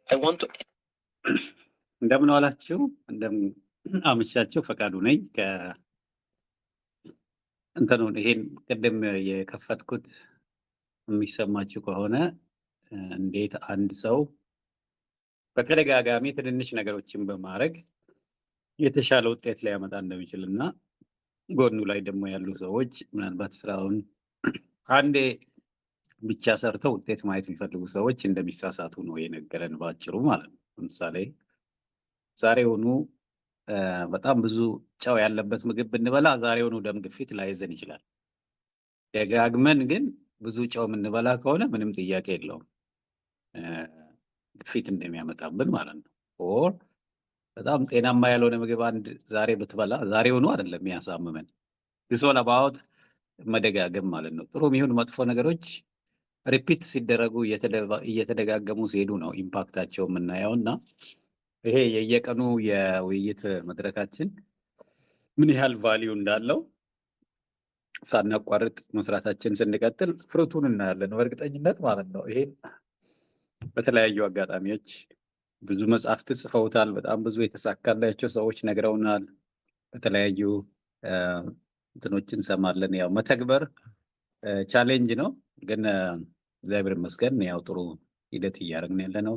I want to እንደምን ዋላችሁ፣ እንደምን አመሻችሁ። ፈቃዱ ነኝ እንትኑ ይሄን ቅድም የከፈትኩት የሚሰማችሁ ከሆነ እንዴት አንድ ሰው በተደጋጋሚ ትንንሽ ነገሮችን በማድረግ የተሻለ ውጤት ሊያመጣ እንደሚችል እና ጎኑ ላይ ደግሞ ያሉ ሰዎች ምናልባት ስራውን አንዴ ብቻ ሰርተው ውጤት ማየት የሚፈልጉ ሰዎች እንደሚሳሳቱ ነው የነገረን ባጭሩ ማለት ነው። ለምሳሌ ዛሬውኑ በጣም ብዙ ጨው ያለበት ምግብ ብንበላ ዛሬውኑ ደም ግፊት ላይዘን ይችላል። ደጋግመን ግን ብዙ ጨው የምንበላ ከሆነ ምንም ጥያቄ የለውም ግፊት እንደሚያመጣብን ማለት ነው። ኦር በጣም ጤናማ ያልሆነ ምግብ አንድ ዛሬ ብትበላ ዛሬውኑ አይደለም የሚያሳምመን ዲስኦል አባውት መደጋገም ማለት ነው። ጥሩ የሚሆን መጥፎ ነገሮች ሪፒት ሲደረጉ እየተደጋገሙ ሲሄዱ ነው ኢምፓክታቸው የምናየው እና ይሄ የየቀኑ የውይይት መድረካችን ምን ያህል ቫልዩ እንዳለው ሳናቋርጥ መስራታችን ስንቀጥል ፍሩቱን እናያለን በእርግጠኝነት ማለት ነው። ይሄ በተለያዩ አጋጣሚዎች ብዙ መጽሐፍት ጽፈውታል። በጣም ብዙ የተሳካላቸው ሰዎች ነግረውናል። በተለያዩ እንትኖችን እንሰማለን። ያው መተግበር ቻሌንጅ ነው፣ ግን እግዚአብሔር ይመስገን ያው ጥሩ ሂደት እያደረግን ያለ ነው።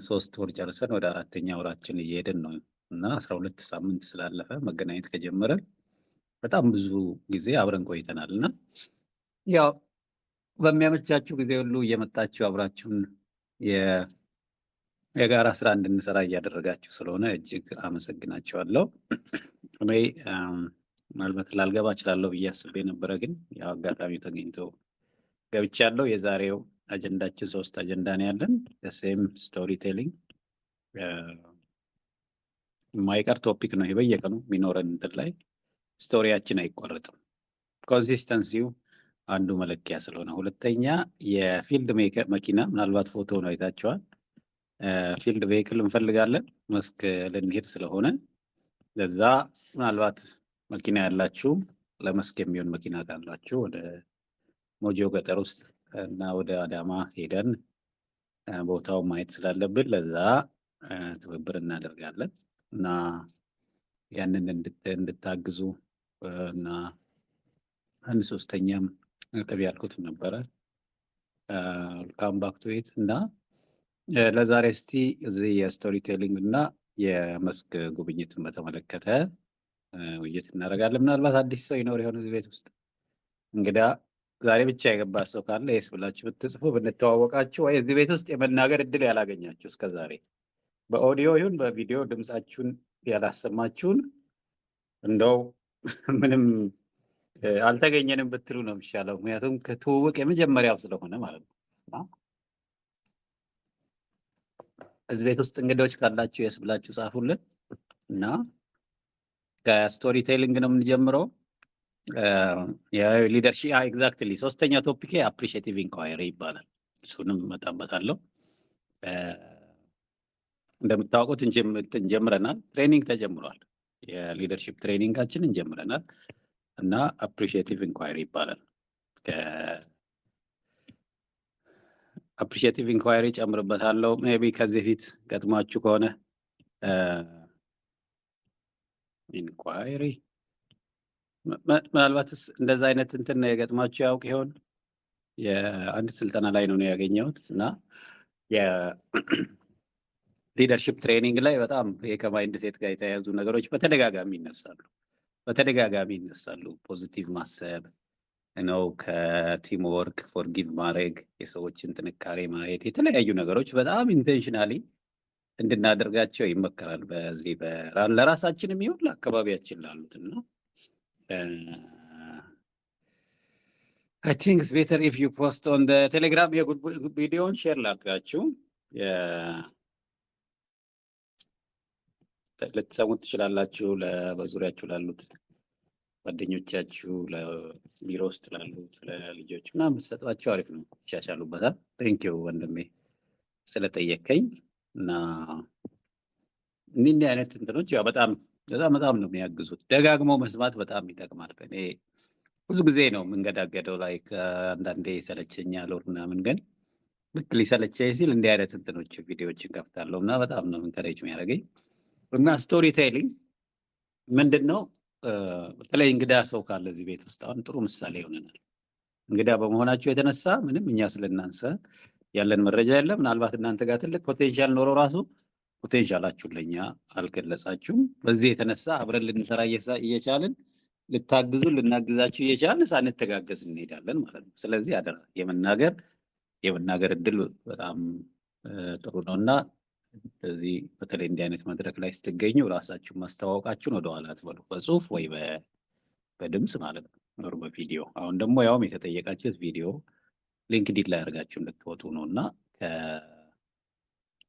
3 ወር ጨርሰን ወደ 4ኛ ወራችን እየሄድን ነው እና 12 ሳምንት ስላለፈ መገናኘት ከጀመረ በጣም ብዙ ጊዜ አብረን ቆይተናል እና ያው በሚያመቻችሁ ጊዜ ሁሉ እየመጣችሁ አብራችሁን የጋራ ስራ እንድንሰራ እያደረጋችሁ ስለሆነ እጅግ አመሰግናችኋለሁ። እኔ ምናልባት ላልገባ እችላለሁ ብዬ አስቤ ነበረ፣ ግን ያው አጋጣሚው ተገኝቶ ገብቻለሁ። የዛሬው አጀንዳችን 3 አጀንዳ ነው ያለን። ሴም ስቶሪ ቴሊንግ የማይቀር ቶፒክ ነው። በየቀኑ የሚኖረን እንትን ላይ ስቶሪያችን አይቋረጥም። ኮንሲስተንሲው አንዱ መለኪያ ስለሆነ፣ ሁለተኛ የፊልድ መኪና ምናልባት ፎቶ ነው አይታችኋል። ፊልድ ቬሂክል እንፈልጋለን መስክ ልንሄድ ስለሆነ ለዛ ምናልባት መኪና ያላችሁ ለመስክ የሚሆን መኪና ካላችሁ ወደ ሞጆ ገጠር ውስጥ እና ወደ አዳማ ሄደን ቦታው ማየት ስላለብን ለዛ ትብብር እናደርጋለን እና ያንን እንድታግዙ እና አንድ ሶስተኛም ነጥብ ያልኩት ነበረ ካም ባክ ቱ ኢት እና ለዛሬ እስቲ እዚህ የስቶሪ ቴሊንግ እና የመስክ ጉብኝትን በተመለከተ ውይይት እናደርጋለን። ምናልባት አዲስ ሰው ይኖር የሆነ እዚህ ቤት ውስጥ እንግዳ ዛሬ ብቻ የገባ ሰው ካለ የስ ብላችሁ ብትጽፉ ብንተዋወቃችሁ፣ ወይ እዚህ ቤት ውስጥ የመናገር እድል ያላገኛችሁ እስከዛሬ በኦዲዮ ይሁን በቪዲዮ ድምጻችሁን ያላሰማችሁን እንደው ምንም አልተገኘንም ብትሉ ነው የሚሻለው። ምክንያቱም ከትውውቅ የመጀመሪያው ስለሆነ ማለት ነው። እዚህ ቤት ውስጥ እንግዶች ካላችሁ የስ ብላችሁ ጻፉልን እና ከስቶሪ ቴሊንግ ነው የምንጀምረው። የሊደርሺፕ ኤግዛክትሊ 3ኛ ቶፒክ አፕሪሺየቲቭ ኢንኳየሪ ይባላል። እሱንም እመጣበታለሁ። እንደምታውቁት እንጀምረናል። ትሬኒንግ ተጀምሯል። የሊደርሺፕ ትሬኒንጋችን እንጀምረናል እና አፕሪሺየቲቭ ኢንኳየሪ ይባላል። አፕሪሺየቲቭ ኢንኳየሪ ጨምርበታለሁ። ሜቢ ከዚህ ፊት ገጥማችሁ ከሆነ ኢንኳየሪ ምናልባትስ እንደዛ አይነት እንትን የገጥማችሁ ያውቅ ይሆን? የአንድ ስልጠና ላይ ነው ያገኘሁት እና የሊደርሺፕ ትሬኒንግ ላይ በጣም ከማይንድ ሴት ጋር የተያያዙ ነገሮች በተደጋጋሚ ይነሳሉ። ፖዚቲቭ ማሰብ ነው፣ ከቲም ወርክ ፎርጊቭ ማድረግ፣ የሰዎችን ጥንካሬ ማየት፣ የተለያዩ ነገሮች በጣም ኢንቴንሽናሊ እንድናደርጋቸው ይመከራል። በዚህ ለራሳችንም ይሁን ለአካባቢያችን ላሉት እና I think it's better if you post on the Telegram ቪዲዮን ሼር ላድርጋችሁ ልትሰሙት ትችላላችሁ። በዙሪያችሁ ላሉት ጓደኞቻችሁ፣ ለቢሮ ውስጥ ላሉት ለልጆች ምናምን ብትሰጧቸው አሪፍ ነው፣ ይሻሻሉበታል። ቴንኪው ወንድሜ ስለጠየቀኝ እና እንዲህ አይነት እንትኖች ያው በጣም ነው የሚያግዙት። ደጋግሞ መስማት በጣም ይጠቅማል። እኔ ብዙ ጊዜ ነው የምንገዳገደው ላይ አንዳንዴ ሰለቸኛል ወር ምናምን፣ ግን ልክ ሊሰለቸኝ ሲል እንዲህ አይነት እንትኖች ቪዲዮዎችን ከፍታለሁ እና በጣም ነው ኢንከሬጅ የሚያደርገኝ። እና ስቶሪ ቴሊንግ ምንድን ነው? በተለይ እንግዳ ሰው ካለ እዚህ ቤት ውስጥ አሁን ጥሩ ምሳሌ ይሆነናል። እንግዳ በመሆናችሁ የተነሳ ምንም እኛ ስለእናንተ ያለን መረጃ የለም። ምናልባት እናንተ ጋር ትልቅ ፖቴንሻል ኖሮ ራሱ ፖቴንሻላችሁን ለእኛ አልገለጻችሁም። በዚህ የተነሳ አብረን ልንሰራ እየቻልን ልታግዙን ልናግዛችሁ እየቻልን ሳንተጋገዝ እንሄዳለን ማለት ነው። ስለዚህ አደራ የመናገር እድል በጣም ጥሩ ነው እና ስለዚህ በተለይ እንዲህ አይነት መድረክ ላይ ስትገኙ ራሳችሁን ማስተዋወቃችሁን ወደኋላ አትበሉ፣ በጽሁፍ ወይ በድምፅ ማለት ነው፣ ኖር በቪዲዮ። አሁን ደግሞ ያውም የተጠየቃችሁት ቪዲዮ ሊንክዲን ላይ አድርጋችሁ እንድትወጡ ነው እና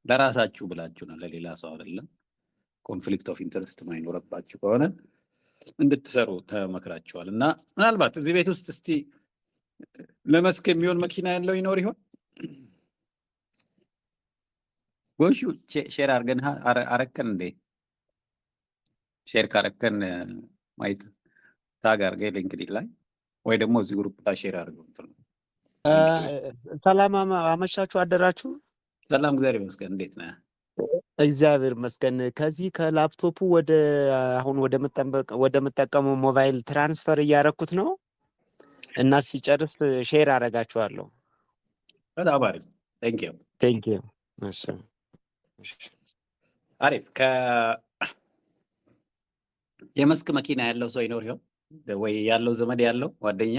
ለራሳችሁ ብላችሁ ነው፣ ለሌላ ሰው አይደለም። ኮንፍሊክት ኦፍ ኢንተረስት ማይኖረባችሁ ከሆነ እንድትሰሩ ተመክራችኋል። እና ምናልባት እዚህ ቤት ውስጥ እስቲ ለመስክ የሚሆን መኪና ያለው ይኖር ይሆን? ጎሹ ሼር አርገን አረከን እንዴ? ሼር ካረከን ማየት ታግ አርገ ሊንክዲን ላይ ወይ ደግሞ እዚህ ግሩፕ ላይ ሼር አድርገው። ሰላም አመሻችሁ አደራችሁ። ሰላም እግዚአብሔር ይመስገን። እንዴት ነህ? እግዚአብሔር ይመስገን። ከዚህ ከላፕቶፑ ወደ አሁን ወደ መጠቀመው ሞባይል ትራንስፈር እያረኩት ነው እና ሲጨርስ ሼር አረጋችኋለሁ። በጣም አሪፍ። ቴንክ ዩ። አሪፍ። የመስክ መኪና ያለው ሰው ይኖር ይሆን ወይ? ያለው ዘመድ ያለው ጓደኛ?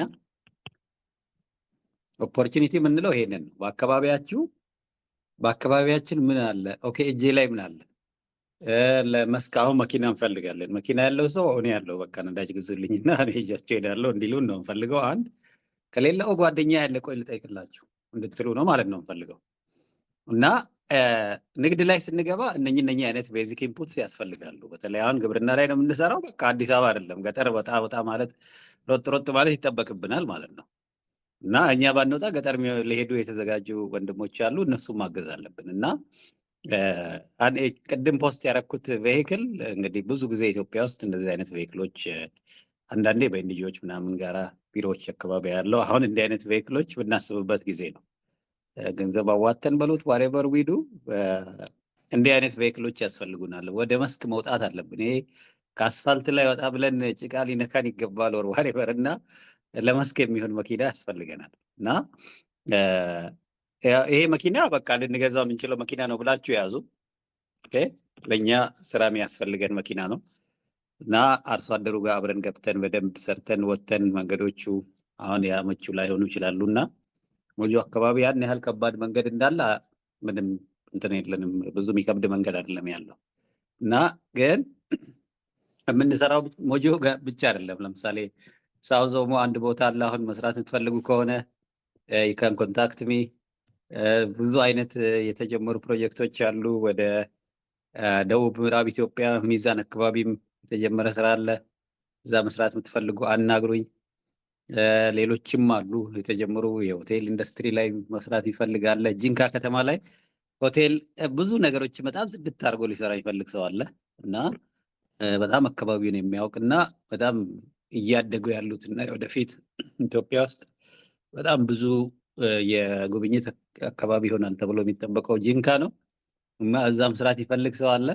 ኦፖርቹኒቲ የምንለው ይሄንን ነው። በአካባቢያችን ምን አለ? ኦኬ እጄ ላይ ምን አለ? ለመስክ አሁን መኪና እንፈልጋለን። መኪና ያለው ሰው እኔ ያለው በቃ ነዳጅ ግዙልኝና እኔ ሄጃቸው ሄዳለሁ እንዲሉን ነው እንፈልገው። አንድ ከሌላው ጓደኛ ያለ ቆይ ልጠይቅላችሁ እንድትሉ ነው ማለት ነው እንፈልገው። እና ንግድ ላይ ስንገባ እነኚህ አይነት ቤዚክ ኢንፑትስ ያስፈልጋሉ። በተለይ አሁን ግብርና ላይ ነው የምንሰራው። በቃ አዲስ አበባ አይደለም ገጠር ወጣ ማለት ሮጥ ማለት ይጠበቅብናል ማለት ነው። እና እኛ ባንወጣ ገጠር ሊሄዱ የተዘጋጁ ወንድሞች አሉ፣ እነሱም ማገዝ አለብን። እና ቅድም ፖስት ያደረኩት ቬሂክል እንግዲህ ብዙ ጊዜ ኢትዮጵያ ውስጥ እንደዚህ አይነት ቬሂክሎች አንዳንዴ በኤንጂኦዎች ምናምን ጋራ ቢሮዎች አካባቢ ያለው አሁን እንዲህ አይነት ቬሂክሎች ብናስብበት ጊዜ ነው። ገንዘብ አዋተን በሉት ዋሬቨር ዊዱ እንዲህ አይነት ቬሂክሎች ያስፈልጉናል። ወደ መስክ መውጣት አለብን። ይሄ ከአስፋልት ላይ ወጣ ብለን ጭቃ ሊነካን ይገባል ወር ዋሬቨር እና ለመስክ የሚሆን መኪና ያስፈልገናል። እና ይሄ መኪና በቃ ልንገዛው የምንችለው መኪና ነው ብላችሁ ያዙ። ለእኛ ስራ የሚያስፈልገን መኪና ነው እና አርሶ አደሩ ጋር አብረን ገብተን በደንብ ሰርተን ወተን መንገዶቹ አሁን ያመቹ ላይሆኑ ይችላሉ እና ሞጆ አካባቢ ያን ያህል ከባድ መንገድ እንዳለ ምንም እንትን የለንም። ብዙ የሚከብድ መንገድ አይደለም ያለው እና ግን የምንሰራው ሞጆ ብቻ አይደለም። ለምሳሌ ሳውዝ ኦሞ አንድ ቦታ አለ። አሁን መስራት የምትፈልጉ ከሆነ ይካን ኮንታክት ሚ። ብዙ አይነት የተጀመሩ ፕሮጀክቶች አሉ። ወደ ደቡብ ምዕራብ ኢትዮጵያ ሚዛን አካባቢም የተጀመረ ስራ አለ። እዛ መስራት የምትፈልጉ አናግሩኝ። ሌሎችም አሉ የተጀመሩ የሆቴል ኢንዱስትሪ ላይ መስራት ይፈልጋል። ጂንካ ከተማ ላይ ሆቴል ብዙ ነገሮች በጣም ጽድት አድርጎ ሊሰራ ይፈልግ ሰው አለ እና በጣም አካባቢውን የሚያውቅና በጣም እያደጉ ያሉትና ወደፊት ኢትዮጵያ ውስጥ በጣም ብዙ የጉብኝት አካባቢ ይሆናል ተብሎ የሚጠበቀው ጂንካ ነው እና እዛም መስራት ይፈልግ ሰው አለ።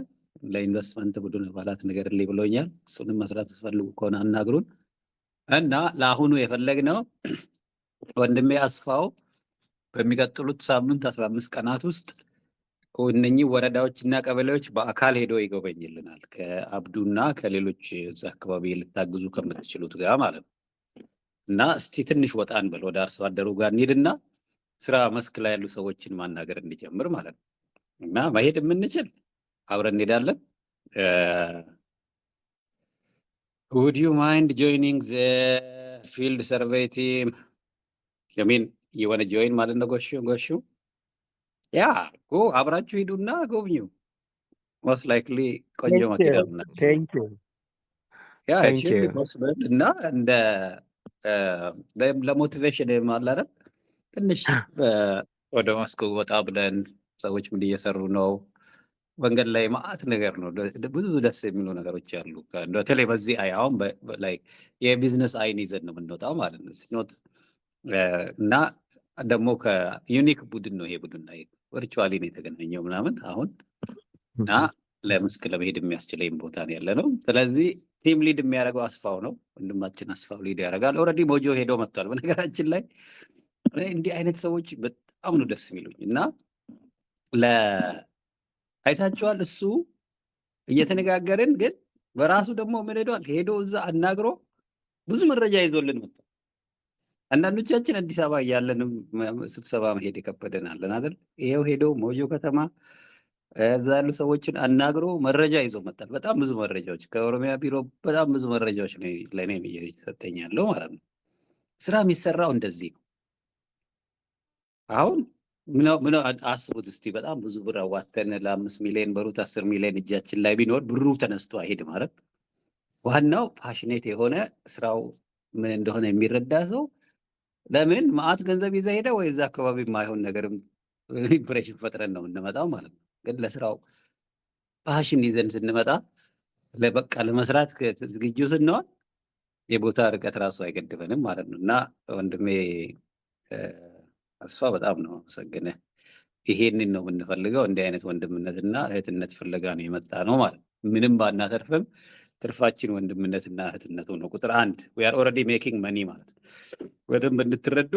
ለኢንቨስትመንት ቡድን አባላት ነገር ላይ ብሎኛል። እሱንም መስራት ትፈልጉ ከሆነ አናግሩን። እና ለአሁኑ የፈለግነው ወንድሜ አስፋው በሚቀጥሉት ሳምንት 15 ቀናት ውስጥ እነኚህ ወረዳዎች እና ቀበሌዎች በአካል ሄዶ ይጎበኝልናል ከአብዱና ከሌሎች እዛ አካባቢ ልታግዙ ከምትችሉት ጋር ማለት ነው። እና እስቲ ትንሽ ወጣ እንበል ወደ አርሶ አደሩ ጋር እንሂድና ስራ መስክ ላይ ያሉ ሰዎችን ማናገር እንዲጀምር ማለት ነው። እና መሄድ የምንችል አብረን እንሄዳለን። Would you mind joining the field survey team? I mean, you want to join ማለት ነው ጎሹ? ያ አብራችሁ ሂዱና ጎብኙ። ሞስት ላይክሊ ቆንጆ መኪና ነው። ቴንክ ዩ ያ እሺ ፖስብል እና እንደ ለሞቲቬሽን ማለት ትንሽ ወደ መስኩ ወጣ ብለን ሰዎች ምን እየሰሩ ነው፣ መንገድ ላይ ማአት ነገር ነው። ብዙ ደስ የሚሉ ነገሮች አሉ። በተለይ በዚህ አሁን ላይ የቢዝነስ አይን ይዘን ነው የምንወጣው ማለት ነው። እና ደግሞ ከዩኒክ ቡድን ነው ይሄ ቡድን ላይ ቨርቹዋሊ ነው የተገናኘው ምናምን አሁን እና ለመስክ ለመሄድ የሚያስችለኝ ቦታ ነው ያለ ነው። ስለዚህ ቲም ሊድ የሚያደርገው አስፋው ነው፣ ወንድማችን አስፋው ሊድ ያደርጋል። ኦልሬዲ ሞጆ ሄዶ መጥቷል። በነገራችን ላይ እንዲህ አይነት ሰዎች በጣም ነው ደስ የሚሉኝ እና አይታችኋል። እሱ እየተነጋገርን ግን በራሱ ደግሞ ምን ሄዶ እዛ አናግሮ ብዙ መረጃ ይዞልን መጥቷል። አንዳንዶቻችን አዲስ አበባ እያለንም ስብሰባ መሄድ የከበደናለን አይደል? ይሄው ሄዶ ሞጆ ከተማ እዛ ያሉ ሰዎችን አናግሮ መረጃ ይዞ መጣል። በጣም ብዙ መረጃዎች ከኦሮሚያ ቢሮ በጣም ብዙ መረጃዎች ለእኔ እየሰጠኝ ያለው ማለት ነው። ስራ የሚሰራው እንደዚህ ነው። አሁን ምን አስቡት እስቲ በጣም ብዙ ብር አዋተን ለ5 ሚሊዮን በሩት 10 ሚሊዮን እጃችን ላይ ቢኖር ብሩ ተነስቶ አይሄድ ማለት። ዋናው ፓሽኔት የሆነ ስራው ምን እንደሆነ የሚረዳ ሰው ለምን ማአት ገንዘብ ይዘህ ሄደ ወይ እዛ አካባቢ የማይሆን ነገርም ኢምፕሬሽን ፈጥረን ነው እንመጣው ማለት ነው። ግን ለስራው ፓሽን ይዘን ስንመጣ ለበቃ ለመስራት ዝግጁ ስንሆን የቦታ ርቀት ራሱ አይገድበንም ማለት ነው። እና ወንድሜ አስፋ በጣም ነው አመሰግነህ። ይሄንን ነው የምንፈልገው። እንዲህ አይነት ወንድምነትና እህትነት ፍለጋ ነው የመጣ ነው ማለት ነው። ምንም ባናተርፍም ትርፋችን ወንድምነትና እህትነቱ ነው። ቁጥር 1 we are already making money ማለት ነው። በደንብ እንድትረዱ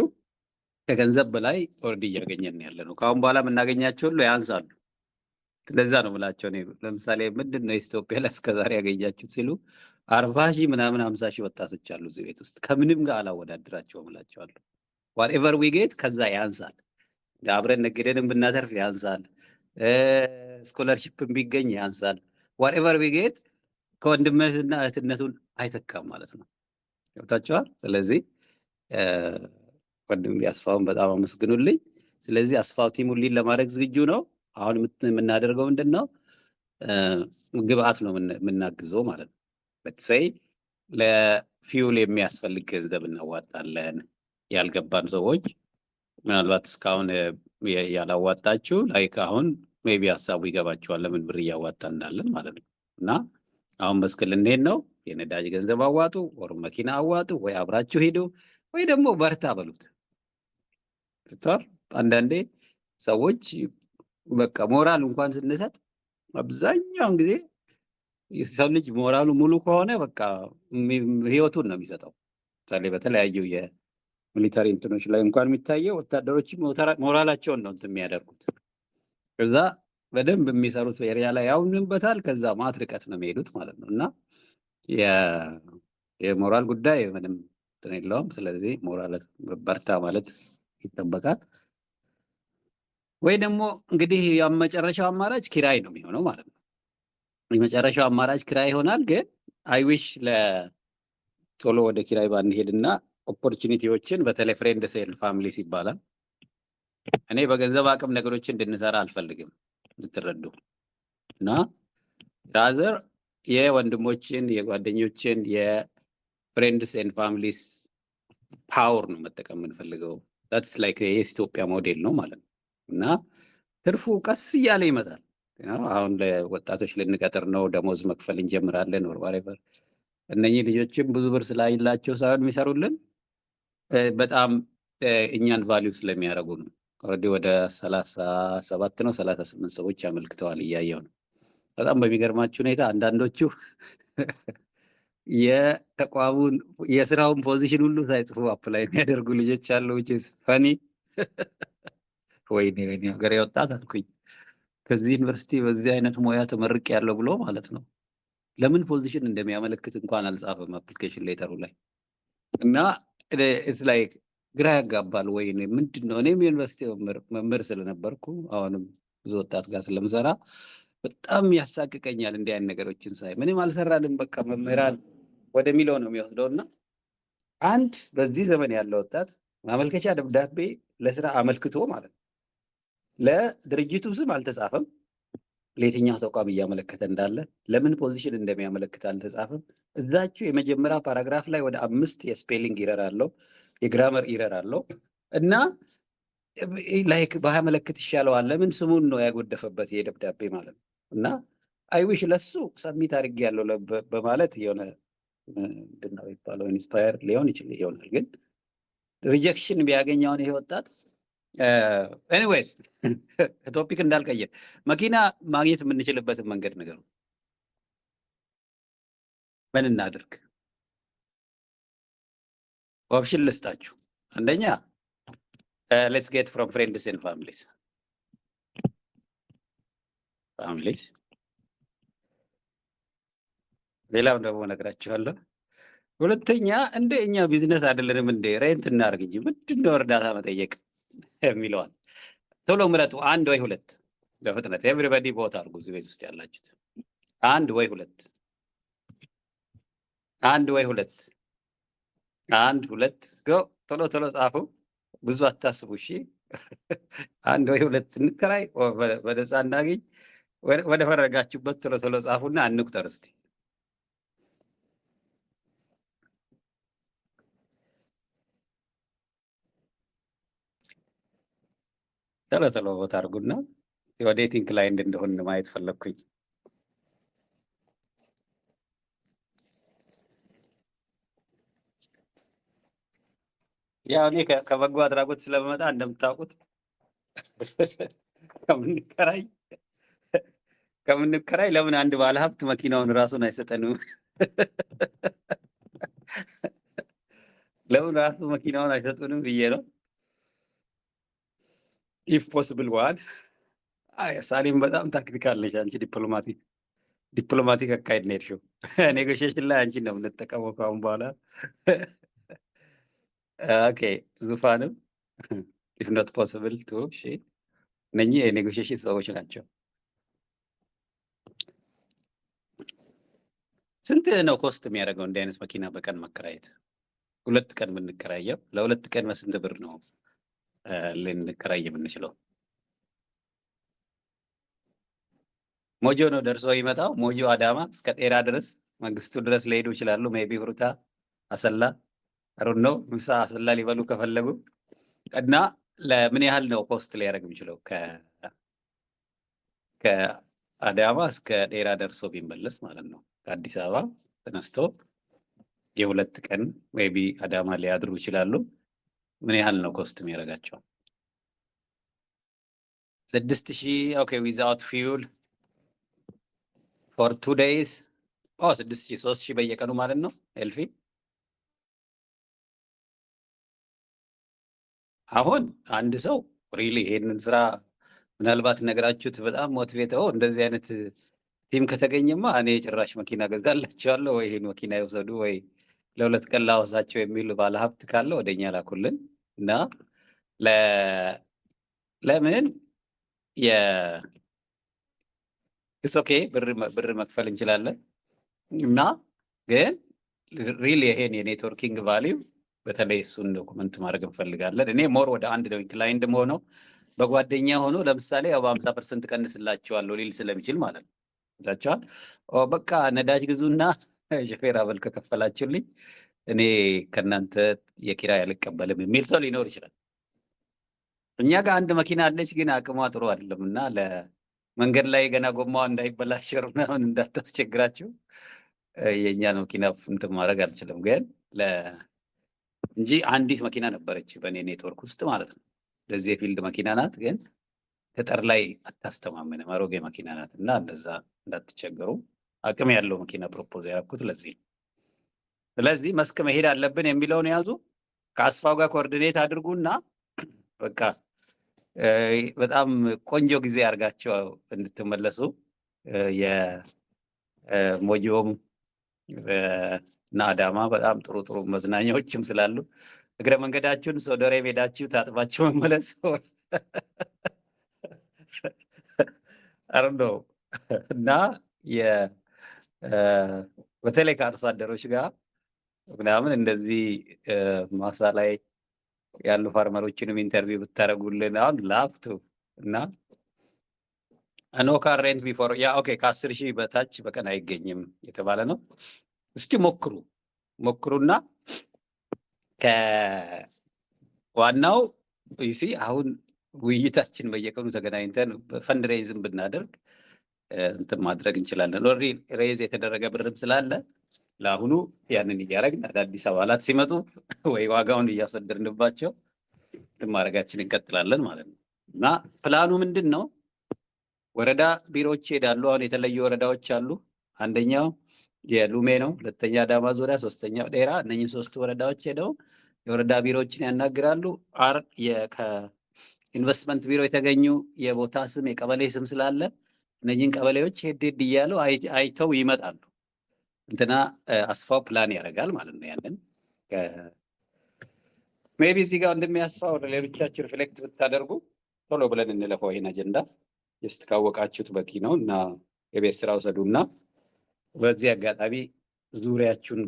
ከገንዘብ በላይ ኦልሬዲ እያገኘን ያለ ነው። ከአሁን በኋላ የምናገኛቸው ሁሉ ያንሳሉ። ለዛ ነው የምላቸው እኔ ለምሳሌ ምንድን ነው ኢትዮጵያ ላይ እስከዛሬ ያገኛችሁት ሲሉ 40 ሺህ ምናምን 50 ሺህ ወጣቶች አሉ እዚህ ቤት ውስጥ ከምንም ጋር አላወዳድራቸውም እላቸዋለሁ። whatever we get ከዛ ያንሳል። አብረን ነግደንም ብናተርፍ ያንሳል። ስኮላርሺፕም ቢገኝ ያንሳል። whatever we get ከወንድምነትና እህትነቱን አይተካም ማለት ነው። ገብታችኋል? ስለዚህ ወንድም አስፋውን በጣም አመስግኑልኝ። ስለዚህ አስፋው ቲሙን ሊድ ለማድረግ ዝግጁ ነው። አሁን የምናደርገው ምንድነው? ግብአት ነው የምናግዘው ማለት ነው። በተለይ ለፊውል የሚያስፈልግ ገንዘብ እናዋጣለን። ያልገባን ሰዎች ምናልባት እስካሁን ያላዋጣችሁ ላይክ አሁን ሜቢ ሀሳቡ ይገባችኋል ለምን ብር እያዋጣ እንዳለን ማለት ነው። እና አሁን መስክ ልንሄድ ነው። የነዳጅ ገንዘብ አዋጡ፣ ወር መኪና አዋጡ፣ ወይ አብራችሁ ሄዱ፣ ወይ ደግሞ በርታ በሉት። አንዳንዴ ሰዎች በቃ ሞራል እንኳን ስንሰጥ አብዛኛውን ጊዜ የሰው ልጅ ሞራሉ ሙሉ ከሆነ በቃ ህይወቱን ነው የሚሰጠው። በተለያዩ የሚሊታሪ እንትኖች ላይ እንኳን የሚታየው ወታደሮች ሞራላቸውን ነው እንትን የሚያደርጉት። ከዛ በደንብ የሚሰሩት ኤሪያ ላይ ያውንበታል። ከዛ ማት ርቀት ነው የሚሄዱት ማለት ነው። እና የሞራል ጉዳይ ምንም እንትን የለውም። ስለዚህ ሞራል በርታ ማለት ይጠበቃል። ወይ ደግሞ እንግዲህ የመጨረሻው አማራጭ ኪራይ ነው የሚሆነው ማለት ነው። የመጨረሻው አማራጭ ኪራይ ይሆናል። ግን አይ ዊሽ ለቶሎ ወደ ኪራይ ባንሄድና ኦፖርቹኒቲዎችን በተለይ ፍሬንድ ሴል ፋሚሊስ ይባላል። እኔ በገንዘብ አቅም ነገሮችን እንድንሰራ አልፈልግም እንድትረዱ እና ራዘር የወንድሞችን የጓደኞችን የፍሬንድስ ኤንድ ፋሚሊስ ፓወር ነው መጠቀም የምንፈልገው። ዳትስ ላይክ የኢትዮጵያ ሞዴል ነው ማለት ነው። እና ትርፉ ቀስ እያለ ይመጣል። አሁን ለወጣቶች ልንቀጥር ነው፣ ደሞዝ መክፈል እንጀምራለን። ወርዋሬቨር እነኚህ ልጆችም ብዙ ብር ስላይላቸው ሳይሆን የሚሰሩልን በጣም እኛን ቫሊዩ ስለሚያደርጉ ነው። ኦልሬዲ ወደ 37 ነው 38 ሰዎች አመልክተዋል፣ እያየው ነው። በጣም በሚገርማችሁ ሁኔታ አንዳንዶቹ የተቋሙን የስራውን ፖዚሽን ሁሉ ሳይጽፉ አፕላይ የሚያደርጉ ልጆች አሉ። ፈኒ ወይኔ ሀገር ወጣት አልኩኝ። ከዚህ ዩኒቨርሲቲ በዚህ አይነት ሙያ ተመርቅ ያለው ብሎ ማለት ነው። ለምን ፖዚሽን እንደሚያመለክት እንኳን አልጻፈም አፕሊኬሽን ሌተሩ ላይ። እና ኢትስ ላይክ ግራ ያጋባል። ወይ ምንድነው? እኔም ዩኒቨርሲቲ መምህር ስለነበርኩ አሁንም ብዙ ወጣት ጋር ስለምሰራ በጣም ያሳቅቀኛል እንዲህ አይነት ነገሮችን ሳይ። ምንም አልሰራንም በቃ መምህራን ወደሚለው ነው የሚወስደውና አንድ በዚህ ዘመን ያለ ወጣት ማመልከቻ ደብዳቤ ለስራ አመልክቶ ማለት ነው ለድርጅቱ ስም አልተጻፈም፣ ለየትኛው ተቋም እያመለከተ እንዳለ ለምን ፖዚሽን እንደሚያመለክት አልተጻፈም። እዛችሁ የመጀመሪያ ፓራግራፍ ላይ ወደ 5 የስፔሊንግ ኢረር አለው፣ የግራመር ኢረር አለው እና ላይክ ባያመለክት ይሻለዋል። ለምን ስሙን ነው ያጎደፈበት ይሄ ደብዳቤ ማለት ነው። እና አይ ዊሽ ለሱ ሰሚት አድርጌያለሁ በማለት የሆነ ምንድን ነው የሚባለው ኢንስፓየር ሊሆን ይችላል ይሆናል። ግን ሪጀክሽን ቢያገኘውን ይሄ ወጣት ኤኒዌይስ ቶፒክ እንዳልቀየር መኪና ማግኘት የምንችልበትን መንገድ ንገሩ። ምን እናድርግ? ኦፕሽን ልስጣችሁ። አንደኛ ሌትስ ጌት ፍሮም ፍሬንድስ ኤንድ ፋሚሊስ ሌላውን ደግሞ እነግራችኋለሁ። ሁለተኛ እንደ እኛ ቢዝነስ አይደለንም እንደ ሬንት እናድርግ እንጂ ምንድን ነው እርዳታ መጠየቅ የሚለዋል። ቶሎ ምረጡ፣ አንድ ወይ ሁለት በፍጥነት ኤቭሪባዲ ቦታ አድርጉ። እዚህ ቤት ውስጥ ያላችሁት አንድ ወይ ሁለት፣ አንድ ወይ ሁለት፣ አንድ ሁለት ጎ። ቶሎ ቶሎ ጻፉ፣ ብዙ አታስቡ። እሺ አንድ ወይ ሁለት እንከራይ፣ በነፃ እናገኝ። ወደ ፈረጋችሁበት ቶሎ ቶሎ ጻፉና አንቁጠር እስቲ። ቶሎ ቶሎ ቦታ አድርጉና ወዴት ኢንክላይንድ እንደሆን ማየት ፈለግኩኝ። ያው እኔ ከበጎ አድራጎት ስለመጣ እንደምታውቁት ከምንከራይ ለምን አንድ ባለሀብት መኪናውን ራሱን አይሰጠንም? ለምን ራሱ መኪናውን አይሰጡንም ብዬ ነው። ኢፍ ፖስብል ዋን ሳሊም በጣም ታክቲካል ነሽ አንቺ። ዲፕሎማቲክ አካሄድ ነው የሄድሽው። ኔጎሽዬሽን ላይ አንቺን ነው የምንጠቀመው ከአሁን በኋላ። ኦኬ ዙፋንም ኢፍ ኖት ፖስብል ቱ እሺ፣ እነኚህ የኔጎሽዬሽን ሰዎች ናቸው። ስንት ነው ኮስት የሚያደርገው እንዲህ አይነት መኪና በቀን መከራየት? 2 ቀን ብንከራየው ለ2 ቀን በስንት ብር ነው ልንከራይ የምንችለው? ሞጆ ነው ደርሶ ይመጣው። ሞጆ አዳማ እስከ ጤራ ድረስ መንግስቱ ድረስ ሊሄዱ ይችላሉ። ሜቢ ሁሩታ አሰላ ሩኖ ምሳ አሰላ ሊበሉ ከፈለጉ እና ለምን ያህል ነው ኮስት ሊያደርግ የሚችለው? ከአዳማ እስከ ጤራ ደርሶ ቢመለስ ማለት ነው። ከአዲስ አበባ ተነስቶ የ2 ቀን ሜቢ አዳማ ሊያድሩ ይችላሉ። ምን ያህል ነው ኮስት የሚያደርጋቸው? 6000 ኦኬ ዊዛውት ፊውል ፎር 2 days 6000 3000 በየቀኑ ማለት ነው። ኤልፊ አሁን አንድ ሰው ሪሊ ይሄንን ስራ ምናልባት ነገራችሁት በጣም ሞቲቬት እንደዚህ አይነት ቲም ከተገኘማ እኔ ጭራሽ መኪና ገዛላቸዋለሁ፣ ወይ ይሄን መኪና ይወሰዱ፣ ወይ ለ2 ቀን ላወሳቸው የሚል ባለሀብት ካለ ወደኛ ላኩልን እና ለምን ኦኬ ብር መክፈል እንችላለን እና ግን ሪሊ ይሄን የኔትወርኪንግ ቫሊዩ በተለይ እሱን ዶኩመንት ማድረግ እንፈልጋለን። እኔ ሞር ወደ አንድ ነው ኢንክላይንድ ሆነው በጓደኛ ሆኖ ለምሳሌ 50% ቀንስላቸዋለሁ ሊል ስለሚችል ማለት ነው። ታቻል በቃ ነዳጅ ግዙና ሾፌር አበል ከከፈላችሁልኝ እኔ ከእናንተ የኪራይ አልቀበልም የሚል ሰው ሊኖር ይችላል። እኛ ጋር አንድ መኪና አለች፣ ግን አቅሟ ጥሩ አይደለም እና ለመንገድ ላይ ገና ጎማዋ እንዳይበላሸር ምናምን እንዳታስቸግራችሁ የእኛን መኪና እንትን ማድረግ አልችልም። ግን እንጂ አንዲት መኪና ነበረች በእኔ ኔትወርክ ውስጥ ማለት ነው። ለዚህ የፊልድ መኪና ናት፣ ግን ገጠር ላይ አታስተማመንም። አሮጌ መኪና ናት እና እንደዛ እንዳትቸገሩ አቅም ያለው መኪና ፕሮፖዝ ያደረኩት ለዚህ። ስለዚህ መስክ መሄድ አለብን የሚለውን ያዙ። ከአስፋው ጋር ኮኦርዲኔት አድርጉና በቃ በጣም ቆንጆ ጊዜ አድርጋቸው እንድትመለሱ የሞጆም እና አዳማ በጣም ጥሩ ጥሩ መዝናኛዎችም ስላሉ እግረ መንገዳችሁን ሶዶሬ ሄዳችሁ ታጥባችሁ መመለስ አርዶ እና በተለይ ከአርሶ አደሮች ጋር ምናምን እንደዚህ ማሳ ላይ ያሉ ፋርመሮችንም ኢንተርቪው ብታደርጉልን አሁን ላፍቱ እና ኖ ካር ሬንት ቢፎር ኦኬ ከ10,000 በታች በቀን አይገኝም የተባለ ነው። እስኪ ሞክሩና ከዋናው ይሲ አሁን ውይይታችን በየቀኑ ተገናኝተን ፈንድሬዝም ብናደርግ እንትን ማድረግ እንችላለን። ኦልሬዲ ሬዝ የተደረገ ብርም ስላለ ለአሁኑ ያንን እያደረግን አዳዲስ አባላት ሲመጡ ወይ ዋጋውን እያሰደርንባቸው ማድረጋችን እንቀጥላለን ማለት ነው። እና ፕላኑ ምንድን ነው? ወረዳ ቢሮዎች ይሄዳሉ። አሁን የተለዩ ወረዳዎች አሉ። አንደኛው የሉሜ ነው፣ ሁለተኛ አዳማ ዙሪያ፣ ሶስተኛው ዴራ። እነኚህ 3 ወረዳዎች ሄደው የወረዳ ቢሮዎችን ያናግራሉ። ከኢንቨስትመንት ቢሮ የተገኙ የቦታ ስም የቀበሌ ስም ስላለ እነኚህን ቀበሌዎች ሄድ እያሉ አይተው ይመጣሉ። እንትና አስፋው ፕላን ያደርጋል ማለት ነው። ያንን ሜቢ እዚህ ጋር እንደሚያስፋው ሌሎቻችሁ ሪፍሌክት ብታደርጉ ቶሎ ብለን እንለፈው ይሄን አጀንዳ። ጀስት ካወቃችሁት በቂ ነው እና የቤት ስራ ውሰዱና በዚህ አጋጣሚ ዙሪያችሁን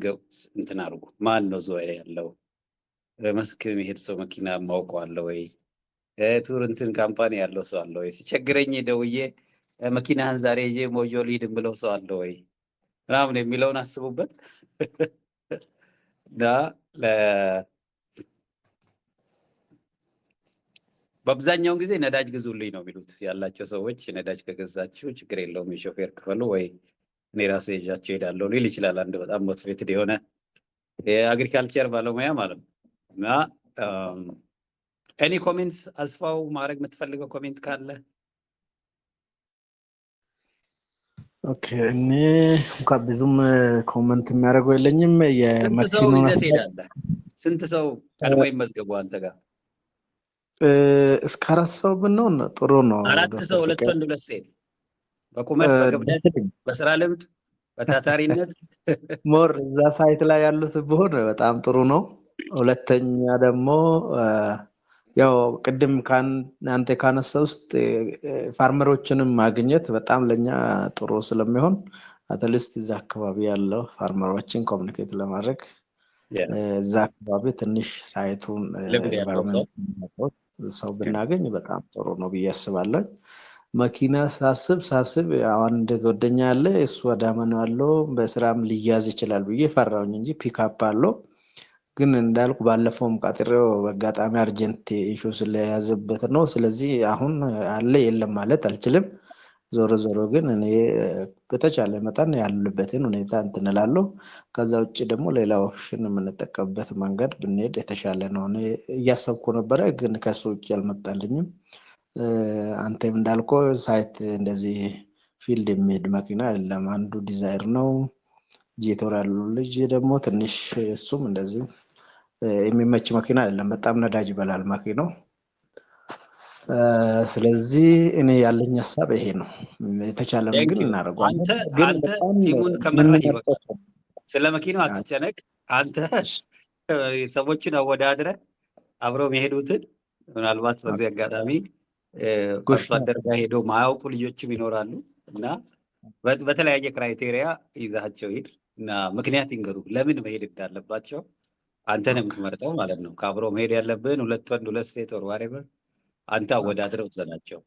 እንትን አድርጉ። ማን ነው ዙሪያ ያለው? መስክ የሚሄድ ሰው መኪና ማውቀው አለ ወይ? ቱር እንትን ካምፓኒ ያለው ሰው አለ ወይ? ሲቸግረኝ ደውዬ መኪናህን ዛሬ ይዤ ሞጆ ልሂድም ብለው ሰው አለ ወይ ምናምን የሚለውን አስቡበት እና በአብዛኛውን ጊዜ ነዳጅ ግዙልኝ ነው የሚሉት ያላቸው ሰዎች። ነዳጅ ከገዛችሁ ችግር የለውም የሾፌር ክፈሉ ወይ እኔ ራሴ ይዣቸው ሄዳለሁ ሊል ይችላል። አንድ በጣም ሞቲቬትድ የሆነ የአግሪካልቸር ባለሙያ ማለት ነው። እና ኤኒ ኮሜንትስ አስፋው ማድረግ የምትፈልገው ኮሜንት ካለ? ኦኬ እኔ እንኳን ብዙም ኮመንት የሚያደርገው የለኝም። የመኪናውን ስንት ሰው ቀድሞ ይመዝገቡ አንተ ጋር? እስከ 4 ሰው ብንሆን ጥሩ ነው። 4 ሰው 2 ወንድ 2 ሴት በቁመት በክብደት በስራ ልምድ በታታሪነት ሞር እዛ ሳይት ላይ ያሉት ቢሆን በጣም ጥሩ ነው። ሁለተኛ ደግሞ ያው ቅድም አንተ ካነሳው ውስጥ ፋርመሮችንም ማግኘት በጣም ለኛ ጥሩ ስለሚሆን አትሊስት እዛ አካባቢ ያለው ፋርመሮችን ኮሙኒኬት ለማድረግ እዛ አካባቢ ትንሽ ሳይቱን ኢንቫይሮንመንት ሰው ብናገኝ በጣም ጥሩ ነው ብዬ አስባለሁ። መኪና ሳስብ አንድ ጓደኛ ያለ እሱ አዳማ ነው ያለው። በስራም ሊያዝ ይችላል ብዬ ፈራውኝ እንጂ ፒክአፕ አለው። ግን እንዳልኩ ባለፈውም ቀጥሬው በአጋጣሚ አርጀንት ኢሹ ስለያዘበት ነው። ስለዚህ አሁን አለ የለም ማለት አልችልም። ዞሮ ግን እኔ በተቻለ መጠን ያሉበትን ሁኔታ እንትን እላለሁ። ከዛ ውጭ ደግሞ ሌላ ኦፕሽን የምንጠቀምበት መንገድ ብንሄድ የተሻለ ነው እኔ እያሰብኩ ነበረ። ግን ከሱ ውጭ አልመጣልኝም። አንተም እንዳልከው ሳይት እንደዚህ ፊልድ የሚሄድ መኪና የለም። አንዱ ዲዛይር ነው። ጄቶር ያለው ልጅ ደግሞ ትንሽ እሱም እንደዚህ የሚመች መኪና አይደለም። በጣም ነዳጅ ይበላል መኪናው። ስለዚህ እኔ ያለኝ ሀሳብ ይሄ ነው። የተቻለን ግን እናደርጋለን። ግን በጣም ቲሙን ከመራህ ይበቃል። ስለ መኪናው አትጨነቅ። አንተ ሰዎችን አወዳድረህ አብረው የሚሄዱትን ምናልባት በዚህ አጋጣሚ አርሶ አደር ጋር ሄደው ማያውቁ ልጆችም ይኖራሉ እና በተለያየ ክራይቴሪያ ይዛቸው ሂድ እና ምክንያት ይንገሩ ለምን መሄድ እንዳለባቸው አንተን የምትመርጠው ማለት ነው። ከአብሮ መሄድ ያለብን 2 ወንድ 2 ሴት ወር ዋሬቨር አንተ አወዳድረው ዘናቸው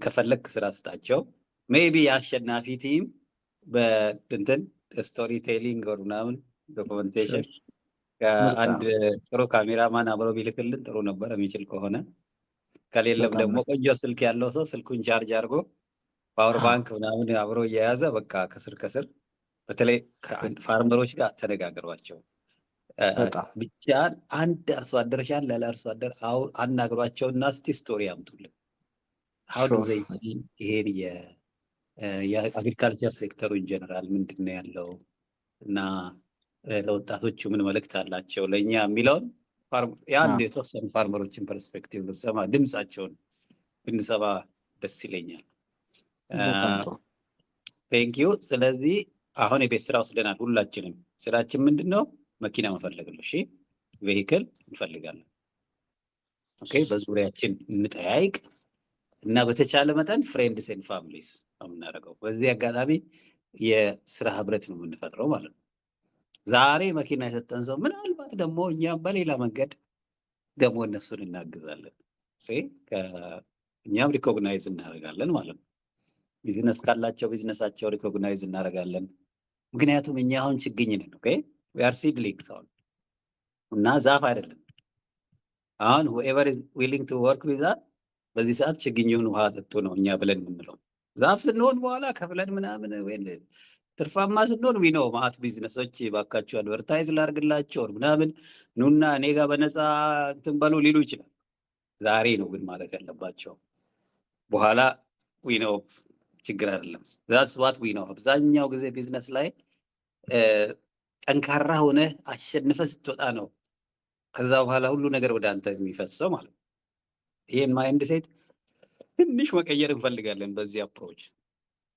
ከፈለክ ስራ ስጣቸው። ሜቢ የአሸናፊ ቲም በእንትን ስቶሪ ቴሊንግ ወር ምናምን ዶክመንቴሽን ከአንድ ጥሩ ካሜራማን አብረው ቢልክልን ጥሩ ነበር የሚችል ከሆነ። ከሌለም ደግሞ ቆንጆ ስልክ ያለው ሰው ስልኩን ቻርጅ አድርጎ ፓወር ባንክ ምናምን አብሮ እየያዘ በቃ ከስር በተለይ ፋርመሮች ጋር ተነጋግሯቸው። ብቻ አንድ አርሶ አደር ሻለ አርሶ አደር አናግሯቸው እና እስቲ ስቶሪ አምጡልን። አሁን ይሄን የአግሪካልቸር ሴክተሩ ጀነራል ምንድነው ያለው እና ለወጣቶቹ ምን መልእክት አላቸው ለኛ የሚለውን የአንድ የተወሰኑ ፋርመሮችን ፐርስፔክቲቭ ብንሰማ ድምጻቸውን ብንሰማ ደስ ይለኛል። ቴንኪዩ። ስለዚህ አሁን የቤት ስራ ወስደናል ሁላችንም። ስራችን ምንድነው? መኪና መፈለግ ነው። እሺ ቬሂክል እንፈልጋለን። ኦኬ በዙሪያችን እንጠያይቅ እና በተቻለ መጠን ፍሬንድስ ኤንድ ፋሚሊስ ነው የምናደርገው። በዚህ አጋጣሚ የስራ ህብረት ነው የምንፈጥረው ማለት ነው። ዛሬ መኪና የሰጠን ሰው ምናልባት ደግሞ እኛም በሌላ መንገድ ደግሞ እነሱን እናግዛለን። እኛም ሪኮግናይዝ እናደርጋለን ማለት ነው። ቢዝነስ ካላቸው ቢዝነሳቸው ሪኮግናይዝ እናደርጋለን። ምክንያቱም እኛ አሁን ችግኝ ነን። ኦኬ we are seedlings እና ዛፍ አይደለም። አሁን whoever is willing to work with us በዚህ ሰዓት ችግኙን ውሃ ጠጡ ነው እኛ ብለን የምንለው። ዛፍ ስንሆን በኋላ ከፍለን ምናምን ወይ ትርፋማ ስንሆን ነው ማአት ቢዝነሶች ባካችሁ አድቨርታይዝ ላርግላቸው ምናምን ኑና እኔ ጋር በነፃ እንትን በሉ ሊሉ ይችላል። ዛሬ ነው ግን ማለት ያለባቸው። በኋላ ነው ችግር አይደለም። that's what we know። አብዛኛው ጊዜ ቢዝነስ ላይ ጠንካራ ሆነ አሸንፈ ስትወጣ ነው ከዛ በኋላ ሁሉ ነገር ወደ አንተ የሚፈሰው ማለት ነው። ይሄን ማይንድ ሴት ትንሽ መቀየር እንፈልጋለን። በዚህ አፕሮች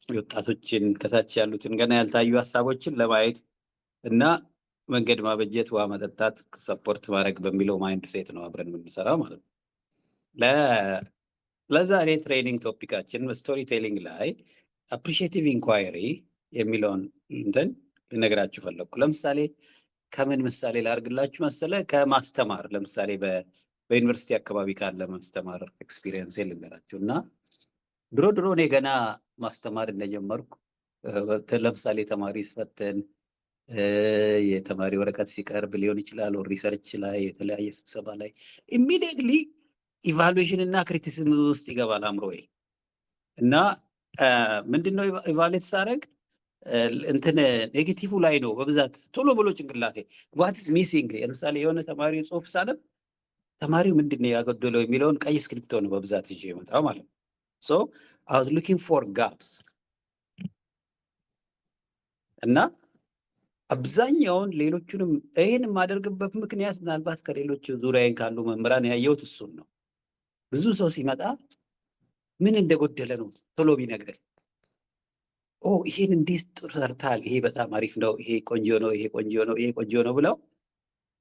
ወጣቶችን ከታች ያሉትን ገና ያልታዩ ሀሳቦችን ለማየት እና መንገድ ማበጀት፣ ውሃ መጠጣት፣ ሰፖርት ማድረግ በሚለው ማይንድ ሴት ነው አብረን የምንሰራው ማለት ነው። ለዛሬ ትሬኒንግ ቶፒካችን ስቶሪ ቴሊንግ ላይ አፕሪሺየቲቭ ኢንኳይሪ የሚለውን እንትን ልነግራችሁ ፈለግኩ። ለምሳሌ ከምን ምሳሌ ላርግላችሁ መሰለ? ከማስተማር ለምሳሌ በዩኒቨርሲቲ አካባቢ ካለ ማስተማር ኤክስፒሪየንስ ልንገራችሁ እና ድሮ እኔ ገና ማስተማር እንደጀመርኩ ለምሳሌ ተማሪ ስፈተን የተማሪ ወረቀት ሲቀርብ ሊሆን ይችላል፣ ሪሰርች ላይ የተለያየ ስብሰባ ላይ ኢሚዲየትሊ ኢቫሉዌሽን እና ክሪቲሲዝም ውስጥ ይገባል አእምሮዬ እና ምንድነው ኢቫሉዌት ሳደርግ እንትን ኔጌቲቭ ላይ ነው በብዛት ቶሎ ብሎ ጭንቅላቴ what is missing። ለምሳሌ የሆነ ተማሪ ጽሁፍ ሳነብ ተማሪው ምንድነው ያጎደለው የሚለውን ቀይ ስክሪፕቶ ነው በብዛት ይዤ የመጣው ማለት ነው። so I was looking for gaps እና አብዛኛውን ሌሎቹንም ይሄን የማደርግበት ምክንያት ምናልባት ከሌሎች ዙሪያዬን ካሉ መምህራን ያየሁት እሱን ነው። ብዙ ሰው ሲመጣ ምን እንደጎደለ ነው ቶሎ ቢነግረኝ፣ ይሄን እንዴት ጥሩ ሰርታል፣ ይሄ በጣም አሪፍ ነው፣ ይሄ ቆንጆ ነው፣ ይሄ ቆንጆ ነው፣ ይሄ ቆንጆ ነው ብለው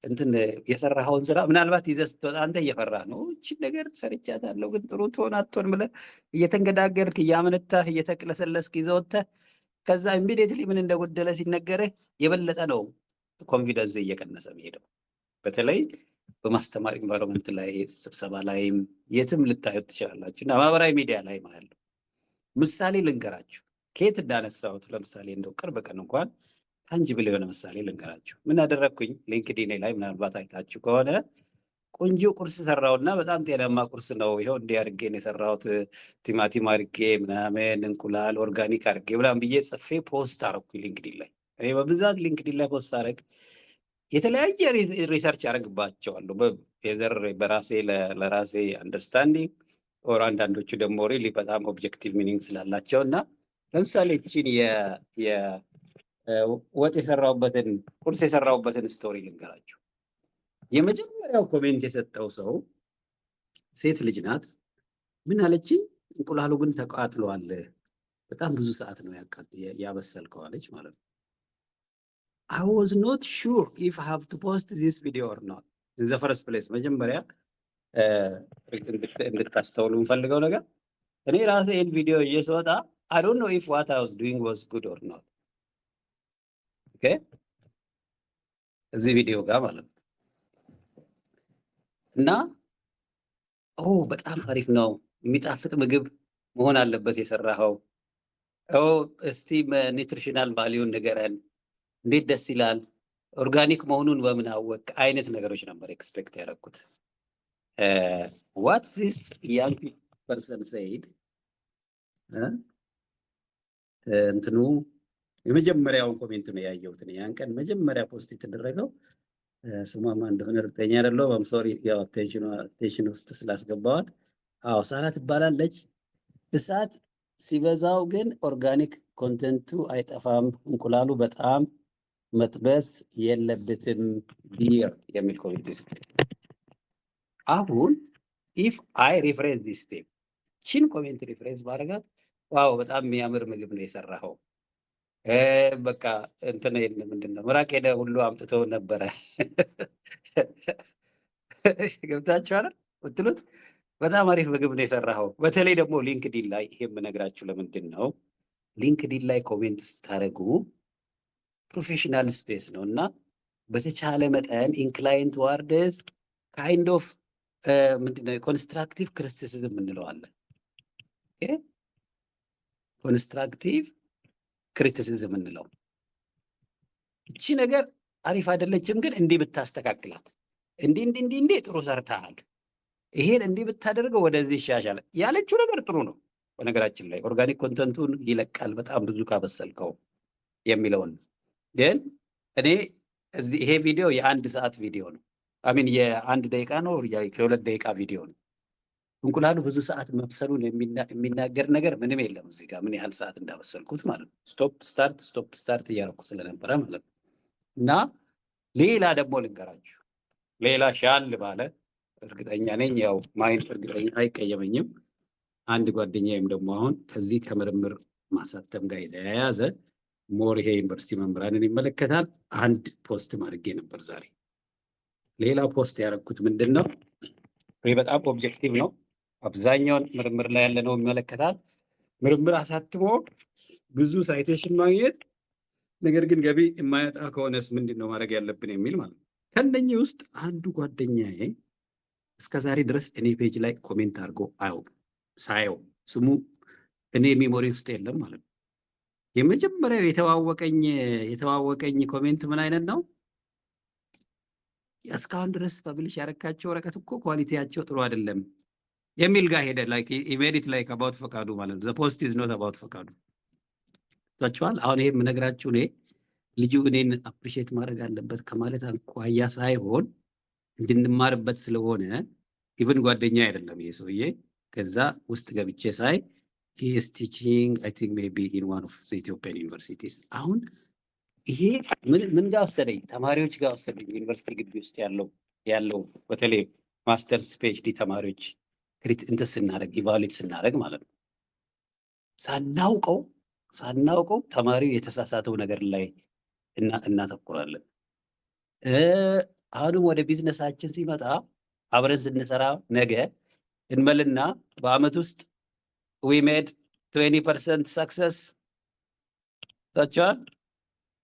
እንትን የሰራኸውን ስራ ምናልባት ይዘህ ስትወጣ አንተ እየፈራህ ነው እቺ ነገር ሰርቻታለሁ ግን ጥሩ ትሆን አትሆን ብለህ እየተንገዳገርክ እያመነታህ እየተቅለሰለስክ ይዘህ ወጥተህ ከዛ ኢሚዲየትሊ ምን እንደጎደለ ሲነገርህ የበለጠ ነው ኮንፊደንስ እየቀነሰ የሚሄደው። በተለይ በማስተማር ኢንቫይሮንመንት ላይ ስብሰባ ላይም የትም ልታዩት ትችላላችሁ እና ማህበራዊ ሚዲያ ላይ ማለት ነው። ምሳሌ ልንገራችሁ ከየት እንዳነሳሁት። ለምሳሌ እንደው ቅርብ ቀን እንኳን ታንጂብል የሆነ ምሳሌ ልንገራችሁ። ምን አደረግኩኝ? ሊንክዲን ላይ ምናልባት አይታችሁ ከሆነ ቆንጆ ቁርስ ሰራውና በጣም ጤናማ ቁርስ ነው፣ ይሄው እንዲህ አድርጌ ነው የሰራሁት፣ ቲማቲም አድርጌ ምናምን እንቁላል ኦርጋኒክ አድርጌ ምናምን ብዬ ጽፌ ፖስት አደረኩኝ ሊንክዲን ላይ። እኔ በብዛት ሊንክዲን ላይ ፖስት አደረግ የተለያየ ሪሰርች አደረግባቸዋለሁ የዘር በራሴ ለራሴ አንደርስታንዲንግ ኦር አንዳንዶቹ ደግሞ ሪሊ በጣም ኦብጀክቲቭ ሚኒንግ ስላላቸው እና ለምሳሌ እቺን ወጥ የሰራሁበትን ቁርስ የሰራሁበትን ስቶሪ ልንገራችሁ። የመጀመሪያው ኮሜንት የሰጠው ሰው ሴት ልጅ ናት። ምን አለችኝ? እንቁላሉ ግን ተቃጥሏል፣ በጣም ብዙ ሰዓት ነው ያበሰልከው አለች ማለት ነው። I was not sure if I have to post this video or not in the first place። መጀመሪያ እንድታስተውሉ የምፈልገው ነገር እኔ ራሴ ይህን ቪዲዮ እየሰወጣ I don't know if what I was doing was good or not። okay እዚህ ቪዲዮ ጋር ማለት ነው እና በጣም አሪፍ ነው፣ የሚጣፍጥ ምግብ መሆን አለበት የሰራኸው፣ እስቲ ኒውትሪሽናል ቫልዩን ንገረን፣ እንዴት ደስ ይላል፣ ኦርጋኒክ መሆኑን በምን አወቅ አይነት ነገሮች ነበር ኤክስፔክት ያደረኩት። what this young person said እንትኑ የመጀመሪያውን ኮሜንት ነው ያየሁት ነው ያን ቀን መጀመሪያ ፖስት የተደረገው። ስሟማ እንደሆነ እርግጠኛ አይደለሁም። አም ሶሪ ያው አቴንሽን ውስጥ ስላስገባዋት። ሳራ ትባላለች። እሳት ሲበዛው ግን ኦርጋኒክ ኮንተንቱ አይጠፋም፣ እንቁላሉ በጣም መጥበስ የለበትም ቢር የሚል ኮሜንት ይሰጣል። አሁን ኢፍ አይ ሪፍሬንስ ዲስ ስቴፕ ቺን ኮሜንት ሪፍሬንስ ባረጋት ዋው በጣም የሚያምር ምግብ ነው የሰራኸው፣ በቃ እንትን ምንድነው ምራቅ ሄደ ሁሉ አምጥተው ነበረ ገብታችኋል ብትሉት በጣም አሪፍ ምግብ ነው የሰራኸው። በተለይ ደግሞ ሊንክዲን ላይ ይሄ የምነግራችሁ ለምንድን ነው ሊንክዲን ላይ ኮሜንት ስታደርጉ ፕሮፌሽናል ስፔስ ነው እና በተቻለ መጠን ኢንክላይንት ዋርድስ ካይንድ ኦፍ ምንድነው ኮንስትራክቲቭ ክሪቲሲዝም እንለዋለን። ኮንስትራክቲቭ ክሪቲሲዝም እንለው እቺ ነገር አሪፍ አይደለችም ግን እንዲህ ብታስተካክላት፣ እንዲህ ጥሩ ሰርተሃል፣ ይሄን እንዲህ ብታደርገው ወደዚህ ይሻሻል ያለችው ነገር ጥሩ ነው። በነገራችን ላይ ኦርጋኒክ ኮንተንቱን ይለቃል በጣም ብዙ ካበሰልከው። የሚለውን ግን እኔ ይሄ ቪዲዮ የ1 ሰዓት ቪዲዮ ነው። አሚን የ1 ደቂቃ ነው የ2 ደቂቃ ቪዲዮ ነው። እንቁላሉ ብዙ ሰዓት መብሰሉን የሚናገር ነገር ምንም የለም እዚህ ጋር ምን ያህል ሰዓት እንዳበሰልኩት ማለት ነው። ስቶፕ ስታርት እያደረኩ ስለነበረ ማለት ነው። እና ሌላ ደግሞ ልንገራችሁ፣ ሌላ ሻል ባለ እርግጠኛ ነኝ ያው ማይንድ እርግጠኛ አይቀየመኝም። አንድ ጓደኛዬም ደግሞ አሁን ከዚህ ከምርምር ማሳተም ጋር የተያያዘ ሞር ይሄ ዩኒቨርሲቲ መምህራንን ይመለከታል። አንድ ፖስት አድርጌ ነበር ዛሬ። ሌላ ፖስት ያደረኩት ምንድን ነው? ይሄ በጣም ኦብጀክቲቭ ነው። አብዛኛውን ምርምር ላይ ያለ ነው ይመለከታል። ምርምር አሳትሞ ብዙ ሳይቴሽን ማግኘት፣ ነገር ግን ገቢ የማያጣ ከሆነስ ምንድን ነው ማድረግ ያለብን የሚል ማለት ነው። ከነኚህ ውስጥ አንዱ ጓደኛዬ እስከዛሬ ድረስ እኔ ፔጅ ላይ ኮሜንት አድርጎ አያውቅም። ሳየው ስሙ እኔ ሜሞሪ ውስጥ የለም ማለት ነው። የመጀመሪያው የተዋወቀኝ ኮሜንት ምን አይነት ነው? እስካሁን ድረስ ፐብሊሽ ያደረካቸው ወረቀት እኮ ኳሊቲያቸው ጥሩ አይደለም የሚል ጋር ሄደ። ላይክ ኢሜዲት ላይክ አባውት ፈቃዱ ማለት ነው። ዘ ፖስት ኢዝ ኖት አባውት ፈቃዱ ታችኋል። አሁን ይሄ የምነግራችሁ እኔ ልጁ እኔን አፕሪሼት ማድረግ አለበት ከማለት አኳያ ሳይሆን እንድንማርበት ስለሆነ ኢቭን ጓደኛ አይደለም ይሄ ሰውዬ። ከዛ ውስጥ ገብቼ ሳይ he is teaching I think maybe in one of the Ethiopian universities። አሁን ይሄ ምን ጋር ወሰደኝ? ተማሪዎች ጋር ወሰደኝ። ዩኒቨርሲቲ ግቢ ውስጥ ያለው በተለይ ማስተርስ ፒኤችዲ ተማሪዎች እንትን ስናደርግ ኢቫሉዌት ስናደርግ ማለት ነው ሳናውቀው ተማሪው የተሳሳተው ነገር ላይ እናተኩራለን። አሁንም ወደ ቢዝነሳችን ሲመጣ አብረን ስንሰራ ነገ እንመልና በአመት ውስጥ we made 20% success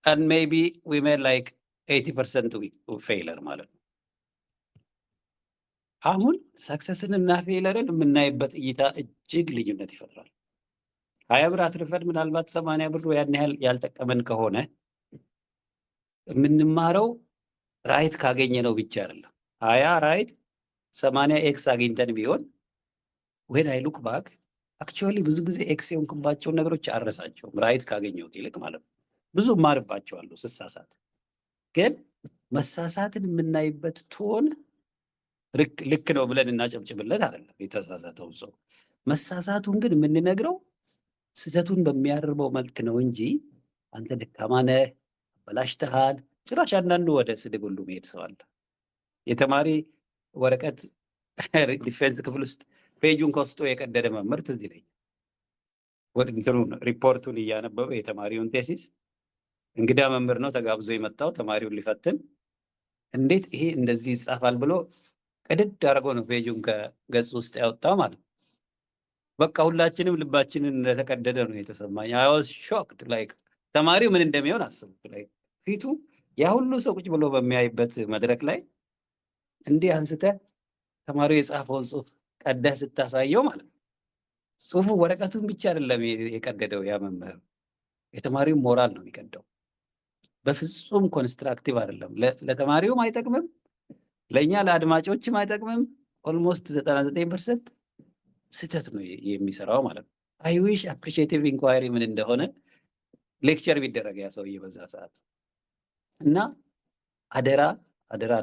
and maybe we made like 80% failure ማለት ነው። አሁን ሰክሰስን እና ፌለርን የምናይበት እይታ እጅግ ልዩነት ይፈጥራል። 20 ብር አትርፈን ምናልባት 80 ብር ያን ያህል ያልጠቀመን ከሆነ የምንማረው ራይት ካገኘ ነው ብቻ አይደለም። 20 ራይት 80 ኤክስ አግኝተን ቢሆን when I look back actually ብዙ ጊዜ ኤክስ የሆንኩባቸውን ነገሮች አረሳቸውም ራይት ካገኘሁት ይልቅ ማለት ነው። ብዙ ማርባቸዋለሁ ስሳሳት። ግን መሳሳትን የምናይበት ቶን ልክ ነው ብለን እናጨብጭብለት አይደለም የተሳሳተው ሰው። መሳሳቱን ግን የምንነግረው ስህተቱን በሚያርበው መልክ ነው እንጂ አንተ ደካማ ነህ፣ በላሽተሃል። ጭራሽ አንዳንዱ ወደ ስድብ ሁሉ መሄድ ሰው አለ። የተማሪ ወረቀት ዲፌንስ ክፍል ውስጥ ፔጁን ከውስጡ የቀደደ መምህር ትዝ ይለኛል። እንትኑን ሪፖርቱን እያነበበ የተማሪውን ቴሲስ እንግዳ መምህር ነው ተጋብዞ የመጣው ተማሪውን ሊፈትን፣ እንዴት ይሄ እንደዚህ ይጻፋል ብሎ ቅድድ አድርጎ ነው ፔጁን ከገጽ ውስጥ ያወጣው ማለት ነው። በቃ ሁላችንም ልባችንን እንደተቀደደ ነው የተሰማኝ። አይ ዋዝ ሾክድ ላይክ ተማሪው ምን እንደሚሆን አስቡት። ላይክ ፊቱ ያ ሁሉ ሰው ቁጭ ብሎ በሚያይበት መድረክ ላይ እንዲህ አንስተህ ተማሪው የጻፈውን ጽሑፍ ቀደህ ስታሳየው ማለት ነው። ጽሑፉ ወረቀቱን ብቻ አይደለም የቀደደው ያ መምህር፣ የተማሪው ሞራል ነው የሚቀደው። በፍጹም ኮንስትራክቲቭ አይደለም። ለተማሪውም አይጠቅምም፣ ለእኛ ለአድማጮችም አይጠቅምም። ኦልሞስት 99% ስህተት ነው የሚሰራው ማለት ነው። አይ ዊሽ አፕሪሺየቲቭ ኢንኳይሪ ምን እንደሆነ ሌክቸር ቢደረግ ያ ሰውዬ በዛ ሰዓት። እና አደራ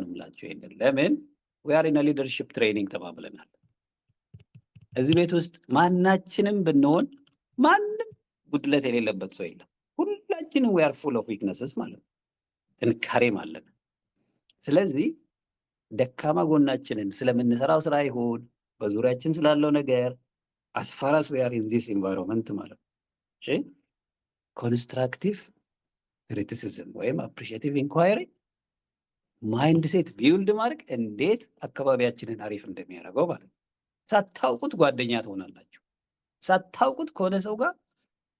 ነው የምላቸው ይሄንን። ለምን we are in a leadership training ተባብለናል። እዚህ ቤት ውስጥ ማናችንም ብንሆን ማንም ጉድለት የሌለበት ሰው የለም። ሁላችንም we are full of weaknesses ማለት ነው። ጥንካሬም አለን። ስለዚህ ደካማ ጎናችንን ስለምንሰራው ስራ ይሁን በዙሪያችን ስላለው ነገር as far as we are in this environment ማለት ነው። እሺ ኮንስትራክቲቭ ክሪቲሲዝም ወይም አፕሪሺየቲቭ ኢንኳይሪ ማይንድ ሴት ቢውልድ ማድረግ እንዴት አካባቢያችንን አሪፍ እንደሚያደርገው ማለት ነው። ሳታውቁት ጓደኛ ትሆናላችሁ። ሳታውቁት ከሆነ ሰው ጋር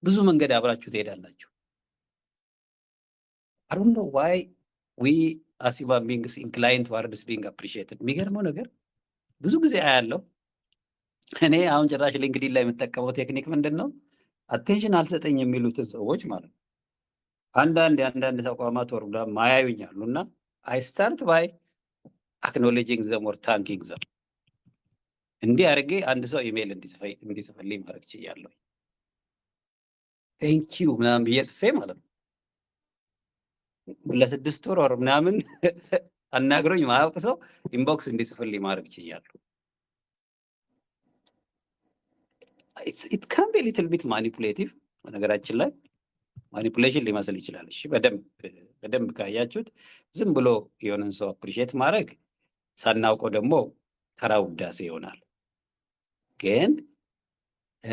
ብዙ መንገድ አብራችሁ ትሄዳላችሁ። I don't know why we as human beings inclined towards being appreciated። የሚገርመው ነገር ብዙ ጊዜ አያለው እኔ አሁን ጭራሽ ሊንክዲን ላይ የምጠቀመው ቴክኒክ ምንድን ነው? አቴንሽን አልሰጠኝ የሚሉትን ሰዎች ማለት ነው አንዳንድ ተቋማት ወርዳ ማያዩኛሉ እና I start by acknowledging them or thanking them። እንዲህ አድርጌ አንድ ሰው ኢሜል እንዲጽፍልኝ ማድረግ ችያለሁ። ቴንክ ዩ ምናምን ብዬ ጽፌ ማለት ነው። ለስድስት ወር ምናምን አናግሮኝ ማያውቅ ሰው ኢንቦክስ እንዲጽፍልኝ ማድረግ ችያለሁ። ኢት ካን ቢ ሊትል ቢት ማኒፑሌቲቭ። በነገራችን ላይ ማኒፑሌሽን ሊመስል ይችላል። እሺ በደንብ ካያችሁት ዝም ብሎ የሆነን ሰው አፕሪሼት ማድረግ ሳናውቀው ደግሞ ተራ ውዳሴ ይሆናል። ግን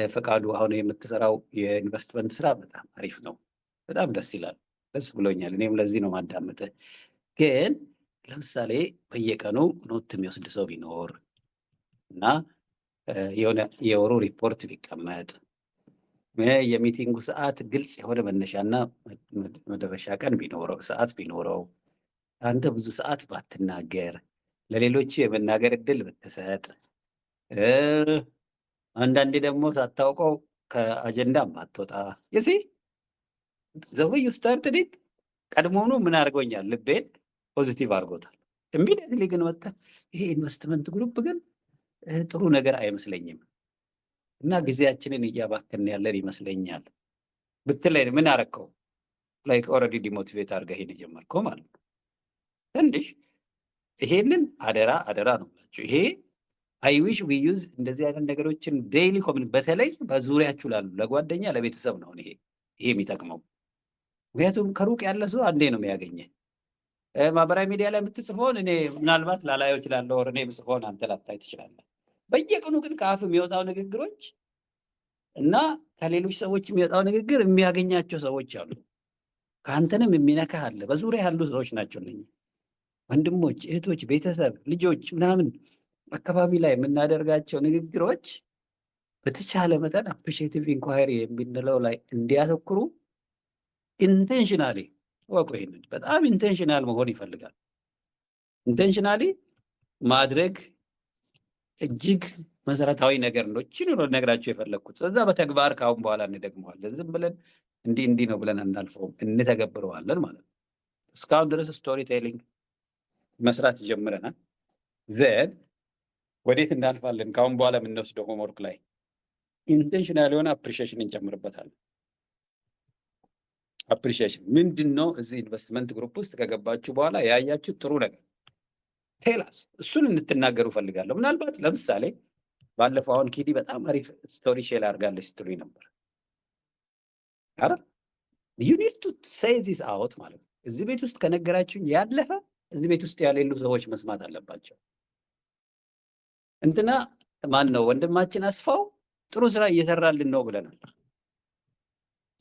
ፈቃዱ አሁን የምትሰራው የኢንቨስትመንት ስራ በጣም አሪፍ ነው። በጣም ደስ ይላል። ደስ ብሎኛል። እኔም ለዚህ ነው ማዳመጥ። ግን ለምሳሌ በየቀኑ ኖት የሚወስድ ሰው ቢኖር እና የሆነ የወሩ ሪፖርት ቢቀመጥ፣ የሚቲንጉ ሰዓት ግልጽ የሆነ መነሻና መደረሻ ቀን ቢኖረው ሰዓት ቢኖረው፣ አንተ ብዙ ሰዓት ባትናገር፣ ለሌሎች የመናገር እድል ብትሰጥ፣ አንዳንዴ ደግሞ ሳታውቀው ከአጀንዳ ባትወጣ የሲ ዘወይ ስታርት ዲት ቀድሞውኑ ምን አድርጎኛል? ልቤን ፖዚቲቭ አድርጎታል። ኢሚዲየትሊ ግን ወጥተህ ይሄ ኢንቨስትመንት ግሩፕ ግን ጥሩ ነገር አይመስለኝም እና ጊዜያችንን እያባከን ያለን ይመስለኛል ብትለኝ ምን አረከው? ላይክ ኦልሬዲ ዲሞቲቬት አድርገህ ይሄን የጀመርከው ማለት ነው። ትንሽ ይሄንን አደራ ነው ብላችሁ ይሄ አይ ዊሽ ዊ ዩዝ እንደዚህ አይነት ነገሮችን ዴይሊ በተለይ በዙሪያችሁ ላሉ ለጓደኛ ለቤተሰብ ነው ይሄ የሚጠቅመው። ምክንያቱም ከሩቅ ያለ ሰው አንዴ ነው የሚያገኘህ። ማህበራዊ ሚዲያ ላይ የምትጽፈውን እኔ ምናልባት ላላየው እችላለሁ፣ እኔ የምጽፈውን አንተ ላታይ ትችላለህ። በየቀኑ ግን ከአፍ የሚወጣው ንግግሮች እና ከሌሎች ሰዎች የሚወጣው ንግግር የሚያገኛቸው ሰዎች አሉ። ከአንተንም የሚነካህ አለ። በዙሪያ ያሉ ሰዎች ናቸው እነኚህ ወንድሞች፣ እህቶች፣ ቤተሰብ፣ ልጆች ምናምን አካባቢ ላይ የምናደርጋቸው ንግግሮች በተቻለ መጠን አፕሪሺየቲቭ ኢንኳይሪ የሚንለው ላይ እንዲያተኩሩ ኢንቴንሽናሊ ወቁ። ይሄንን በጣም ኢንቴንሽናል መሆን ይፈልጋል። ኢንቴንሽናሊ ማድረግ እጅግ መሰረታዊ ነገር ነው። እቺ ነው ነግራችሁ የፈለኩት። ስለዛ በተግባር ካሁን በኋላ እንደግመዋለን። ዝም ብለን እንዲህ ነው ብለን እናልፈውም፣ እንተገብረዋለን ማለት ነው። እስካሁን ድረስ ስቶሪ ቴሊንግ መስራት ጀምረናል። ዘን ወዴት እናልፋለን? ካሁን በኋላ የምንወስደው ሆምወርክ ላይ ኢንቴንሽናል የሆነ አፕሪሺዬሽን እንጨምርበታለን። አፕሪሺዬሽን ምንድን ነው? እዚህ ኢንቨስትመንት ግሩፕ ውስጥ ከገባችሁ በኋላ ያያችሁ ጥሩ ነገር ቴላስ፣ እሱን እንድትናገሩ ፈልጋለሁ። ምናልባት ለምሳሌ ባለፈው አሁን ኪዲ በጣም አሪፍ ስቶሪ ሼር አድርጋለች ስትሉኝ ነበር። አረ ዩ ኒድ ቱ ሴይ ዚስ አውት ማለት ነው። እዚህ ቤት ውስጥ ከነገራችሁኝ ያለፈ እዚህ ቤት ውስጥ ያሌሉ ሰዎች መስማት አለባቸው። እንትና ማን ነው ወንድማችን አስፋው ጥሩ ስራ እየሰራልን ነው ብለናል።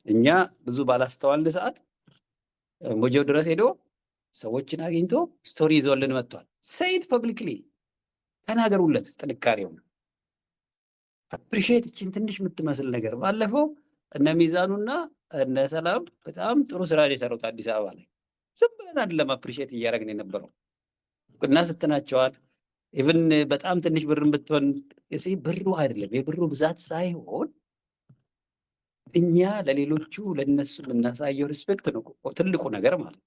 እኛ ብዙ ባላስተዋልን ሰዓት ሞጆ ድረስ ሄዶ ሰዎችን አግኝቶ ስቶሪ ይዞልን መጥቷል። ሴይት ፐብሊክሊ ተናገሩለት። ጥንካሬው አፕሪሺየት እችን ትንሽ የምትመስል ነገር ባለፈው እነ ሚዛኑና እነ ሰላም በጣም ጥሩ ስራ የሰሩት አዲስ አበባ ላይ ዝም ብለን አይደለም አፕሪሺየት እያደረግን የነበረው። እና ስትናቸዋል ኢቭን በጣም ትንሽ ብርን ብትሆን ብሩ አይደለም የብሩ ብዛት ሳይሆን እኛ ለሌሎቹ ለነሱ የምናሳየው ሪስፔክት ነው ትልቁ ነገር ማለት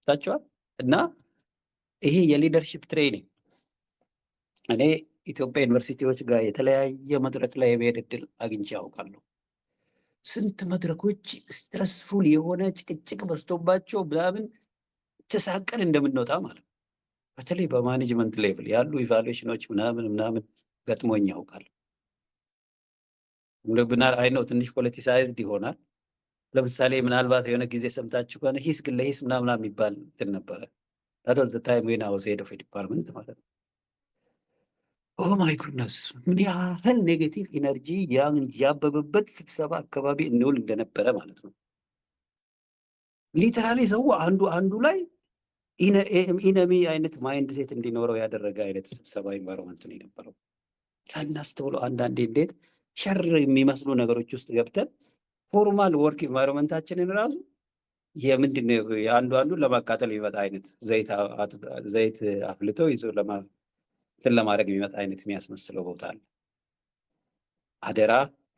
ታቸዋል። እና ይሄ የሊደርሺፕ ትሬኒንግ እኔ ኢትዮጵያ ዩኒቨርሲቲዎች ጋር የተለያየ መድረክ ላይ የመሄድ እድል አግኝቼ ያውቃለሁ። ስንት መድረኮች ስትረስፉል የሆነ ጭቅጭቅ በዝቶባቸው ምናምን ተሳቀን እንደምንወጣ ማለት ነው። በተለይ በማኔጅመንት ሌቭል ያሉ ኢቫሉዌሽኖች ምናምን ገጥሞኝ ያውቃል። ብናል አይ ነው ትንሽ ፖለቲሳይዝድ ይሆናል። ለምሳሌ ምናልባት የሆነ ጊዜ ሰምታችሁ ከሆነ ሂስ ግን ለሂስ ምናምን የሚባል እንትን ነበረ። ታዲያ ዘ ታይም ዌን አይ ዋዝ ሄድ ኦፍ ዲፓርትመንት ማለት ነው። ኦ ማይ ጉድነስ ምን ያህል ኔጌቲቭ ኢነርጂ ያበበበት ስብሰባ አካባቢ እንውል እንደነበረ ማለት ነው። ሊተራሊ ሰው አንዱ ላይ ኢነሚ አይነት ማይንድ ሴት እንዲኖረው ያደረገ አይነት ስብሰባ ኢንቫይሮንመንት ነው የነበረው። ሳናስተውለው አንዳንዴ እንዴት ሸር የሚመስሉ ነገሮች ውስጥ ገብተን ፎርማል ወርክ ኢንቫይሮንመንታችንን ራሱ የምንድን ነው አንዱን ለማቃጠል የሚመጣ አይነት ዘይት አፍልቶ ይዞ ለማድረግ የሚመጣ አይነት የሚያስመስለው ቦታ አለ።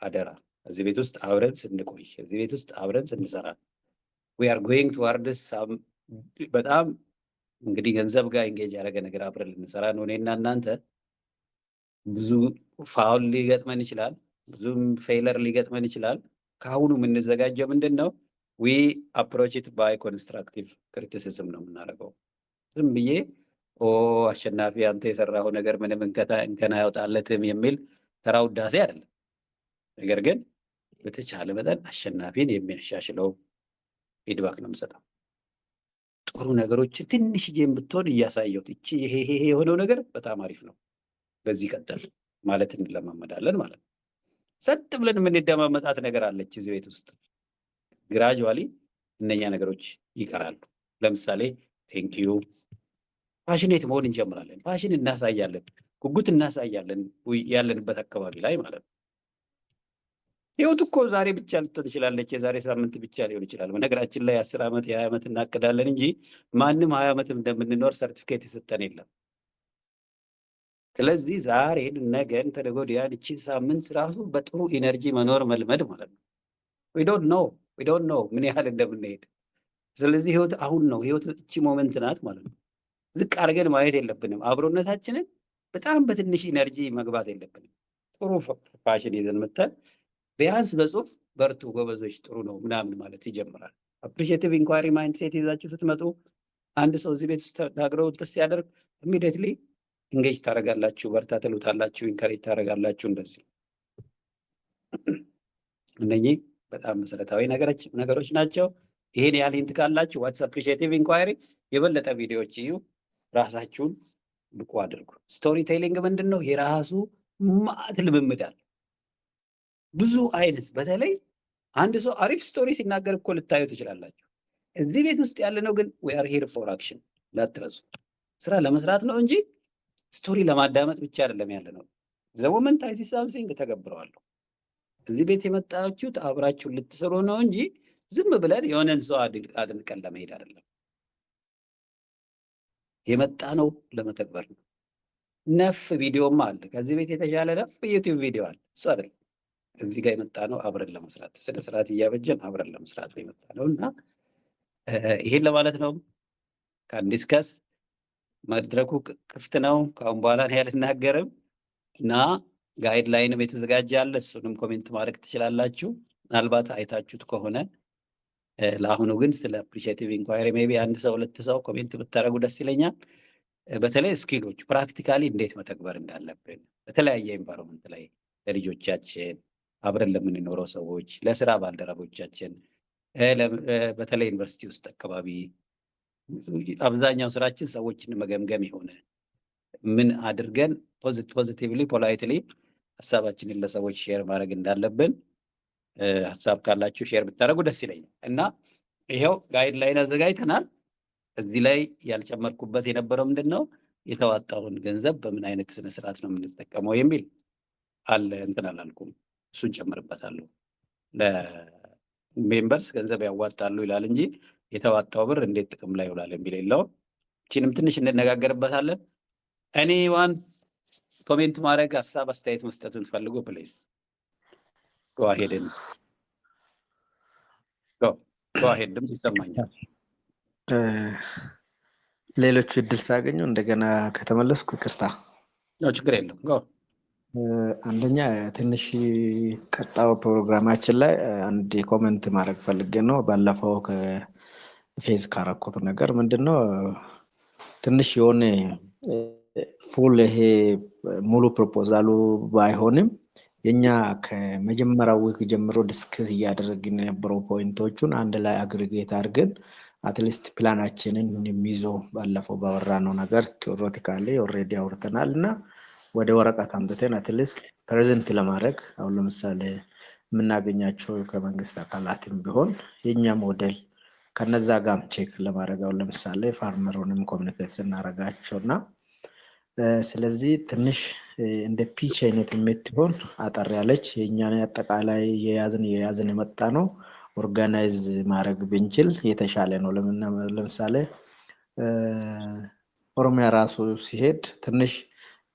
አደራ እዚህ ቤት ውስጥ አብረን ስንቆይ፣ እዚህ ቤት ውስጥ አብረን ስንሰራ we are going towards በጣም እንግዲህ ገንዘብ ጋር ኢንጌጅ ያደረገ ነገር አብረን ልንሰራ ነው። እኔና እናንተ ብዙ ፋውል ሊገጥመን ይችላል፣ ብዙም ፌለር ሊገጥመን ይችላል። ከአሁኑ የምንዘጋጀው ምንድን ነው? we approach it by constructive criticism ነው የምናደርገው። ዝም ብዬ አሸናፊ አንተ የሰራው ነገር ምንም እንከን አያወጣለትም የሚል ተራ ውዳሴ አይደለም። ነገር ግን በተቻለ መጠን አሸናፊን የሚያሻሽለው ፊድባክ ነው የምሰጠው። ጥሩ ነገሮች ትንሽዬም ብትሆን እያሳየሁት እቺ ይሄ የሆነው ነገር በጣም አሪፍ ነው፣ በዚህ ቀጥል ማለት እንለማመዳለን ማለት ነው። ሰጥ ብለን የምንደማመጣት ነገር አለች እዚህ ቤት ውስጥ። ግራጁዋሊ እነኛ ነገሮች ይቀራሉ። ለምሳሌ ቴንኪዩ ፓሽኔት መሆን እንጀምራለን። ፓሽን እናሳያለን፣ ጉጉት እናሳያለን ያለንበት አካባቢ ላይ ማለት ነው። ህይወት እኮ ዛሬ ብቻ ልትሆን ትችላለች፣ የዛሬ ሳምንት ብቻ ሊሆን ይችላል። በነገራችን ላይ 10 ዓመት የ20 ዓመት እናቅዳለን እንጂ ማንም 20 ዓመትም እንደምንኖር ሰርቲፊኬት የሰጠን የለም። ስለዚህ ዛሬን፣ ነገን፣ ተነገ ወዲያን እቺን ሳምንት ራሱ በጥሩ ኢነርጂ መኖር መልመድ ማለት ነው። we don't know ምን ያህል እንደምንሄድ። ስለዚህ ህይወት አሁን ነው፣ ህይወት እቺ ሞመንት ናት ማለት ነው። ዝቅ አድርገን ማየት የለብንም። አብሮነታችንን በጣም በትንሽ ኢነርጂ መግባት የለብንም። ጥሩ ፋሽን ይዘን መተን ቢያንስ በጽሁፍ በርቱ ጎበዞች ጥሩ ነው ምናምን ማለት ይጀምራል። አፕሪሺየቲቭ ኢንኳሪ ማይንድ ሴት ይዛችሁ ስትመጡ አንድ ሰው እዚህ ቤት ውስጥ ተናግረው ጥስ ሲያደርግ ኢሚዲየትሊ እንጌጅ ታደርጋላችሁ፣ በርታ ትሉታላችሁ፣ ኢንካሬጅ ታደርጋላችሁ። እንደዚህ እነኚህ በጣም መሰረታዊ ነገሮች ናቸው። ይሄን ያህል ሂንት ካላችሁ ዋትስ አፕሪሺየቲቭ ኢንኳሪ የበለጠ ቪዲዮዎች እዩ፣ ራሳችሁን ብቁ አድርጉ። ስቶሪ ቴሊንግ ምንድን ነው? የራሱ ማዕት ልምምድ አለ። ብዙ አይነት በተለይ አንድ ሰው አሪፍ ስቶሪ ሲናገር እኮ ልታዩ ትችላላችሁ። እዚህ ቤት ውስጥ ያለ ነው ግን we are here for action ላትረሱ። ስራ ለመስራት ነው እንጂ ስቶሪ ለማዳመጥ ብቻ አይደለም ያለ ነው። the moment I see something ተገብረዋለሁ። እዚህ ቤት የመጣችሁት አብራችሁ ልትሰሩ ነው እንጂ ዝም ብለን የሆነን ሰው አድንቀን ለመሄድ አይደለም። የመጣ ነው ለመተግበር ነው። ነፍ ቪዲዮም አለ ከዚህ ቤት የተሻለ ነፍ ዩቲዩብ ቪዲዮ አለ። እሱ አይደለም እዚህ ጋር የመጣ ነው አብረን ለመስራት፣ ስለ ስርዓት እያበጀን አብረን ለመስራት ነው የመጣ ነው እና ይሄን ለማለት ነው። ካን ዲስከስ መድረኩ ክፍት ነው። ከአሁን በኋላ ነው ያልናገርም እና ጋይድላይንም የተዘጋጀ አለ። እሱንም ኮሜንት ማድረግ ትችላላችሁ ምናልባት አይታችሁት ከሆነ። ለአሁኑ ግን ስለ አፕሪሺየቲቭ ኢንኳሪ ሜቢ አንድ ሰው ሁለት ሰው ኮሜንት ብታደርጉ ደስ ይለኛል። በተለይ ስኪሎች ፕራክቲካሊ እንዴት መተግበር እንዳለብን በተለያየ ኤንቫይሮንመንት ላይ ለልጆቻችን፣ አብረን ለምንኖረው ሰዎች፣ ለስራ ባልደረቦቻችን፣ በተለይ ዩኒቨርሲቲ ውስጥ አካባቢ አብዛኛው ስራችን ሰዎችን መገምገም የሆነ ምን አድርገን ፖዚቲቭሊ ፖላይትሊ ሀሳባችንን ለሰዎች ሼር ማድረግ እንዳለብን ሀሳብ ካላችሁ ሼር ብታደርጉ ደስ ይለኛል እና ይሄው ጋይድላይን አዘጋጅተናል። እዚህ ላይ ያልጨመርኩበት የነበረው ምንድነው የተዋጣውን ገንዘብ በምን አይነት ስነ ስርዓት ነው የምንጠቀመው የሚል አለ። እንትን አላልኩም፣ እሱን ጨምርበታለሁ። ለሜምበርስ ገንዘብ ያዋጣሉ ይላል እንጂ የተዋጣው ብር እንዴት ጥቅም ላይ ይውላል የሚል የለውም። እቺንም ትንሽ እንነጋገርበታለን። ኤኒዋን ኮሜንት ማድረግ ሀሳብ አስተያየት መስጠቱን ፈልጉ ፕሌስ go ahead and go ahead ድምጽ ይሰማኛል። ሌሎች እድል ሳገኙ እንደገና ከተመለስኩ ይቅርታ። ነው ችግር የለም። go አንደኛ ትንሽ ቀጣው ፕሮግራማችን ላይ አንድ ኮሜንት ማድረግ ፈልጌ ነው። ባለፈው ከፌዝ ካረኩት ነገር ምንድነው ትንሽ የሆነ ፉል ይሄ ሙሉ ፕሮፖዛሉ ባይሆንም የኛ ከመጀመሪያው ዊክ ጀምሮ ዲስከስ እያደረግን የነበረው ፖይንቶቹን አንድ ላይ አግሪጌት አድርገን አትሊስት ፕላናችንን የሚይዘው ባለፈው ባወራነው ነገር ቲዮሬቲካሊ ኦልሬዲ አውርተናል እና ወደ ወረቀት አምጥተን አትሊስት ፕሬዘንት ለማድረግ አሁን ለምሳሌ የምናገኛቸው ከመንግስት አካላትም ቢሆን የኛ ሞዴል ከነዛ ጋር ቼክ ለማድረግ አሁን ለምሳሌ ፋርመሩንም ኮሚኒኬት ስናደርጋቸውና ስለዚህ ትንሽ እንደ ፒች አይነት የምትሆን አጠር ያለች የኛን አጠቃላይ የያዝን የመጣ ነው ኦርጋናይዝ ማድረግ ብንችል የተሻለ ነው። ለምሳሌ ኦሮሚያ ራሱ ሲሄድ ትንሽ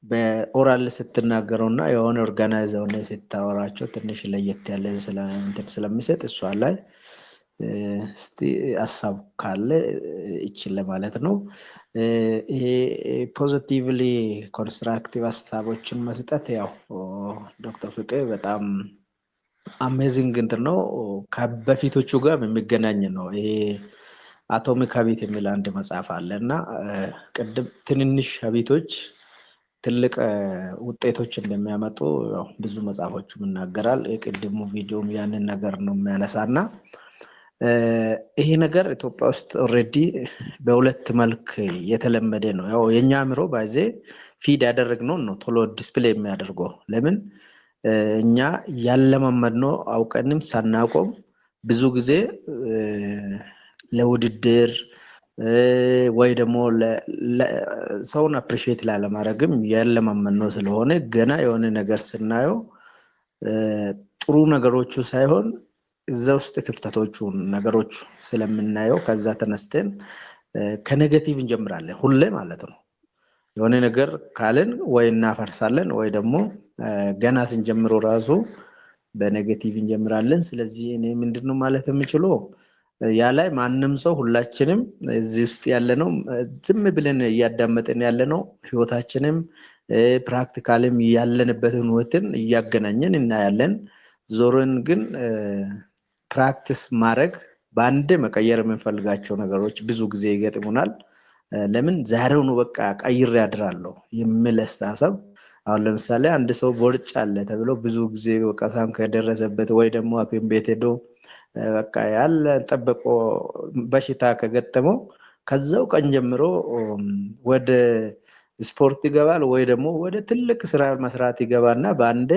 በኦራል ስትናገረውና የሆነ ኦርጋናይዝ ሆነ ስታወራቸው ትንሽ ለየት ያለ ስለሚሰጥ እሷ ላይ እስቲ ሀሳብ ካለ ይችላል ማለት ነው። ይሄ ፖዚቲቭሊ ኮንስትራክቲቭ ሀሳቦችን መስጠት ያው ዶክተር ፍቄ በጣም አሜዚንግ እንትን ነው። ከበፊቶቹ ጋር የሚገናኝ ነው። ይሄ አቶሚክ ሀቢት የሚል አንድ መጽሐፍ አለ እና ቅድም ትንንሽ ሀቢቶች ትልቅ ውጤቶች እንደሚያመጡ ያው ብዙ መጽሐፎችም ይናገራል። የቅድሙ ቪዲዮም ያንን ነገር ነው የሚያነሳና ይሄ ነገር ኢትዮጵያ ውስጥ ኦልሬዲ በሁለት መልክ የተለመደ ነው። ያው የኛ አእምሮ ባይዜ ፊድ ያደረግነውን ነው ቶሎ ዲስፕሌይ የሚያደርገው። ለምን እኛ ያለማመድነው አውቀንም ሳናቆም ብዙ ጊዜ ለውድድር ወይ ደግሞ ሰውን አፕሪሺየት ላለማድረግም ያለማመድነው ስለሆነ ገና የሆነ ነገር ስናየው ጥሩ ነገሮቹ ሳይሆን እዛ ውስጥ ክፍተቶቹ ነገሮች ስለምናየው ከዛ ተነስተን ከኔጌቲቭ እንጀምራለን ሁሌ ማለት ነው። የሆነ ነገር ካልን ወይ እናፈርሳለን ወይ ደግሞ ገና ስንጀምሮ ራሱ በኔጌቲቭ እንጀምራለን። ስለዚህ እኔ ምንድነው ማለት የምችለው ያ ላይ ማንም ሰው ሁላችንም እዚህ ውስጥ ያለነው ዝም ብለን እያዳመጥን ያለነው ህይወታችንም ፕራክቲካልም ያለንበትን ህይወትን እያገናኘን እናያለን። ዞርን ግን ፕራክቲስ ማድረግ በአንድ መቀየር የምንፈልጋቸው ነገሮች ብዙ ጊዜ ይገጥሙናል። ለምን ዛሬውኑ በቃ ቀይሬ አድራለሁ የሚል አስተሳሰብ። አሁን ለምሳሌ አንድ ሰው ቦርጭ አለ ተብሎ ብዙ ጊዜ ወቀሳም ከደረሰበት ወይ ደግሞ ሐኪም ቤት ሄዶ በቃ ያለ ጠበቆ በሽታ ከገጠመው ከዛው ቀን ጀምሮ ወደ ስፖርት ይገባል ወይ ደግሞ ወደ ትልቅ ስራ መስራት ይገባና በአንድ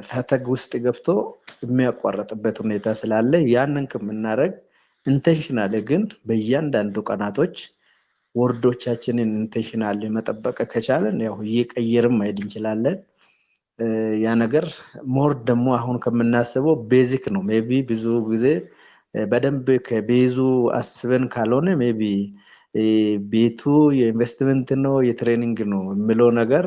ፈተግ ውስጥ ገብቶ የሚያቋርጥበት ሁኔታ ስላለ ያንን ከምናደርግ ኢንቴንሽናል ግን በእያንዳንዱ ቀናቶች ወርዶቻችንን ኢንቴንሽናል መጠበቅ ከቻለን ያው እየቀየርም መሄድ እንችላለን። ያ ነገር ሞር ደግሞ አሁን ከምናስበው ቤዚክ ነው። ሜቢ ብዙ ጊዜ በደንብ ከቤዙ አስበን ካልሆነ ሜቢ ቤቱ የኢንቨስትመንት ነው የትሬኒንግ ነው የሚለው ነገር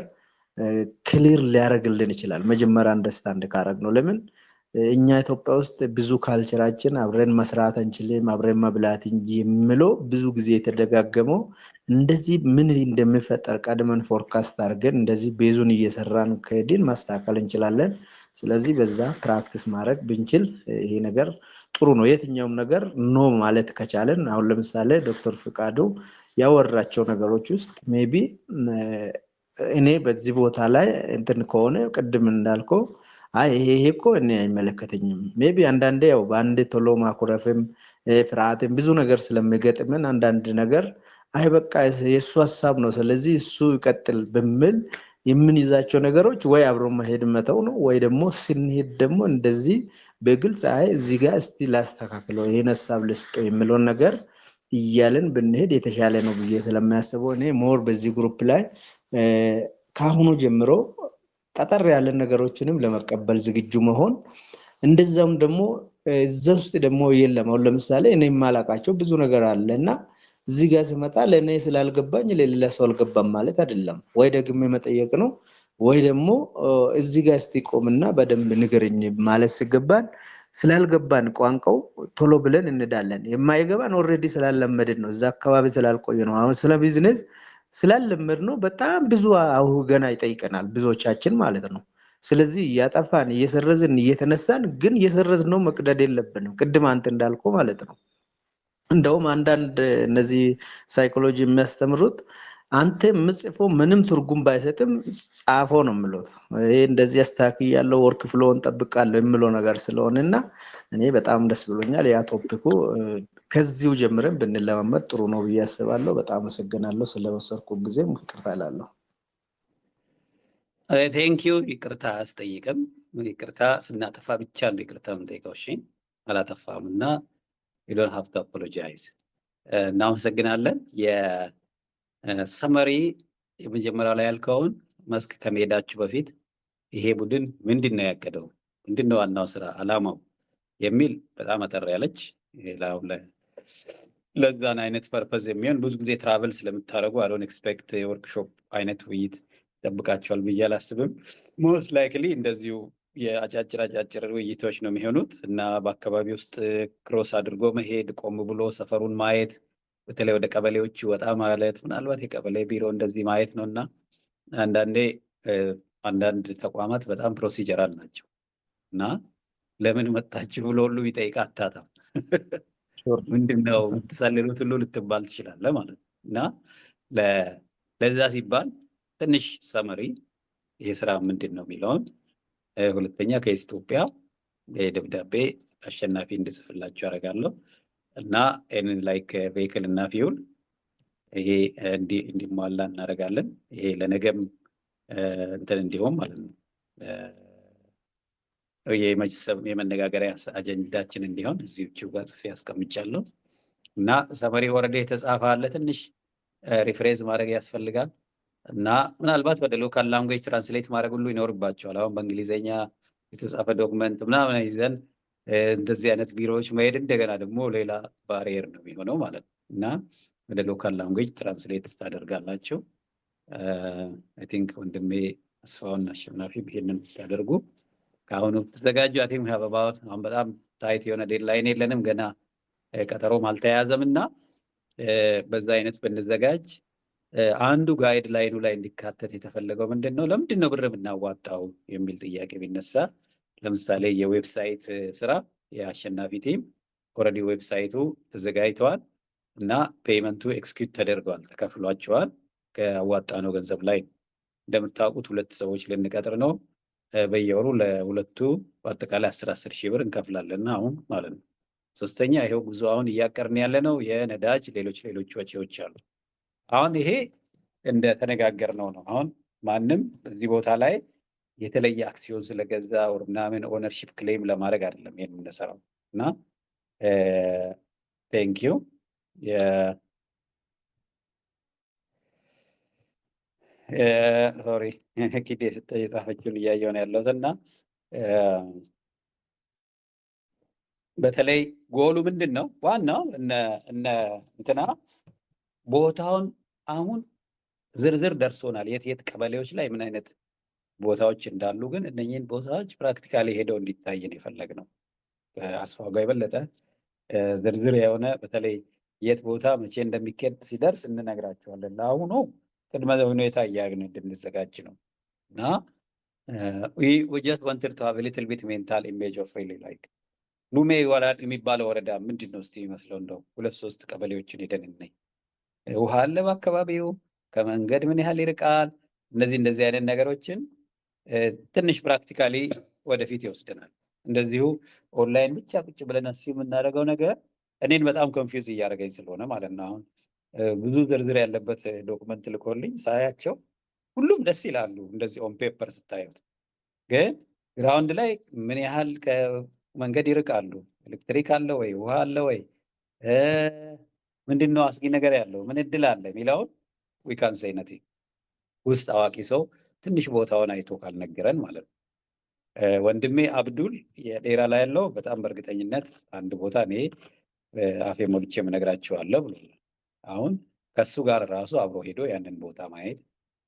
ክሊር ሊያደርግልን ይችላል መጀመሪያ አንደርስታንድ ካደረግ ነው። ለምን እኛ ኢትዮጵያ ውስጥ ብዙ ካልቸራችን አብረን መስራት አንችልም አብረን መብላት እንጂ የሚለው ብዙ ጊዜ የተደጋገመው እንደዚህ ምን እንደሚፈጠር ቀድመን ፎርካስት አድርገን እንደዚህ ቤዙን እየሰራን ከሄድን ማስተካከል እንችላለን። ስለዚህ በዛ ፕራክቲስ ማድረግ ብንችል ይሄ ነገር ጥሩ ነው። የትኛውም ነገር ኖ ማለት ከቻለን አሁን ለምሳሌ ዶክተር ፍቃዱ ያወራቸው ነገሮች ውስጥ ሜቢ እኔ በዚህ ቦታ ላይ እንትን ከሆነ ቅድም እንዳልከው አይ ይሄ እኮ እኔ አይመለከተኝም። ሜቢ አንዳንዴ ያው በአንድ ቶሎ ማኩረፍም ፍርሃትም ብዙ ነገር ስለሚገጥመን አንዳንድ ነገር አይ በቃ የእሱ ሀሳብ ነው ስለዚህ እሱ ይቀጥል በሚል የምንይዛቸው ነገሮች ወይ አብሮ መሄድ መተው ነው ወይ ደግሞ ስንሄድ ደግሞ እንደዚህ በግልጽ አይ እዚህ ጋር እስቲ ላስተካክለው ይሄን ሀሳብ ልስጠው የሚለውን ነገር እያልን ብንሄድ የተሻለ ነው ብዬ ስለማያስበው እኔ ሞር በዚህ ግሩፕ ላይ ካሁኑ ጀምሮ ጠጠር ያለ ነገሮችንም ለመቀበል ዝግጁ መሆን እንደዛም ደግሞ እዛ ውስጥ ደግሞ የለም። አሁን ለምሳሌ እኔ የማላውቃቸው ብዙ ነገር አለና እዚህ ጋር ስመጣ ለእኔ ስላልገባኝ ለሌላ ሰው አልገባም ማለት አይደለም። ወይ ደግሜ መጠየቅ ነው ወይ ደግሞ እዚህ ጋር እስቲ ቆምና በደንብ ንገረኝ ማለት ሲገባን ስላልገባን ቋንቋው ቶሎ ብለን እንዳለን የማይገባን ኦልሬዲ ስላለመድን ነው እዛ አካባቢ ስላልቆየ ነው። አሁን ስለ ቢዝነስ ስላለመድ ነው በጣም ብዙ ገና ይጠይቀናል ብዙዎቻችን ማለት ነው። ስለዚህ እያጠፋን እየሰረዝን እየተነሳን ግን እየሰረዝነው መቅደድ የለብንም ቅድም አንተ እንዳልከው ማለት ነው። እንደውም አንዳንድ እነዚህ ሳይኮሎጂ የሚያስተምሩት አንተ የምጽፈው ምንም ትርጉም ባይሰጥም ጻፎ ነው የሚሉት። ይሄ እንደዚህ አስተካክያለሁ ወርክ ፍሎውን ጠብቃለሁ የሚለው ነገር ስለሆነና እኔ በጣም ደስ ብሎኛል። ያ ቶፒኩ ከዚሁ ጀምረን ብንለማመድ ጥሩ ነው ብዬ አስባለሁ። በጣም አመሰግናለሁ ስለወሰድኩት ጊዜ ይቅርታ እላለሁ። ቴንክ ዩ። ይቅርታ አስጠይቅም። ይቅርታ ስናጠፋ ብቻ ነው ይቅርታ የምንጠይቀው። እሺ አላጠፋም እና you don't have to apologize። እናመሰግናለን። የሰመሪ የመጀመሪያው ላይ ያልከውን መስክ ከመሄዳችሁ በፊት ይሄ ቡድን ምንድነው ያቀደው ምንድነው ዋናው ስራ አላማው የሚል በጣም አጠር ያለች ለዛን አይነት ፐርፐዝ የሚሆን ብዙ ጊዜ ትራቨል ስለምታደርጉ I don't expect የወርክሾፕ አይነት ውይይት ይጠብቃቸዋል ብዬ አላስብም። ሞስት ላይክሊ እንደዚሁ የአጫጭር ውይይቶች ነው የሚሆኑት እና በአካባቢ ውስጥ ክሮስ አድርጎ መሄድ ቆም ብሎ ሰፈሩን ማየት በተለይ ወደ ቀበሌዎች ወጣ ማለት ምናልባት የቀበሌ ቢሮ እንደዚህ ማየት ነውና አንዳንዴ አንዳንድ ተቋማት በጣም ፕሮሲጀራል ናቸው እና ለምን መጣችሁ ብሎ ሁሉ ቢጠይቅ አታጣም። ምንድነው የምትሰልሉት ሁሉ ልትባል ትችላለህ ማለት ነው። እና ለዛ ሲባል ትንሽ ሰመሪ ይሄ ስራ ምንድን ነው የሚለውን ሁለተኛ ከኢትዮጵያ ደብዳቤ አሸናፊ እንድጽፍላችሁ ያደርጋለሁ እና ይህንን ላይክ ቬሂክል እና ፊውል ይሄ እንዲሟላ እናደርጋለን። ይሄ ለነገም እንትን እንዲሆን ማለት ነው የመነጋገሪያ አጀንዳችን እንዲሆን እዚሁ ጋር ጽፌ ያስቀምጫለሁ። እና ሰመሪ ወረዳ የተጻፈ አለ፣ ትንሽ ሪፍሬዝ ማድረግ ያስፈልጋል እና ምናልባት ወደ ሎካል ላንጉዌጅ ትራንስሌት ማድረግ ሁሉ ይኖርባቸዋል። አሁን በእንግሊዝኛ የተጻፈ ዶክመንት ምናምን ይዘን እንደዚህ አይነት ቢሮዎች መሄድ እንደገና ደግሞ ሌላ ባሪየር ነው የሚሆነው ማለት ነው እና ወደ ሎካል ላንጉዌጅ ትራንስሌት ታደርጋላችሁ። አይ ቲንክ ወንድሜ አስፋውን አሸናፊ ይሄንን ታደርጉ ከአሁኑ ተዘጋጁ። አይ ቲንክ አበባውት አሁን በጣም ታይት የሆነ ዴድላይን የለንም፣ ገና ቀጠሮም አልተያዘም እና በዛ አይነት ብንዘጋጅ አንዱ ጋይድ ላይኑ ላይ እንዲካተት የተፈለገው ምንድን ነው፣ ለምንድን ነው ብር የምናዋጣው የሚል ጥያቄ ቢነሳ፣ ለምሳሌ የዌብሳይት ስራ የአሸናፊ ቲም ኦልሬዲ ዌብሳይቱ ተዘጋጅተዋል እና ፔይመንቱ ኤክስኪዩት ተደርገዋል፣ ተከፍሏቸዋል። ከአዋጣነው ገንዘብ ላይ እንደምታውቁት 2 ሰዎች ልንቀጥር ነው። በየወሩ ለሁለቱ በአጠቃላይ 10 ሺህ ብር እንከፍላለን አሁን ማለት ነው። ሶስተኛ ይሄው ጉዞ አሁን እያቀርን ያለ ነው የነዳጅ ሌሎች ወጪዎች አሉ። አሁን ይሄ እንደ ተነጋገርነው ነው። አሁን ማንም እዚህ ቦታ ላይ የተለየ አክሲዮን ስለገዛ ወር ምናምን ኦነርሺፕ ክሌም ለማድረግ አይደለም ይሄን የምንሰራው እና ቴንክ ዩ ሶሪ ኪዴ የጻፈችውን እያየሁ ነው ያለሁት እና በተለይ ጎሉ ምንድን ነው ዋናው እንትና ቦታውን አሁን ዝርዝር ደርሶናል፣ የት ቀበሌዎች ላይ ምን አይነት ቦታዎች እንዳሉ፣ ግን እነኚህን ቦታዎች ፕራክቲካሊ ሄደው እንዲታይ ነው የፈለግነው። አስፋው ጋር የበለጠ ዝርዝር የሆነ በተለይ የት ቦታ መቼ እንደሚኬድ ሲደርስ እንነግራቸዋለን። ለአሁኑ ቅድመ ሁኔታ እያግን እንድንዘጋጅ ነው እና we just wanted to have a little bit mental image of really like ሉሜ የሚባለው ወረዳ ምንድን ነው እስቲ ይመስለው እንደው 2-3 ቀበሌዎችን ሄደን እናይ። ውሃ አለ በአካባቢው፣ ከመንገድ ምን ያህል ይርቃል፣ እንደዚህ አይነት ነገሮችን ትንሽ ፕራክቲካሊ ወደፊት ይወስደናል። እንደዚሁ ኦንላይን ብቻ ቁጭ ብለን አስዩ የምናደርገው ነገር እኔን በጣም ኮንፊውዝ እያደረገኝ ስለሆነ ማለት ነው። አሁን ብዙ ዝርዝር ያለበት ዶክመንት ልኮልኝ ሳያቸው ሁሉም ደስ ይላሉ እንደዚህ ኦን ፔፐር ስታዩት፣ ግን ግራውንድ ላይ ምን ያህል ከመንገድ ይርቃሉ፣ ኤሌክትሪክ አለ ወይ፣ ውሃ አለ ወይ፣ ምንድነው አስጊ ነገር ያለው፣ ምን እድል አለ የሚለውን ዊ ካን ሴይ ነቲንግ። ውስጥ አዋቂ ሰው ትንሽ ቦታውን አይቶ ካልነገረን ማለት ነው። ወንድሜ አብዱል የዴራ ላይ ያለው በጣም በእርግጠኝነት አንድ ቦታ እኔ አፌ ሞልቼ የምነግራቸዋለሁ ብሎ አሁን ከሱ ጋር ራሱ አብሮ ሄዶ ያንን ቦታ ማየት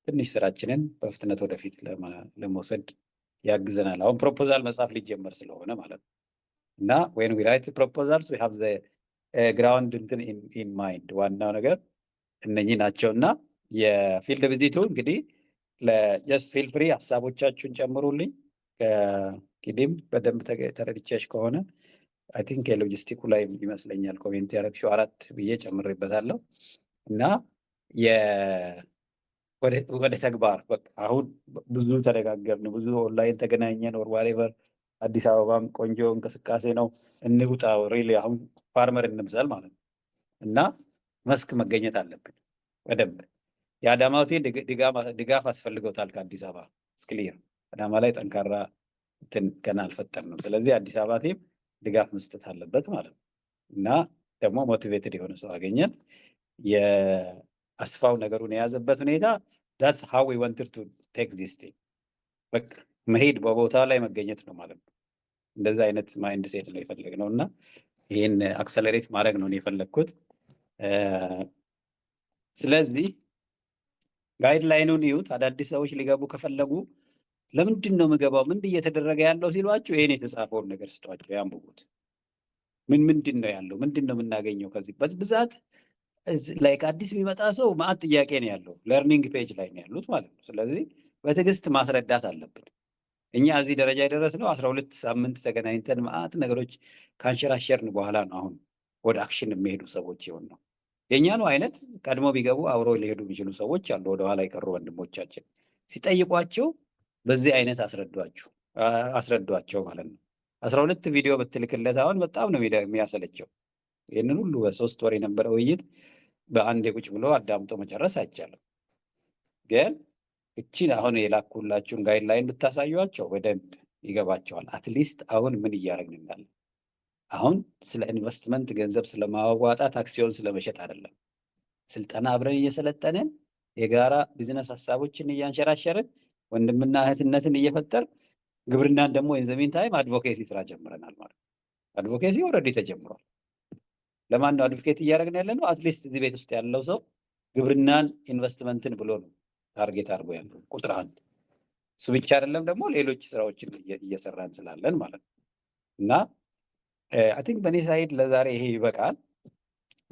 ትንሽ ስራችንን በፍጥነት ወደፊት ለመውሰድ ያግዘናል። አሁን ፕሮፖዛል መጻፍ ሊጀመር ስለሆነ ማለት ነው እና when we write proposals we have the ground in mind። ዋናው ነገር እነኚህ ናቸውና የፊልድ ቪዚቱ እንግዲህ ለጀስት ፊል ፍሪ ሀሳቦቻችሁን ጨምሩልኝ። ከቂዲም በደንብ ተረድቼሽ ከሆነ አይ ቲንክ የሎጂስቲኩ ላይ ይመስለኛል ኮሜንት ያደረግሽው 4 ብዬ ጨምሬበታለሁ እና ወደ ተግባር በቃ አሁን ብዙ ተነጋገርን፣ ብዙ ኦንላይን ተገናኘን ኦር ዋሬቨር። አዲስ አበባም ቆንጆ እንቅስቃሴ ነው፣ እንውጣ ሪሊ አሁን ፋርመር እንምሰል ማለት ነው እና መስክ መገኘት አለብን በደንብ። የአዳማ ሆቴል ድጋፍ አስፈልገውታል ከአዲስ አበባ ስክሊር። አዳማ ላይ ጠንካራ እንትን ገና አልፈጠርንም። ስለዚህ አዲስ አበባ ቲም ድጋፍ መስጠት አለበት ማለት ነው እና ደግሞ ሞቲቬትድ የሆነ ሰው አገኘን። የአስፋው ነገሩን የያዘበት ሁኔታ that's how we wanted to take this thing። በቃ መሄድ በቦታ ላይ መገኘት ነው ማለት ነው። እንደዛ አይነት ማይንድ ሴት ነው የፈለግነው እና ይህን አክሰለሬት ማድረግ ነው የፈለግኩት። ስለዚህ ጋይድላይኑን ይዩት። አዳዲስ ሰዎች ሊገቡ ከፈለጉ ለምንድን ነው የምገባው፣ ምንድን እየተደረገ ያለው ሲሏቸው ይሄን የተጻፈውን ነገር ስጧቸው፣ ያንብቡት። ምንድን ነው ያለው፣ ምንድን ነው የምናገኘው ከዚህ ብዛት ላይክ አዲስ የሚመጣ ሰው ማአት ጥያቄ ነው ያለው፣ ለርኒንግ ፔጅ ላይ ነው ያሉት ማለት ነው። ስለዚህ በትዕግስት ማስረዳት አለብን። እኛ እዚህ ደረጃ የደረስነው 12 ሳምንት ተገናኝተን ማአት ነገሮች ካንሸራሸርን በኋላ ነው አሁን ወደ አክሽን የሚሄዱ ሰዎች ይሆን ነው። የእኛኑ አይነት ቀድሞ ቢገቡ አብረው ሊሄዱ የሚችሉ ሰዎች አሉ፣ ወደኋላ የቀሩ ወንድሞቻችን። ሲጠይቋቸው በዚህ አይነት አስረዷቸው ማለት ነው። 12 ቪዲዮ ብትልክለት አሁን በጣም ነው የሚያሰለቸው። ይህንን ሁሉ በ3 ወር የነበረ ውይይት በአንድ ቁጭ ብሎ አዳምጦ መጨረስ አይቻልም። ግን እቺን አሁን የላኩላችሁን ጋይድላይን ብታሳዩቸው በደንብ ይገባቸዋል። አትሊስት አሁን ምን እያደረግን እንዳለ። አሁን ስለ ኢንቨስትመንት ገንዘብ ስለማዋጣት አክሲዮን ስለመሸጥ አይደለም። ስልጠና አብረን እየሰለጠንን የጋራ ቢዝነስ ሀሳቦችን እያንሸራሸርን ወንድምና እህትነትን እየፈጠር ግብርናን ደግሞ ኢንዘሚን ታይም አድቮኬሲ ስራ ጀምረናል ማለት ነው። አድቮኬሲ ኦልሬዲ ተጀምሯል። ለማን ነው አድቮኬት እያደረግን ያለ ነው? አትሊስት እዚህ ቤት ውስጥ ያለው ሰው ግብርናን ኢንቨስትመንትን ብሎ ነው ታርጌት አድርጎ ያለው ቁጥር 1። እሱ ብቻ አይደለም ደግሞ ሌሎች ስራዎችን እየሰራን ስላለን ማለት ነው። እና አይ ቲንክ በእኔ ሳይድ ለዛሬ ይሄ ይበቃል።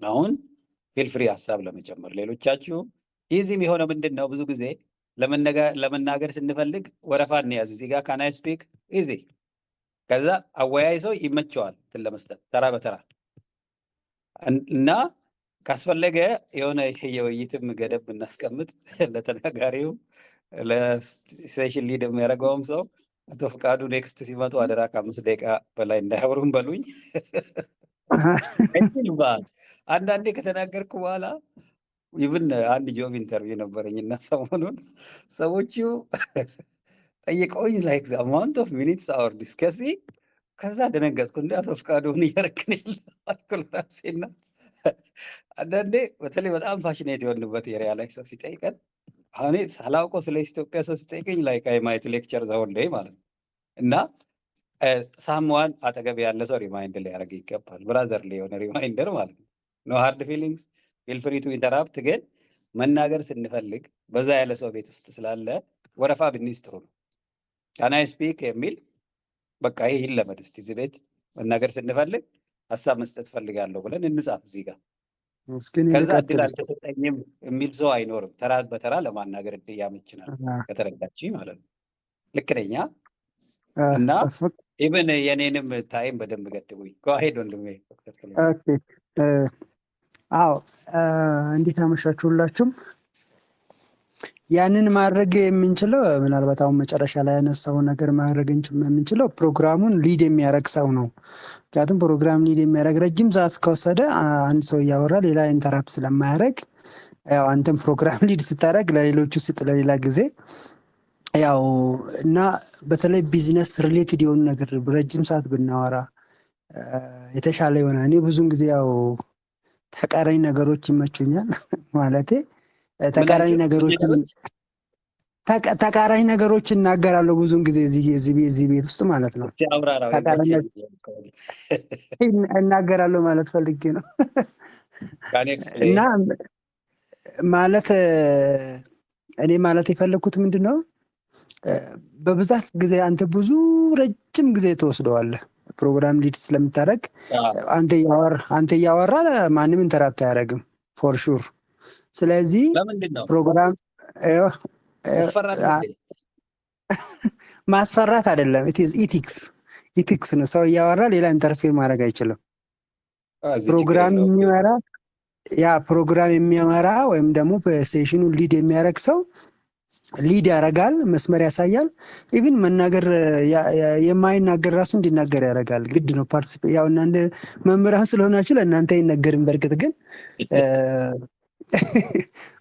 አሁን ፊል ፍሪ ሀሳብ ለመጨመር ሌሎቻችሁ ይህዚህም የሆነ ምንድን ነው ብዙ ጊዜ ለመናገር ስንፈልግ ወረፋ እንያዝ። እዚህ ጋር ካናይ ስፒክ ኢዚ፣ ከዛ አወያይ ሰው ይመቸዋል እንትን ለመስጠት ተራ በተራ እና ካስፈለገ የሆነ የውይይትም ገደብ እናስቀምጥ። ለተናጋሪው ለሴሽን ሊድ የሚያደርገውም ሰው አቶ ፍቃዱ ኔክስት ሲመጡ አደራ ከ5 ደቂቃ በላይ እንዳያወሩም በሉኝ። አንዳንዴ ከተናገርኩ በኋላ ኢቭን አንድ ጆብ ኢንተርቪው ነበረኝ እና ሰሞኑን ሰዎቹ ጠይቀውኝ ላይክ አማውንት ኦፍ ሚኒትስ አወር ዲስከሲ፣ ከዛ ደነገጥኩ። እንደ አቶ ፍቃዱን እያረክን ያለ አልኩላሴና አንዳንዴ በተለይ በጣም ፋሽኔት የሆንበት ኤሪያ ላይ ሰው ሲጠይቀን አሁን ሳላውቀው ስለ ኢትዮጵያ ሰው ሲጠይቀኝ ላይክ አይ ማይት ሌክቸር ዘሆን ዴይ ማለት ነው። እና ሳምዋን አጠገብ ያለ ሰው ሪማይንድ ሊያደርግ ይገባል። ብራዘርሊ የሆነ ሪማይንደር ማለት ነው። ኖ ሃርድ ፊሊንግስ ፊል ፍሪ ቱ ኢንተራፕት። ግን መናገር ስንፈልግ በዛ ያለ ሰው ቤት ውስጥ ስላለ ወረፋ ብንይዝ ጥሩ ነው። ካናይ ስፒክ የሚል በቃ ይህ ይለመድ እስቲ። እዚህ ቤት መናገር ስንፈልግ ሀሳብ መስጠት ፈልጋለሁ ብለን እንጻፍ እዚህ ጋር። ከዛ እድል አልተሰጠኝም የሚል ሰው አይኖርም። ተራ በተራ ለማናገር እድል ያመችናል። ከተረዳችኝ ማለት ነው። ልክ ነኝ እና ኢቨን የኔንም ታይም በደንብ ገድቡኝ። ጓሄድ ወንድሜ ዶክተር። አዎ እንዴት አመሻችሁ ሁላችሁም። ያንን ማድረግ የምንችለው ምናልባት አሁን መጨረሻ ላይ ያነሳው ነገር ማድረግ የምንችለው ፕሮግራሙን ሊድ የሚያደርግ ሰው ነው። ምክንያቱም ፕሮግራም ሊድ የሚያደርግ ረጅም ሰዓት ከወሰደ አንድ ሰው እያወራ ሌላ ኢንተራፕት ስለማያደርግ፣ ያው አንተም ፕሮግራም ሊድ ስታደርግ ለሌሎቹ ስጥ ለሌላ ጊዜ ያው እና በተለይ ቢዝነስ ሪሌትድ የሆኑ ነገር ረጅም ሰዓት ብናወራ የተሻለ ይሆናል። እኔ ብዙን ጊዜ ያው ተቃራኒ ነገሮች ይመቹኛል። ማለቴ ተቃራኒ ነገሮች እናገራለሁ ብዙን ጊዜ እዚህ ቤት ውስጥ ማለት ነው። እናገራለሁ ማለት ፈልጌ ነው። እና ማለት እኔ ማለት የፈለግኩት ምንድን ነው፣ በብዛት ጊዜ አንተ ብዙ ረጅም ጊዜ ትወስደዋለህ ፕሮግራም ሊድ ስለምታደርግ። አንተ እያወራ ማንም ኢንተራፕት አያደርግም ፎር ሹር። ስለዚህ ፕሮግራም ማስፈራት አይደለም፣ ኢቲክስ ነው። ሰው እያወራ ሌላ ኢንተርፌር ማድረግ አይችልም። ፕሮግራም የሚመራ ወይም ደግሞ በሴሽኑ ሊድ የሚያደርግ ሰው ሊድ ያደርጋል፣ መስመር ያሳያል። ኢቭን መናገር የማይናገር ራሱ እንዲናገር ያደርጋል። ግድ ነው። ያው እናንተ መምህራን ስለሆናችሁ ለእናንተ አይነገርም። በእርግጥ ግን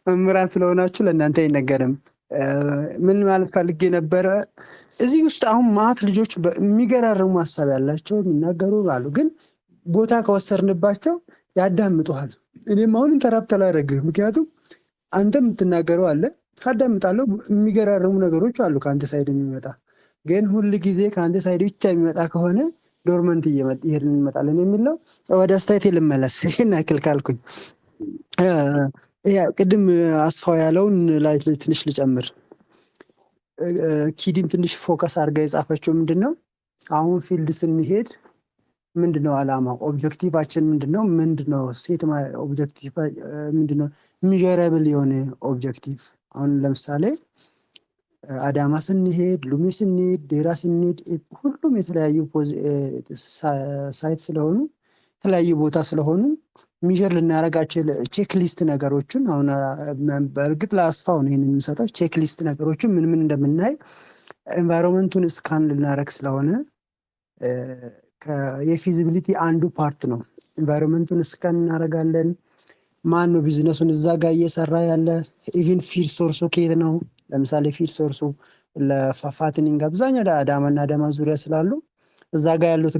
መምህራን ስለሆናችሁ ለእናንተ አይነገርም። ምን ማለት ፈልጌ ነበረ፣ እዚህ ውስጥ አሁን ማት ልጆች የሚገራርሙ ሀሳብ ያላቸው የሚናገሩ አሉ። ግን ቦታ ከወሰርንባቸው ያዳምጡሃል። እኔም አሁን ኢንተራፕት አላደርግህ፣ ምክንያቱም አንተ የምትናገረው አለ ካዳምጣለሁ። የሚገራርሙ ነገሮች አሉ ከአንተ ሳይድ የሚመጣ። ግን ሁል ጊዜ ከአንተ ሳይድ ብቻ የሚመጣ ከሆነ ዶርመንት እየሄድን እንመጣለን የሚለው ወደ አስተያየቴ ልመለስ። ይህን ያክል ካልኩኝ ቅድም አስፋው ያለውን ላይ ትንሽ ልጨምር። ኪዲም ትንሽ ፎከስ አድርጋ የጻፈችው ምንድን ነው፣ አሁን ፊልድ ስንሄድ ምንድነው አላማው? ኦብጀክቲቫችን ምንድነው? ምንድነው ሴት ኦብጀክቲቭ ምንድነው? ሚዠረብል የሆነ ኦብጀክቲቭ። አሁን ለምሳሌ አዳማ ስንሄድ፣ ሉሜ ስንሄድ፣ ዴራ ስንሄድ ሁሉም የተለያዩ ሳይት ስለሆኑ የተለያዩ ቦታ ስለሆኑ ሚዥር ልናደርጋቸው ቼክ ሊስት ነገሮችን አሁን በእርግጥ ለአስፋው ነው ይህንን የምሰጠው። ቼክ ሊስት ነገሮችን ምን ምን እንደምናይ ኤንቫይሮንመንቱን ስካን ልናደርግ ስለሆነ የፊዚቢሊቲ አንዱ ፓርት ነው። ኤንቫይሮንመንቱን ስካን እናደርጋለን። ማን ነው ቢዝነሱን እዛ ጋር እየሰራ ያለ? ኢቭን ፊድ ሶርሱ ከየት ነው? ለምሳሌ ፊድ ሶርሱ ለፋትኒንግ አብዛኛው አዳማና አዳማ ዙሪያ ስላሉ እዛ ጋር ያሉት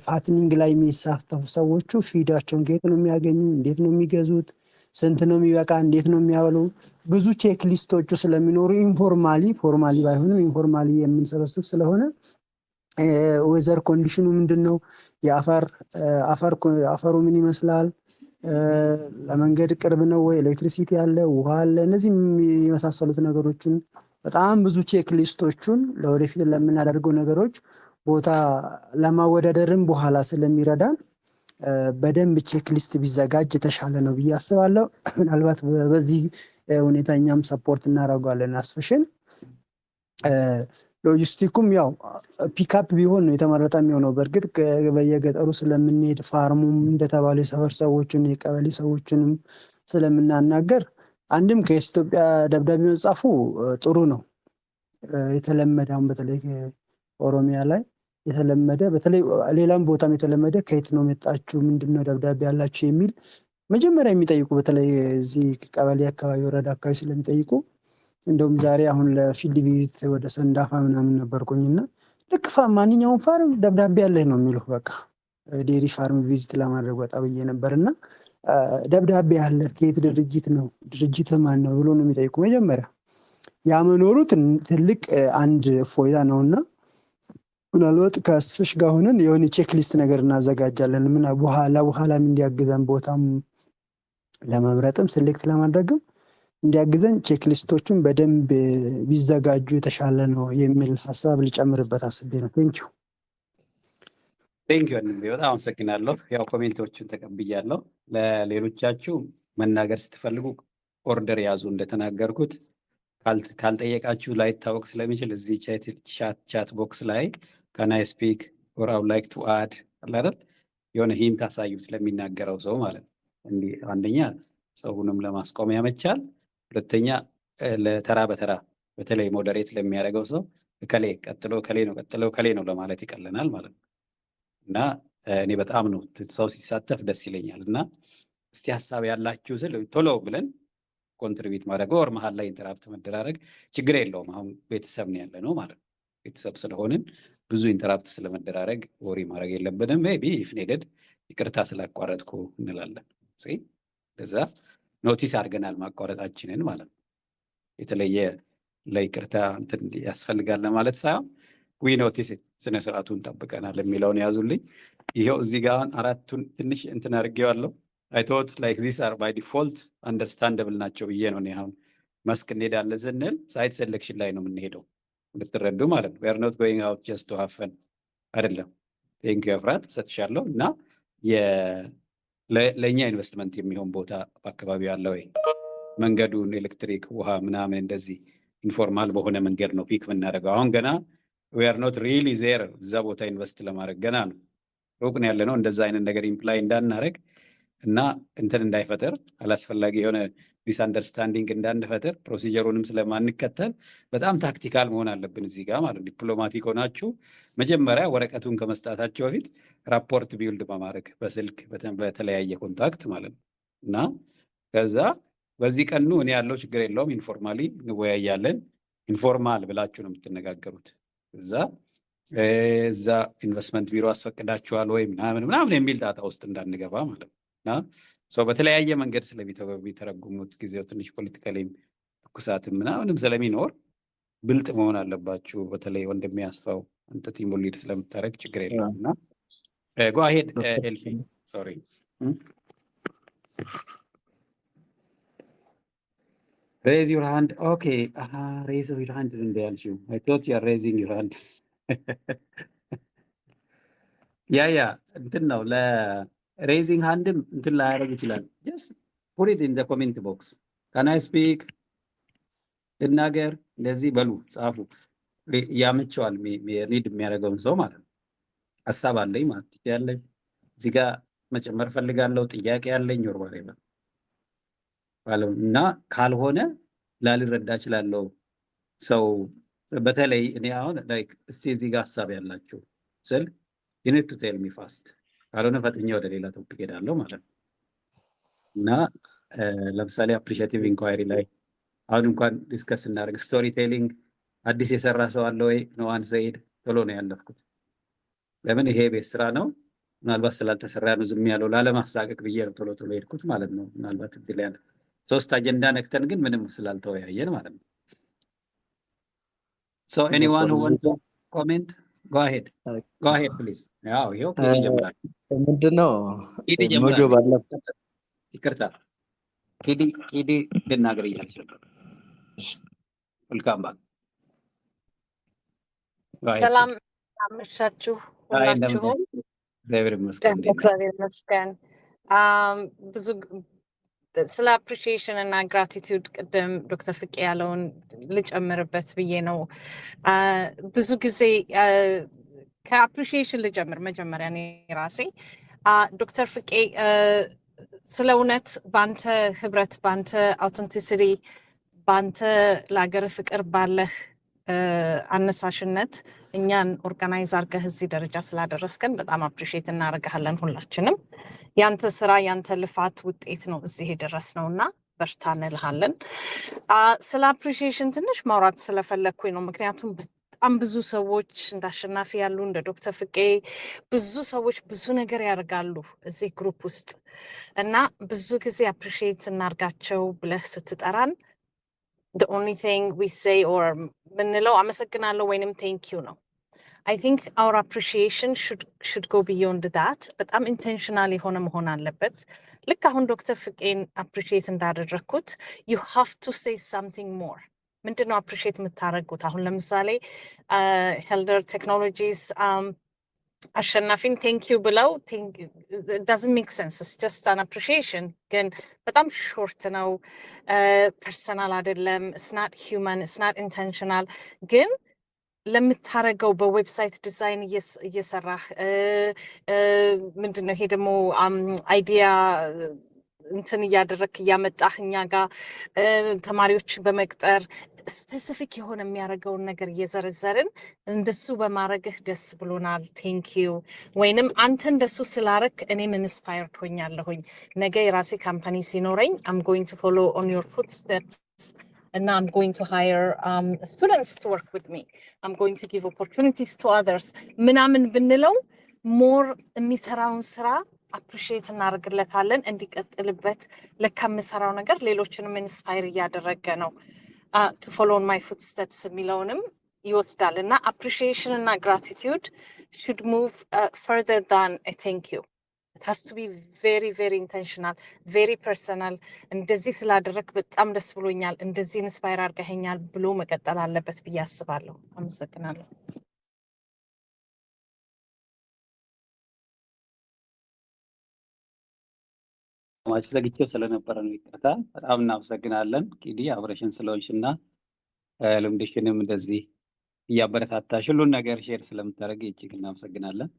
ፋትኒንግ ላይ የሚሳተፉ ሰዎቹ ፊዳቸውን ከየት ነው የሚያገኙ? እንዴት ነው የሚገዙት? ስንት ነው የሚበቃ? እንዴት ነው የሚያበሉ? ብዙ ቼክ ሊስቶቹ ስለሚኖሩ ኢንፎርማሊ ፎርማሊ ባይሆንም ኢንፎርማሊ የምንሰበስብ ስለሆነ ወዘር ኮንዲሽኑ ምንድን ነው? አፈሩ ምን ይመስላል? ለመንገድ ቅርብ ነው ወይ? ኤሌክትሪሲቲ አለ? ውሃ አለ? እነዚህ የመሳሰሉት ነገሮችን በጣም ብዙ ቼክ ሊስቶቹን ለወደፊት ለምናደርገው ነገሮች ቦታ ለማወዳደርም በኋላ ስለሚረዳን በደንብ ቼክ ሊስት ቢዘጋጅ የተሻለ ነው ብዬ አስባለሁ። ምናልባት በዚህ ሁኔታ እኛም ሰፖርት እናደርገዋለን አስፍሽን። ሎጂስቲኩም ያው ፒካፕ ቢሆን ነው የተመረጠ የሚሆነው። በእርግጥ በየገጠሩ ስለምንሄድ ፋርሙም እንደተባሉ የሰፈር ሰዎችን የቀበሌ ሰዎችንም ስለምናናገር አንድም ከኢትዮጵያ ደብዳቤ መጻፉ ጥሩ ነው። የተለመደ አሁን በተለይ ኦሮሚያ ላይ የተለመደ በተለይ ሌላም ቦታም የተለመደ ከየት ነው መጣችሁ፣ ምንድነው ደብዳቤ ያላችሁ የሚል መጀመሪያ የሚጠይቁ በተለይ እዚህ ቀበሌ አካባቢ ወረዳ አካባቢ ስለሚጠይቁ እንደውም ዛሬ አሁን ለፊልድ ቪዚት ወደ ሰንዳፋ ምናምን ነበርኩኝና ልክ ማንኛውም ፋርም ደብዳቤ ያለህ ነው የሚሉ። በቃ ዴሪ ፋርም ቪዚት ለማድረግ ወጣ ብዬ ነበርና ደብዳቤ ያለ ከየት ድርጅት ነው ድርጅት ማን ነው ብሎ ነው የሚጠይቁ መጀመሪያ። ያመኖሩ ትልቅ አንድ ፎይታ ነውና ምናልባት ከአስፍሽ ጋር ሆነን የሆነ ቼክ ሊስት ነገር እናዘጋጃለን። ምን በኋላም እንዲያግዘን ቦታም ለመምረጥም ሴሌክት ለማድረግም እንዲያግዘን ቼክ ሊስቶቹን በደንብ ቢዘጋጁ የተሻለ ነው የሚል ሀሳብ ልጨምርበት አስቤ ነው። ቴንኪው በጣም አመሰግናለሁ። ያው ኮሜንቶቹን ተቀብያለሁ። ለሌሎቻችሁ መናገር ስትፈልጉ ኦርደር ያዙ። እንደተናገርኩት ካልጠየቃችሁ ላይታወቅ ስለሚችል እዚህ ቻት ቦክስ ላይ ካናይ ስፒክ ኦር አይ ውድ ላይክ ቱ አድ አይደል የሆነ ሂንት አሳዩ ስለሚናገረው ሰው ማለት ነው። እንዲህ አንደኛ ሰውንም ለማስቆም ያመቻል፣ ሁለተኛ ለተራ በተራ በተለይ ሞዴሬት ለሚያደርገው ሰው ከሌ ቀጥሎ ከሌ ነው ቀጥሎ ከሌ ነው ለማለት ይቀለናል ማለት ነው። እና እኔ በጣም ነው ሰው ሲሳተፍ ደስ ይለኛል። እና እስቲ ሀሳብ ያላችሁ ስል ቶሎ ብለን ኮንትሪቢዩት ማድረግ ወር መሀል ላይ ኢንተራፕት መደራረግ ችግር የለውም። አሁን ቤተሰብ ነው ያለ ነው ማለት ነው። ቤተሰብ ስለሆንን ብዙ ኢንተራፕት ስለመደራረግ ወሬ ማድረግ የለብንም። ሜቢ ኢፍ ኔድድ ይቅርታ ስላቋረጥኩ እንላለን። ለዛ ኖቲስ አድርገናል ማቋረጣችንን ማለት ነው። የተለየ ለይቅርታ እንትን ያስፈልጋል ለማለት ሳይሆን ዊ ኖቲስ ስነ ስርዓቱን ጠብቀናል የሚለውን ያዙልኝ። ይሄው እዚህ ጋር አራቱን ትንሽ እንትን አድርጌዋለሁ። አይ ቶት ላይክ ዚስ አር ባይ ዲፎልት አንደርስታንደብል ናቸው ብዬ ነው። አሁን መስክ እንሄዳለን ስንል ሳይት ሴሌክሽን ላይ ነው የምንሄደው እንድትረዱ ማለት ነው። ዌር ኖት ጎይንግ አውት ጀስት ቱ ሃቭ ፈን አይደለም። ቴንክ ዩ አፍራት ሰጥሻለሁ። እና ለእኛ ኢንቨስትመንት የሚሆን ቦታ በአካባቢው ያለ ወይ መንገዱን ኤሌክትሪክ፣ ውሃ ምናምን እንደዚህ ኢንፎርማል በሆነ መንገድ ነው ፒክ የምናደርገው። አሁን ገና we are not really there እዛ ቦታ ኢንቨስት ለማድረግ ገና ነው፣ ሩቅ ነው ያለ ነው። እንደዛ አይነት ነገር ኢምፕላይ እንዳናረግ እና እንትን እንዳይፈጠር አላስፈላጊ የሆነ ዲስ አንደርስታንዲንግ እንዳንፈጠር ፕሮሲጀሩንም ስለማንከተል በጣም ታክቲካል መሆን አለብን እዚህ ጋር ማለት። ዲፕሎማቲክ ሆናችሁ መጀመሪያ ወረቀቱን ከመስጣታቸው በፊት ራፖርት ቢውልድ በማድረግ በስልክ በተለያየ ኮንታክት ማለት ነው። እና ከዛ በዚህ ቀኑ እኔ ያለው ችግር የለውም ኢንፎርማሊ እንወያያለን። ኢንፎርማል ብላችሁ ነው የምትነጋገሩት። እዛ ኢንቨስትመንት ቢሮ አስፈቅዳችኋል ወይ ምናምን የሚል ዳታ ውስጥ እንዳንገባ ማለት ነው። እና ሰው በተለያየ መንገድ ስለሚተረጉሙት ጊዜው ትንሽ ፖለቲካሊም ትኩሳትም ምናምንም ስለሚኖር ብልጥ መሆን አለባችሁ። በተለይ ወንድሜ አስፋው አንተ ቲም ሊድ ስለምታደርግ ችግር የለውም። እና ጎ አሄድ ኤልፊ ሶሪ raise your hand. Okay, raise your hand in the issue. I thought you are raising your hand. yeah እንትን ነው ለሬይዚንግ ሃንድም እንትን ላይ ያደርግ ይችላል። just put it in the comment box. Can I speak? ልናገር እንደዚህ በሉ ጻፉ። ያመቸዋል ሪድ የሚያደርገውን ሰው ማለት ነው። ሀሳብ አለኝ ማለት ትችላለች። እዚህ ጋር መጨመር ፈልጋለሁ፣ ጥያቄ ያለኝ ወርዋሪ ባለው እና ካልሆነ ላልረዳ እችላለሁ። ሰው በተለይ እኔ አሁን ላይክ እስቲ እዚህ ጋር ሀሳብ ያላችሁ ስል you need to tell me fast ካልሆነ ፈጥኜ ወደ ሌላ ቶፒክ ሄዳለሁ ማለት ነው። እና ለምሳሌ አፕሪሺየቲቭ ኢንኳይሪ ላይ አሁን እንኳን ዲስከስ እናደርግ ስቶሪ ቴሊንግ አዲስ የሰራ ሰው አለ ወይ ነው አንሰይድ ቶሎ ነው ያለፍኩት። ለምን ይሄ ቤት ስራ ነው። ምናልባት ስላልተሰራ ነው ዝም ያለው ላለማሳቀቅ ብዬ ነው ቶሎ ቶሎ ሄድኩት ማለት ነው። ምናልባት እዚህ ላይ 3 አጀንዳ ነክተን ግን ምንም ስላልተወያየን ማለት ነው። So anyone who wants to comment, go ahead please. ያው ይሄው ኪዲ ጀምራል። ምንድነው ሞጆ ባለፈው ይቅርታ ኪዲ ልናገር እያልሽ ነበር። ወልካም ባክ። ሰላም አመሻችሁ ሁላችሁም። እግዚአብሔር ይመስገን። ብዙ ስለ አፕሪሺዬሽን እና ግራቲቲዩድ ቅድም ዶክተር ፍቄ ያለውን ልጨምርበት ብዬ ነው። ብዙ ጊዜ ከአፕሪሺዬሽን ልጀምር መጀመሪያ እኔ ራሴ። ዶክተር ፍቄ ስለ እውነት በአንተ ህብረት፣ በአንተ አውተንቲሲቲ፣ በአንተ ለሀገር ፍቅር ባለህ አነሳሽነት እኛን ኦርጋናይዝ አድርገህ እዚህ ደረጃ ስላደረስከን በጣም አፕሪሺየት እናደርግሃለን። ሁላችንም ያንተ ስራ ያንተ ልፋት ውጤት ነው እዚህ የደረስነው እና በርታ እንልሃለን። ስለ አፕሪሺዬሽን ትንሽ ማውራት ስለፈለግኩኝ ነው። ምክንያቱም በጣም ብዙ ሰዎች እንደ አሸናፊ ያሉ እንደ ዶክተር ፍቄ ብዙ ሰዎች ብዙ ነገር ያደርጋሉ እዚህ ግሩፕ ውስጥ እና ብዙ ጊዜ አፕሪሺየት እናርጋቸው ብለህ ስትጠራን the only thing we say or ምንለው አመሰግናለሁ ወይንም thank you ነው። I think our appreciation should go beyond that. በጣም intentional የሆነ መሆን አለበት። ልክ አሁን ዶክተር ፍቄን appreciate እንዳደረኩት you have to say something more. ምንድነው appreciate የምታደርጉት? አሁን ለምሳሌ Helder Technologies አሸናፊን ቴንክ ዩ ብለው doesn't make sense. It's just an appreciation. ግን በጣም ሾርት ነው፣ ፐርሰናል አይደለም፣ it's not human, it's not intentional። ግን ለምታረገው በዌብሳይት ዲዛይን እየሰራህ ምንድነው ይሄ ደግሞ አይዲያ እንትን እያደረክ እያመጣህ እኛ ጋር ተማሪዎች በመቅጠር ስፔሲፊክ የሆነ የሚያደርገውን ነገር እየዘረዘርን እንደሱ በማድረግህ ደስ ብሎናል ቴንክ ዩ። ወይንም አንተ እንደሱ ስላረክ እኔም ኢንስፓየርድ ሆኛለሁኝ። ነገ የራሴ ካምፓኒ ሲኖረኝ I'm going to follow on your footsteps and I'm going to hire students to work with me. I'm going to give opportunities to others. ምናምን ብንለው ሞር የሚሰራውን ስራ አፕሪሺየት እናደርግለታለን እንዲቀጥልበት። ለከምሰራው ነገር ሌሎችንም ኢንስፓየር እያደረገ ነው። to follow on my footsteps የሚለውንም ይወስዳል እና appreciation እና gratitude should move further than a thank you. It has to be very very intentional, very personal. እንደዚህ ስላደረክ በጣም ደስ ብሎኛል፣ እንደዚህ ኢንስፓየር አድርገኸኛል ብሎ መቀጠል አለበት ብዬ አስባለሁ። አመሰግናለሁ። ማች ዘግቼው ስለነበረ ነው ይቅርታ። በጣም እናመሰግናለን ኪዲ አብረሽን ስለሆንሽና ልምድሽንም እንደዚህ እያበረታታሽ ሁሉን ነገር ሼር ስለምታደርጊ እጅግ እናመሰግናለን።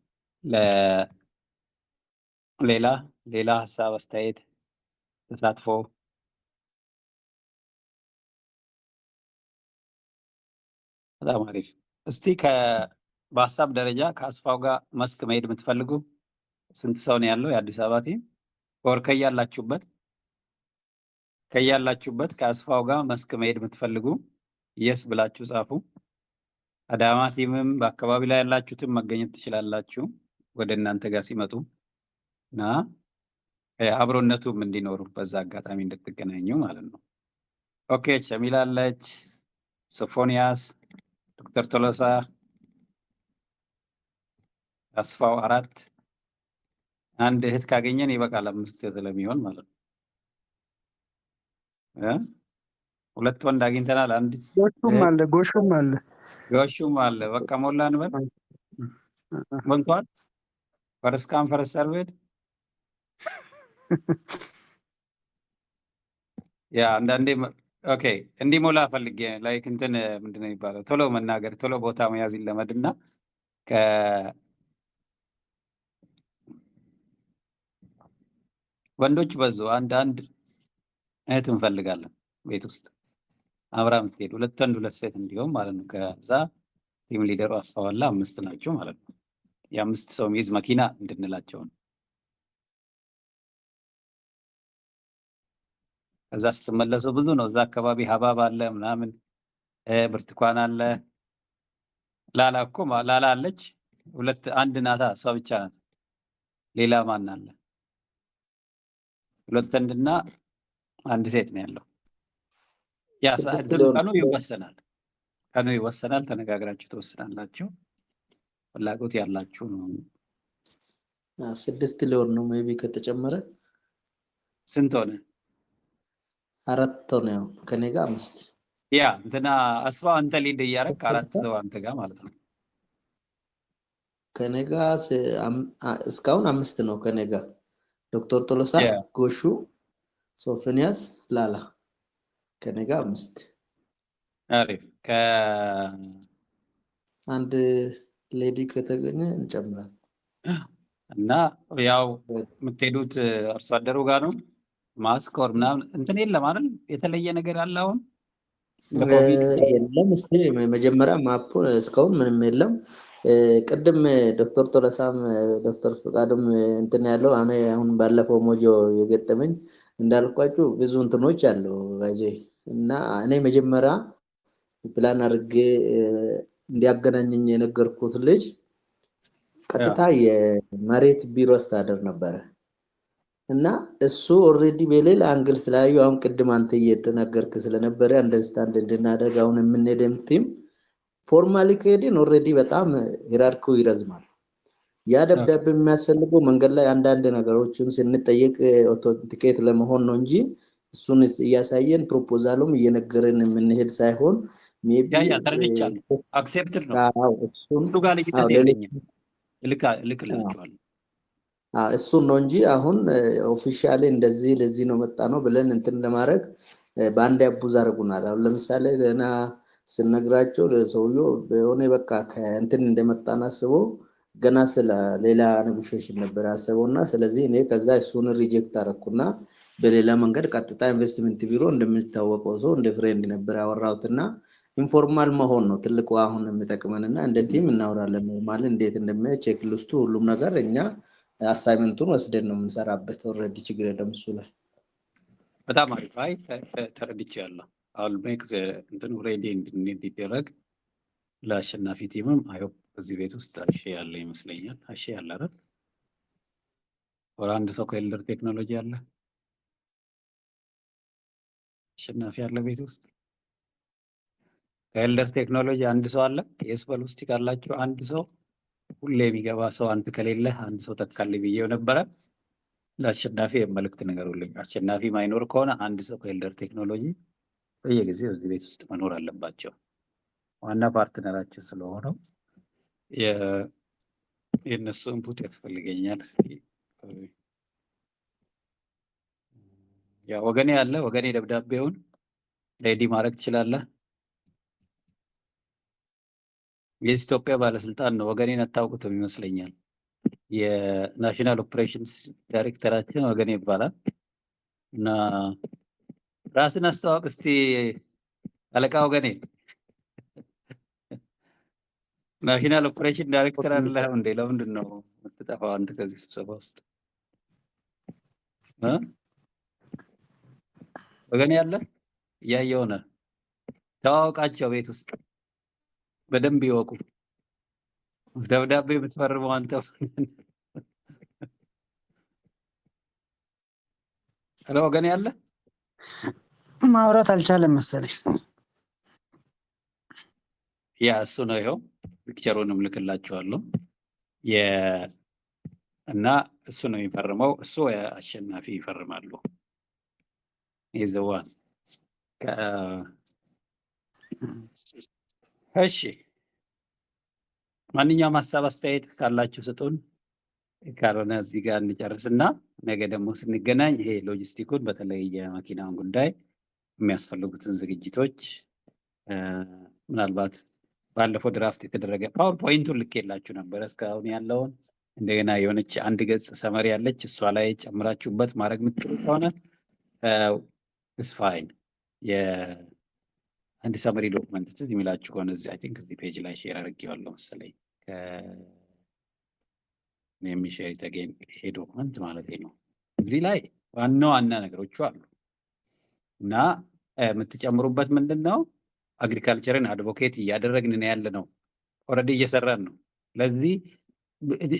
ሌላ ሀሳብ አስተያየት ተሳትፎ? በጣም አሪፍ። እስቲ በሀሳብ ደረጃ ከአስፋው ጋር መስክ መሄድ የምትፈልጉ ስንት ሰው ነው ያለው? የአዲስ አበባ ቲም ወር ከያላችሁበት ከአስፋው ጋር መስክ መሄድ የምትፈልጉ የስ ብላችሁ ጻፉ። አዳማ ቲምም በአካባቢ ላይ ያላችሁትም መገኘት ትችላላችሁ ወደ እናንተ ጋር ሲመጡ እና አብሮነቱም እንዲኖሩ በዛ አጋጣሚ እንድትገናኙ ማለት ነው። ኦኬ ሸሚላለች፣ ሶፎንያስ፣ ዶክተር ቶሎሳ፣ አስፋው 4 አንድ እህት ካገኘን ይበቃል 5 ስለሚሆን ማለት ነው። 2 ወንድ አግኝተናል። አንድ ጎሹም አለ። በቃ ሞላ እንበል። ሞልቷል። ፈርስት ካም ፈርስት ሰርቭድ። ያ አንዳንዴ ኦኬ እንዲሞላ ፈልጌ ላይክ እንትን ምንድን ነው የሚባለው ቶሎ መናገር ቶሎ ቦታ መያዝ ይለመድና ወንዶች በዙ አንድ እህት እንፈልጋለን ቤት ውስጥ አብራ የምትሄድ 2 ወንድ 2 ሴት እንዲሆን ማለት ነው። ከዛ ቲም ሊደሩ አስፋዋላ 5 ናቸው ማለት ነው። የ5 ሰው ሚይዝ መኪና እንድንላቸው ነው። ከዛ ስትመለሱ ብዙ ነው። እዛ አካባቢ ሀባብ አለ ምናምን ብርቱካን አለ ላላ እኮ ላላ አለች 1 ናታ እሷ ብቻ ናት። ሌላ ማን አለ? 2 ወንድና 1 ሴት ነው ያለው። ያ ቀኑ ይወሰናል። ተነጋግራችሁ ትወስናላችሁ። ፍላጎት ያላችሁ ነው። 6 ሊሆን ነው ሜቢ ከተጨመረ ስንት ሆነ? 4 ሆነ። ያው ከኔ ጋር 5 ያ እንትና አስፋ አንተ ሊድ እያደረክ 4 ሰው አንተ ጋር ማለት ነው። ከኔ ጋር እስካሁን 5 ነው ከኔ ጋር ዶክተር ቶሎሳ ጎሹ ሶፎንያስ ላላ ከኔ ጋር 5 አሪፍ አንድ ሌዲ ከተገኘ እንጨምራለን። እና ያው የምትሄዱት አርሶ አደሩ ጋር ነው። ማስክ ወር ምናምን እንትን የለም አይደል? የተለየ ነገር አለ አሁን የለም። እስቲ መጀመሪያ ማፑ እስካሁን ምንም የለም። ቅድም ዶክተር ቶለሳም ዶክተር ፍቃድም እንትን ያለው አሁን ባለፈው ሞጆ የገጠመኝ እንዳልኳችሁ ብዙ እንትኖች አሉ ጋዜ እና እኔ መጀመሪያ ፕላን አድርጌ እንዲያገናኘኝ የነገርኩት ልጅ ቀጥታ የመሬት ቢሮ አስተዳደር ነበረ እና እሱ ኦሬዲ በሌላ አንግል ስላዩ አሁን ቅድም አንተ እየተናገርክ ስለነበረ አንደርስታንድ እንድናደርግ አሁን የምንሄደም ቲም ፎርማሊ ከሄድን ኦሬዲ በጣም ሂራርኪው ይረዝማል። ያ ደብዳቤ የሚያስፈልገው መንገድ ላይ አንዳንድ ነገሮችን ስንጠየቅ ኦቶንቲኬት ለመሆን ነው እንጂ እሱን እያሳየን ፕሮፖዛሉም እየነገረን የምንሄድ ሳይሆን ሜቢ አክሴፕትድ ነው። እሱን ጋር እሱን ነው እንጂ አሁን ኦፊሻሊ እንደዚህ ለዚህ ነው መጣ ነው ብለን እንትን ለማድረግ በአንድ ያቡዝ አድርጉናል። አሁን ለምሳሌ ገና ስነግራቸው ለሰውየው በሆነ በቃ ከእንትን እንደመጣን አስበው ገና ስለ ሌላ ኔጎሽዬሽን ነበር ያሰበውና ስለዚህ እኔ ከዛ እሱን ሪጀክት አደረኩና በሌላ መንገድ ቀጥታ ኢንቨስትመንት ቢሮ እንደሚታወቀው ሰው እንደ ፍሬንድ ነበር ያወራሁትና ኢንፎርማል መሆን ነው ትልቁ አሁን የሚጠቅመንና እንደ ቲም እናወራለን። ኖርማል እንዴት እንደሚያ ቼክ ሊስቱ ሁሉም ነገር እኛ አሳይመንቱን ወስደን ነው የምንሰራበት። ኦሬዲ ችግር የለም እሱ ላይ በጣም አሪፍ። አይ ተረድቻለሁ። አሁን ሜክስ እንትን ሬዲ እንዲደረግ ለአሸናፊ ቲምም አይሆፕ እዚህ ቤት ውስጥ አሺ ያለ ይመስለኛል። አሺ ያለ አይደል? ወራ አንድ ሰው ከኤልደር ቴክኖሎጂ አለ አሸናፊ ያለ ቤት ውስጥ ከኤልደር ቴክኖሎጂ አንድ ሰው አለ። የስበል ውስጥ ካላችሁ አንድ ሰው ሁሌ የሚገባ ሰው አንተ ከሌለ አንድ ሰው ተካልኝ ብዬው ነበረ። ለአሸናፊ የመልእክት ነገሩልኝ። አሸናፊ ማይኖር ከሆነ አንድ ሰው ከኤልደር ቴክኖሎጂ በየጊዜው እዚህ ቤት ውስጥ መኖር አለባቸው። ዋና ፓርትነራችን ስለሆነው የእነሱ ኢንፑት ያስፈልገኛል። ያ ወገኔ አለ። ወገኔ ደብዳቤውን ሬዲ ማድረግ ትችላለህ። የኢትዮጵያ ባለስልጣን ነው። ወገኔን አታውቁትም ይመስለኛል። የናሽናል ኦፕሬሽንስ ዳይሬክተራችን ወገኔ ይባላል እና ራስን አስተዋውቅ እስቲ አለቃ ወገኔ። ናሽናል ኦፕሬሽን ዳይሬክተር አይደለህ እንዴ? ለምንድን ነው የምትጠፋው አንተ ከዚህ ስብሰባ ውስጥ? ወገኔ ያለ እያየሁ ነው። ተዋውቃቸው፣ ቤት ውስጥ በደንብ ይወቁ። ደብዳቤ የምትፈርመው አንተ ሄሎ፣ ወገኔ ያለ ማውራት አልቻለም መሰለኝ። ያ እሱ ነው። ይኸው ፒክቸሩንም ልክላችኋለሁ። እና እሱ ነው የሚፈርመው። እሱ አሸናፊ ይፈርማሉ። ይዘዋል። እሺ፣ ማንኛውም ሀሳብ አስተያየት ካላችሁ ስጡን። ካልሆነ እዚህ ጋር እንጨርስና ነገ ደግሞ ስንገናኝ ይሄ ሎጂስቲኩን በተለይ የመኪናውን ጉዳይ የሚያስፈልጉትን ዝግጅቶች ምናልባት ባለፈው ድራፍት የተደረገ ፓወርፖይንቱን ልኬላችሁ ነበር እስካሁን ያለውን እንደገና የሆነች አንድ ገጽ ሰመሪ ያለች እሷ ላይ ጨምራችሁበት ማድረግ የምትችሉ ከሆነ ስፋይን የአንድ ሰመሪ ዶክመንት ትዝ የሚላችሁ ከሆነ እዚህ አይ ቲንክ እዚህ ፔጅ ላይ ሼር አድርጌዋለሁ መሰለኝ የሚሼር ተገኝ ይሄ ዶክመንት ማለት ነው። እዚህ ላይ ዋና ዋና ነገሮቹ አሉ እና የምትጨምሩበት ምንድን ነው? አግሪካልቸርን አድቮኬት እያደረግን ያለ ነው። ኦልሬዲ እየሰራን ነው። ለዚህ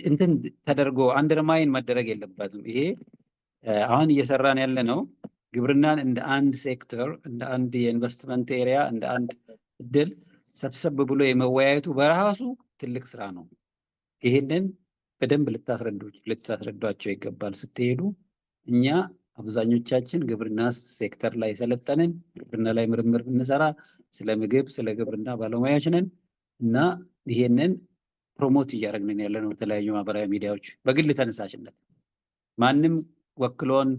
እንትን ተደርጎ አንደርማይን መደረግ የለበትም። ይሄ አሁን እየሰራን ያለ ነው። ግብርናን እንደ አንድ ሴክተር፣ እንደ አንድ የኢንቨስትመንት ኤሪያ፣ እንደ አንድ እድል ሰብሰብ ብሎ የመወያየቱ በራሱ ትልቅ ስራ ነው። ይሄንን በደንብ ልታስረዷቸው ይገባል ስትሄዱ። እኛ አብዛኞቻችን ግብርና ሴክተር ላይ ሰለጠንን፣ ግብርና ላይ ምርምር ብንሰራ ስለ ምግብ ስለ ግብርና ባለሙያዎች ነን እና ይሄንን ፕሮሞት እያደረግን ያለ ነው በተለያዩ ማህበራዊ ሚዲያዎች በግል ተነሳሽነት ማንም ወክሎን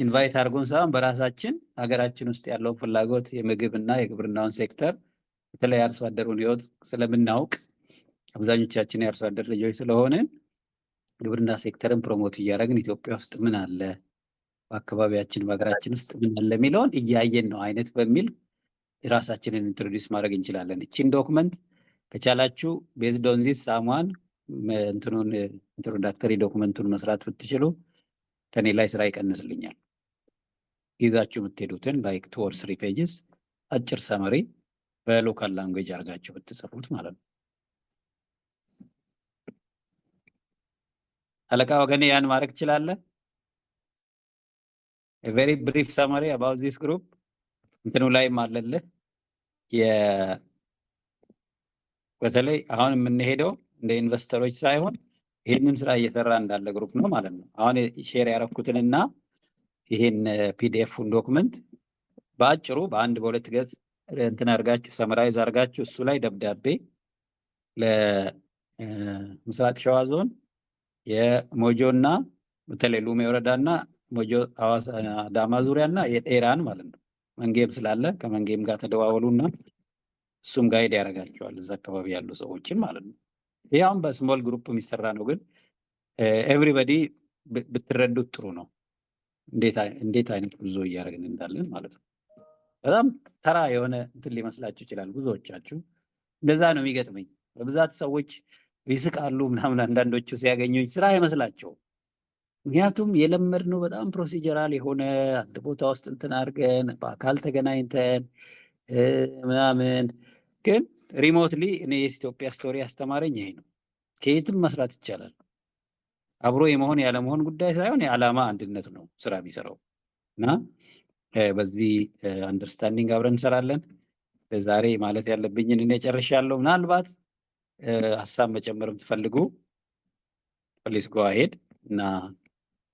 ኢንቫይት አድርጎን ሳይሆን በራሳችን ሀገራችን ውስጥ ያለውን ፍላጎት የምግብና የግብርናውን ሴክተር በተለይ አርሶ አደሩን ህይወት ስለምናውቅ አብዛኞቻችን የአርሶ አደር ልጆች ስለሆንን ግብርና ሴክተርን ፕሮሞት እያደረግን ኢትዮጵያ ውስጥ ምን አለ በአካባቢያችን በሀገራችን ውስጥ ምን አለ የሚለውን እያየን ነው አይነት በሚል ራሳችንን ኢንትሮዲውስ ማድረግ እንችላለን። እቺን ዶክመንት ከቻላችሁ ቤዝድ ኦን ዚስ ሳሙዋን እንትኑን ኢንትሮዳክተሪ ዶክመንቱን መስራት ብትችሉ ከኔ ላይ ስራ ይቀንስልኛል። ይዛችሁ የምትሄዱትን ላይክ 2 or 3 pages አጭር ሰመሪ በሎካል ላንጉዌጅ አድርጋችሁ ብትጽፉት ማለት ነው። አለቃ ወገኔ ያን ማድረግ ትችላለህ? a very brief summary about this group እንትኑ ላይም አለልህ። በተለይ አሁን የምንሄደው እንደ ኢንቨስተሮች ሳይሆን ይሄንን ስራ እየሰራ እንዳለ ግሩፕ ነው ማለት ነው። አሁን ሼር ያደረኩትንና ይሄን ፒዲኤፍን ዶክመንት በአጭሩ በአንድ በሁለት ገጽ እንትን አድርጋችሁ ሰመራይዝ አድርጋችሁ እሱ ላይ ደብዳቤ ለምስራቅ ሸዋ ዞን የሞጆና በተለይ ሉሜ ወረዳና ሞጆ ሐዋሳ አዳማ ዙሪያና የጤራን ማለት ነው። መንጌም ስላለ ከመንጌም ጋር ተደዋወሉና እሱም ጋይድ ያደርጋቸዋል እዛ አካባቢ ያሉ ሰዎችን ማለት ነው። ያውም በስሞል ግሩፕ የሚሰራ ነው፣ ግን ኤቭሪባዲ ብትረዱት ጥሩ ነው። እንዴት አይነት ጉዞ እያደረግን እንዳለን ማለት ነው። በጣም ተራ የሆነ እንትን ሊመስላችሁ ይችላል። ብዙዎቻችሁ እንደዛ ነው የሚገጥመኝ። በብዛት ሰዎች ይስቃሉ ምናምን አንዳንዶቹ ሲያገኙኝ ስራ አይመስላቸውም። ምክንያቱም የለመድነው በጣም ፕሮሲጀራል የሆነ አንድ ቦታ ውስጥ እንትን አድርገን በአካል ተገናኝተን ምናምን። ግን ሪሞትሊ እኔ የኢትዮጵያ ስቶሪ አስተማረኝ ይሄ ነው። ከየትም መስራት ይቻላል። አብሮ የመሆን ያለመሆን ጉዳይ ሳይሆን የዓላማ አንድነት ነው ስራ የሚሰራው እና በዚህ አንደርስታንዲንግ አብረን እንሰራለን። ዛሬ ማለት ያለብኝን እኔ ጨርሻለሁ። ምናልባት ሀሳብ መጨመር የምትፈልጉ ፕሊዝ ጎ አሄድ እና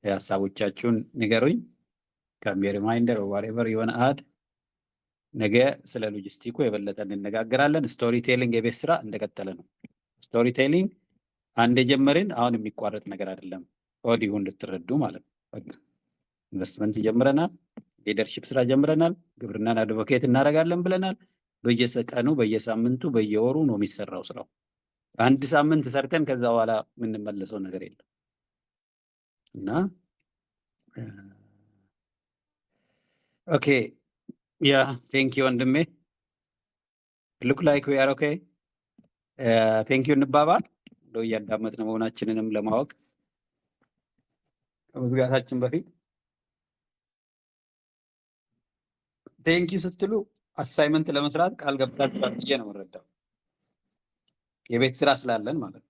ሀሳቦቻችሁን ንገሩኝ። ካን ቢ ሪማይንደር ዋትኤቨር የሆነ አድ ነገ ስለ ሎጂስቲኩ የበለጠ እንነጋገራለን። ስቶሪ ቴሊንግ የቤት ስራ እንደቀጠለ ነው። ስቶሪ ቴሊንግ አንድ የጀመርን አሁን የሚቋረጥ ነገር አይደለም። ኦዲዮ እንድትረዱ ማለት ነው። ኢንቨስትመንት ጀምረናል፣ ሊደርሺፕ ስራ ጀምረናል፣ ግብርናን አድቮኬት እናደርጋለን ብለናል። በየቀኑ በየሳምንቱ በየወሩ ነው የሚሰራው ስራው። አንድ ሳምንት ሰርተን ከዛ በኋላ የምንመለሰው ነገር የለም እና ኦኬ ያ ቴንክ ዩ ወንድሜ። ሉክ ላይክ ዊ አር ኦኬ ቴንክ ዩ እንባባል እንደው እያዳመጥን መሆናችንንም ለማወቅ ከመዝጋታችን በፊት ቴንክ ዩ ስትሉ አሳይመንት ለመስራት ቃል ገብታችኋል ብዬ ነው የምረዳው። የቤት ስራ ስላለን ማለት ነው።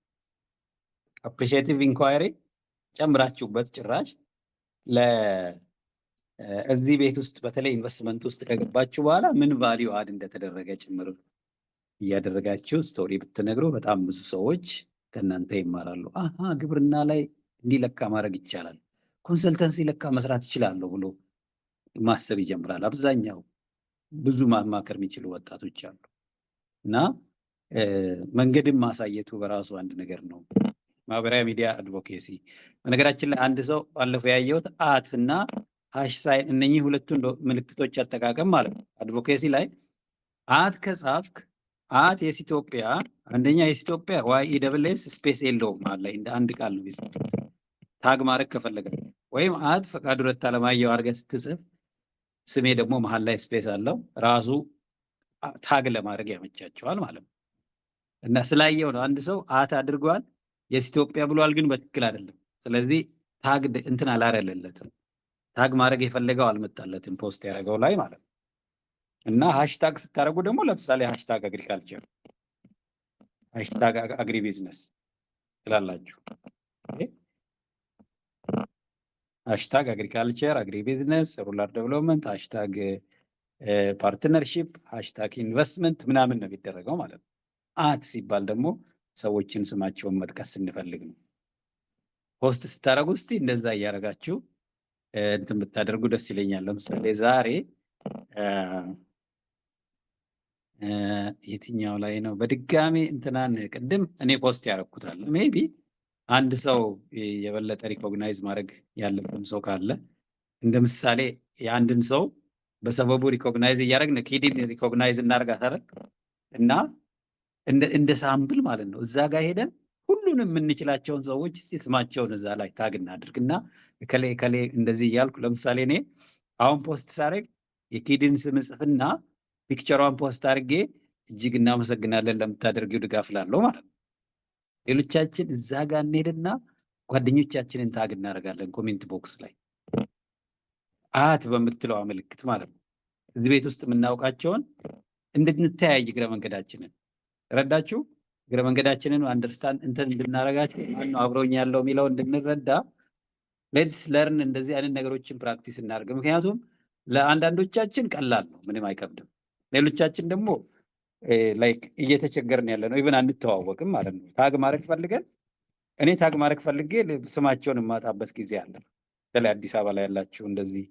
አፕሪሺየቲቭ ኢንኳይሪ ጨምራችሁበት ጭራሽ እዚህ ቤት ውስጥ በተለይ ኢንቨስትመንት ውስጥ ከገባችሁ በኋላ ምን ቫልዩ አድ እንደተደረገ ጭምር እያደረጋችሁ ስቶሪ ብትነግሩ በጣም ብዙ ሰዎች ከእናንተ ይማራሉ። አሃ ግብርና ላይ እንዲለካ ማድረግ ይቻላል፣ ኮንሰልተንሲ ለካ መስራት ይችላል ብሎ ማሰብ ይጀምራል። አብዛኛው ብዙ ማማከር የሚችሉ ወጣቶች አሉ እና መንገድን ማሳየቱ በራሱ አንድ ነገር ነው። ማህበራዊ ሚዲያ አድቮኬሲ በነገራችን ላይ አንድ ሰው ባለፈው ያየሁት አት እና ሃሽ ሳይን እነኚህ ሁለቱን ምልክቶች አጠቃቀም ማለት ነው። አድቮኬሲ ላይ አት ከጻፍክ አት የስ ኢትዮጵያ አንደኛ የስ ኢትዮጵያ YESS ስፔስ የለውም አለ እንደ አንድ ቃል ነው የሚጽፈው። ታግ ማድረግ ከፈለገ ወይም አት ፈቃዱ ረታ አለማየሁ አድርገህ ስትጽፍ ስሜ ደግሞ መሀል ላይ ስፔስ አለው ራሱ ታግ ለማድረግ ያመቻቸዋል ማለት ነው። እና ስላየው ነው አንድ ሰው አት አድርጓል የስ ኢትዮጵያ ብሏል፣ ግን በትክክል አይደለም። ስለዚህ ታግ እንትን አላረለለትም። ታግ ማድረግ የፈለገው አልመጣለትም ፖስት ያደረገው ላይ ማለት ነው። እና ሃሽታግ ስታደርጉ ደግሞ ለምሳሌ ሃሽታግ አግሪካልቸር፣ ሃሽታግ አግሪ ቢዝነስ ትላላችሁ። ሃሽታግ አግሪካልቸር፣ አግሪ ቢዝነስ፣ ሩራል ዴቨሎፕመንት፣ ሃሽታግ ፓርትነርሺፕ፣ ሃሽታግ ኢንቨስትመንት ምናምን ነው የሚደረገው ማለት ነው። አት ሲባል ደግሞ ሰዎችን ስማቸውን መጥቀስ ስንፈልግ ነው። ፖስት ስታደርጉ እስቲ እንደዛ እያደረጋችሁ እንትን ብታደርጉ ደስ ይለኛል። ለምሳሌ ዛሬ የትኛው ላይ ነው በድጋሚ እንትናን ቅድም እኔ ፖስት ያደረኩታል። ሜቢ አንድ ሰው የበለጠ ሪኮግናይዝ ማድረግ ያለብን ሰው ካለ እንደ ምሳሌ የአንድን ሰው በሰበቡ ሪኮግናይዝ እያደረግን ኪዲን ሪኮግናይዝ እናደርጋታለን እና እንደ ሳምፕል ማለት ነው። እዛ ጋር ሄደን ሁሉንም የምንችላቸውን ሰዎች ስማቸውን እዛ ላይ ታግ እናድርግና ከሌ እንደዚህ እያልኩ ለምሳሌ እኔ አሁን ፖስት ሳደርግ የኪድን ስም ጽፍና ፒክቸሯን ፖስት አድርጌ እጅግ እናመሰግናለን ለምታደርጊው ድጋፍ ላለው ማለት ነው። ሌሎቻችን እዛ ጋር እንሄድና ጓደኞቻችንን ታግ እናደርጋለን ኮሜንት ቦክስ ላይ አት በምትለው ምልክት ማለት ነው። እዚህ ቤት ውስጥ የምናውቃቸውን እንድንተያይ እግረ መንገዳችንን ረዳችሁ እግረ መንገዳችንን አንደርስታንድ እንትን እንድናረጋቸው ማነው አብሮኝ ያለው የሚለው እንድንረዳ ሌትስ ለርን እንደዚህ አይነት ነገሮችን ፕራክቲስ እናደርግ። ምክንያቱም ለአንዳንዶቻችን ቀላል ነው፣ ምንም አይከብድም። ሌሎቻችን ደግሞ ላይክ እየተቸገርን ያለ ነው፣ ኢቭን አንተዋወቅም ማለት ነው። ታግ ማድረግ ፈልገን እኔ ታግ ማድረግ ፈልጌ ስማቸውን የማጣበት ጊዜ አለ። በተለይ አዲስ አበባ ላይ ያላችሁ እንደዚህ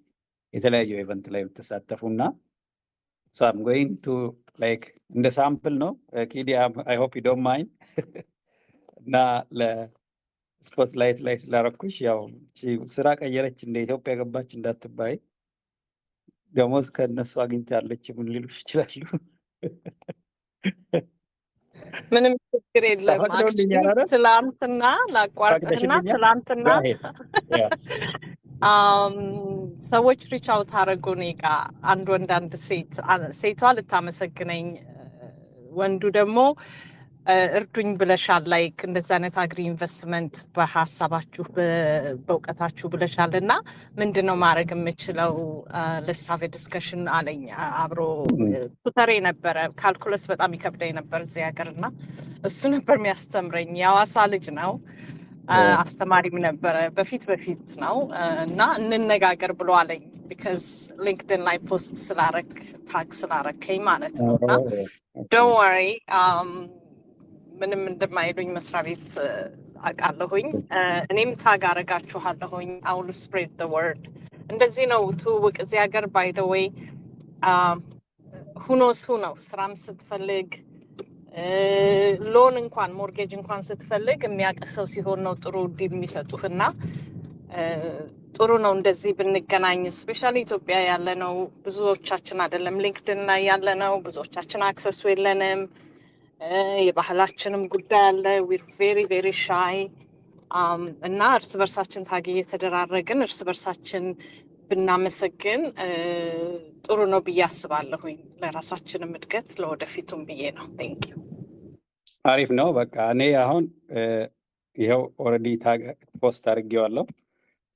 የተለያዩ ኢቨንት ላይ የምትሳተፉና so I'm going to like እንደ ሳምፕል ነው ኪዲ I hope you don't mind እና ለስፖትላይት ላይ ስላረኩሽ ያው ስራ ቀየረች እንደ ኢትዮጵያ ገባች እንዳትባይ ደሞዝ ከነሱ አግኝታለች ምን ሊሉሽ ይችላሉ። ምንም ችግር የለም። ትላንትና ላቋርጥህና ትላንትና ሰዎች ሪች አውት አደረጉ እኔ ጋ አንድ ወንድ አንድ ሴት፣ ሴቷ ልታመሰግነኝ ወንዱ ደግሞ እርዱኝ ብለሻል፣ ላይክ እንደዚህ አይነት አግሪ ኢንቨስትመንት በሀሳባችሁ በእውቀታችሁ ብለሻል እና ምንድን ነው ማድረግ የምችለው ለሳቬ ዲስከሽን አለኝ። አብሮ ቱተሬ ነበረ፣ ካልኩለስ በጣም ይከብደኝ ነበር እዚህ ሀገር እና እሱ ነበር የሚያስተምረኝ። የሐዋሳ ልጅ ነው፣ አስተማሪም ነበረ በፊት ነው እና እንነጋገር ብሎ አለኝ። ቢካዝ ሊንክድን ላይ ፖስት ስላረግ ታግ ስላረከኝ ማለት ነው እና ዶንት ወሪ ምንም እንደማይሉኝ መስሪያ ቤት አውቃለሁኝ። እኔም ታግ አረጋችኋለሁኝ። አውል ስፕሬድ ዘ ወርድ። እንደዚህ ነው ትውውቅ እዚህ ሀገር። ባይ ዘ ዌይ ሁኖስ ሁ ነው ስራም ስትፈልግ ሎን እንኳን ሞርጌጅ እንኳን ስትፈልግ የሚያውቅ ሰው ሲሆን ነው ጥሩ ዲል የሚሰጡህና ጥሩ ነው እንደዚህ ብንገናኝ። ስፔሻሊ ኢትዮጵያ ያለ ነው ብዙዎቻችን አይደለም ሊንክድን ላይ ያለ ነው ብዙዎቻችን አክሰሱ የለንም። የባህላችንም ጉዳይ አለ። ዊር ቬሪ ቬሪ ሻይ እና እርስ በርሳችን ታግ እየተደራረግን እርስ በርሳችን ብናመሰግን ጥሩ ነው ብዬ አስባለሁኝ። ለራሳችንም እድገት ለወደፊቱም ብዬ ነው። ቴንክ ዩ። አሪፍ ነው። በቃ እኔ አሁን ይኸው ኦልሬዲ ታግ ፖስት አድርጌዋለሁ።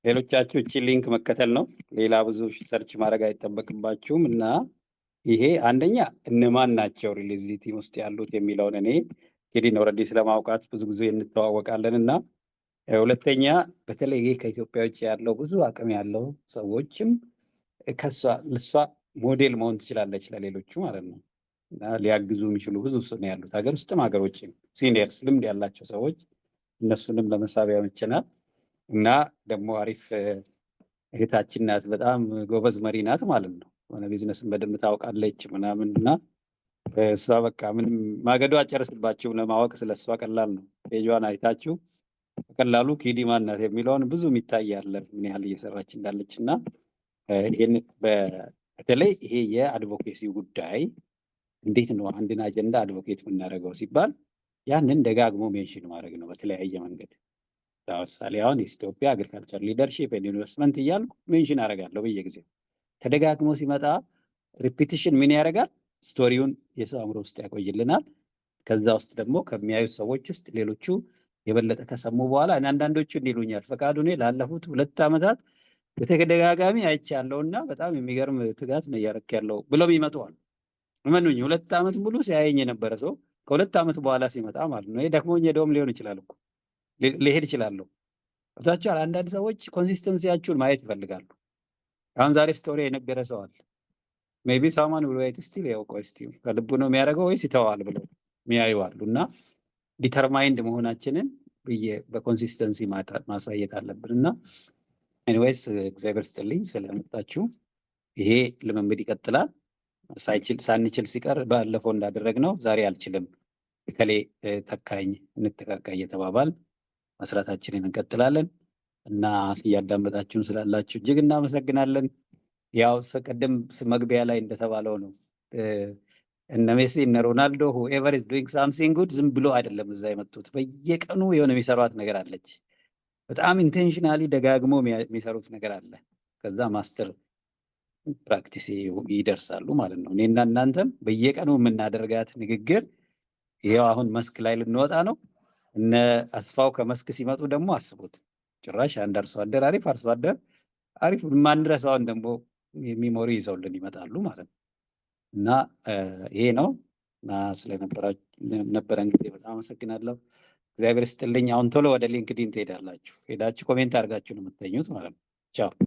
ሌሎቻችሁ እቺ ሊንክ መከተል ነው። ሌላ ብዙ ሰርች ማድረግ አይጠበቅባችሁም እና ይሄ አንደኛ እነማን ናቸው ሪሊዝ ቲም ውስጥ ያሉት የሚለውን እኔ ኪዲን ኦልሬዲ ስለማውቃት ብዙ ጊዜ እንተዋወቃለን እና ሁለተኛ በተለይ ይሄ ከኢትዮጵያ ውጭ ያለው ብዙ አቅም ያለው ሰዎችም ለሷ ሞዴል መሆን ትችላለች ለሌሎቹ ማለት ነው እና ሊያግዙ የሚችሉ ብዙ ነው ያሉት ሀገር ውስጥም ሀገር ውጭም ሲኒየርስ ልምድ ያላቸው ሰዎች እነሱንም ለመሳቢያ ያመቸናል እና ደግሞ አሪፍ እህታችን ናት። በጣም ጎበዝ መሪ ናት ማለት ነው። ሆነ ቢዝነስን በደንብ ታውቃለች ምናምን እና እሷ በቃ ምንም ማገዶ አጨርስባችሁ ለማወቅ ስለሷ ቀላል ነው። ፔጇን አይታችሁ በቀላሉ ኪዲ ማን ናት የሚለውን ብዙ የሚታይ አለ ምን ያህል እየሰራች እንዳለች እና ይሄን በተለይ ይሄ የአድቮኬሲ ጉዳይ እንዴት ነው አንድን አጀንዳ አድቮኬት የምናደርገው ሲባል ያንን ደጋግሞ ሜንሽን ማድረግ ነው በተለያየ መንገድ። ለምሳሌ አሁን የኢትዮጵያ አግሪካልቸር ሊደርሺፕ ኢንቨስትመንት እያልኩ ሜንሽን አደርጋለሁ በየጊዜው። ተደጋግሞ ሲመጣ ሪፒቲሽን ምን ያደርጋል? ስቶሪውን የሰው አእምሮ ውስጥ ያቆይልናል። ከዛ ውስጥ ደግሞ ከሚያዩት ሰዎች ውስጥ ሌሎቹ የበለጠ ከሰሙ በኋላ አንዳንዶቹ እንዲሉኛል ፈቃዱ እኔ ላለፉት 2 ዓመታት በተደጋጋሚ አይቻለሁና በጣም የሚገርም ትጋት ነው እያደረክ ያለው ብለው ይመጣዋል። እመኑኝ 2 ዓመት ሙሉ ሲያየኝ የነበረ ሰው ከ2 ዓመት በኋላ ሲመጣ ማለት ነው ደክሞኝ ሄደውም ሊሆን ይችላል እኮ ሊሄድ ይችላለሁ። ብታችኋል። አንዳንድ ሰዎች ኮንሲስተንሲያችሁን ማየት ይፈልጋሉ። አሁን ዛሬ ስቶሪ የነገረ ሰው አለ ሜቢ ሳማን ብሎ አይት ስቲል ያው ቆይ እስቲ ከልቡ ነው የሚያደርገው ወይስ ይተዋል ብለው የሚያዩ አሉ። እና ዲተርማይንድ መሆናችንን በኮንሲስተንሲ ማሳየት አለብን። እና ኤኒዌይስ እግዚአብሔር ስጥልኝ ስለመጣችሁ። ይሄ ልምምድ ይቀጥላል። ሳንችል ሲቀር ባለፈው እንዳደረግነው ዛሬ አልችልም ከሌ ተካኝ እንተካካ እየተባባል መስራታችንን እንቀጥላለን። እና እያዳመጣችሁን ስላላችሁ እጅግ እናመሰግናለን። ያው ቅድም መግቢያ ላይ እንደተባለው ነው እነ ሜሲ እነ ሮናልዶ ሁኤቨር ኢዝ ዱይንግ ሳምሲንግ ጉድ ዝም ብሎ አይደለም እዛ የመጡት። በየቀኑ የሆነ የሚሰሯት ነገር አለች። በጣም ኢንቴንሽናሊ ደጋግሞ የሚሰሩት ነገር አለ። ከዛ ማስተር ፕራክቲስ ይደርሳሉ ማለት ነው። እኔና እናንተም በየቀኑ የምናደርጋት ንግግር ይሄው አሁን መስክ ላይ ልንወጣ ነው። እነ አስፋው ከመስክ ሲመጡ ደግሞ አስቡት ጭራሽ አንድ አርሶ አደር አሪፍ አርሶ አደር አሪፍ ማንረሳውን ደግሞ የሚሞሪ ይዘውልን ይመጣሉ ማለት ነው። እና ይሄ ነው እና ስለነበረን ጊዜ በጣም አመሰግናለሁ። እግዚአብሔር ስጥልኝ። አሁን ቶሎ ወደ ሊንክዲን ትሄዳላችሁ። ሄዳችሁ ኮሜንት አድርጋችሁ ነው የምትተኙት ማለት ነው። ቻው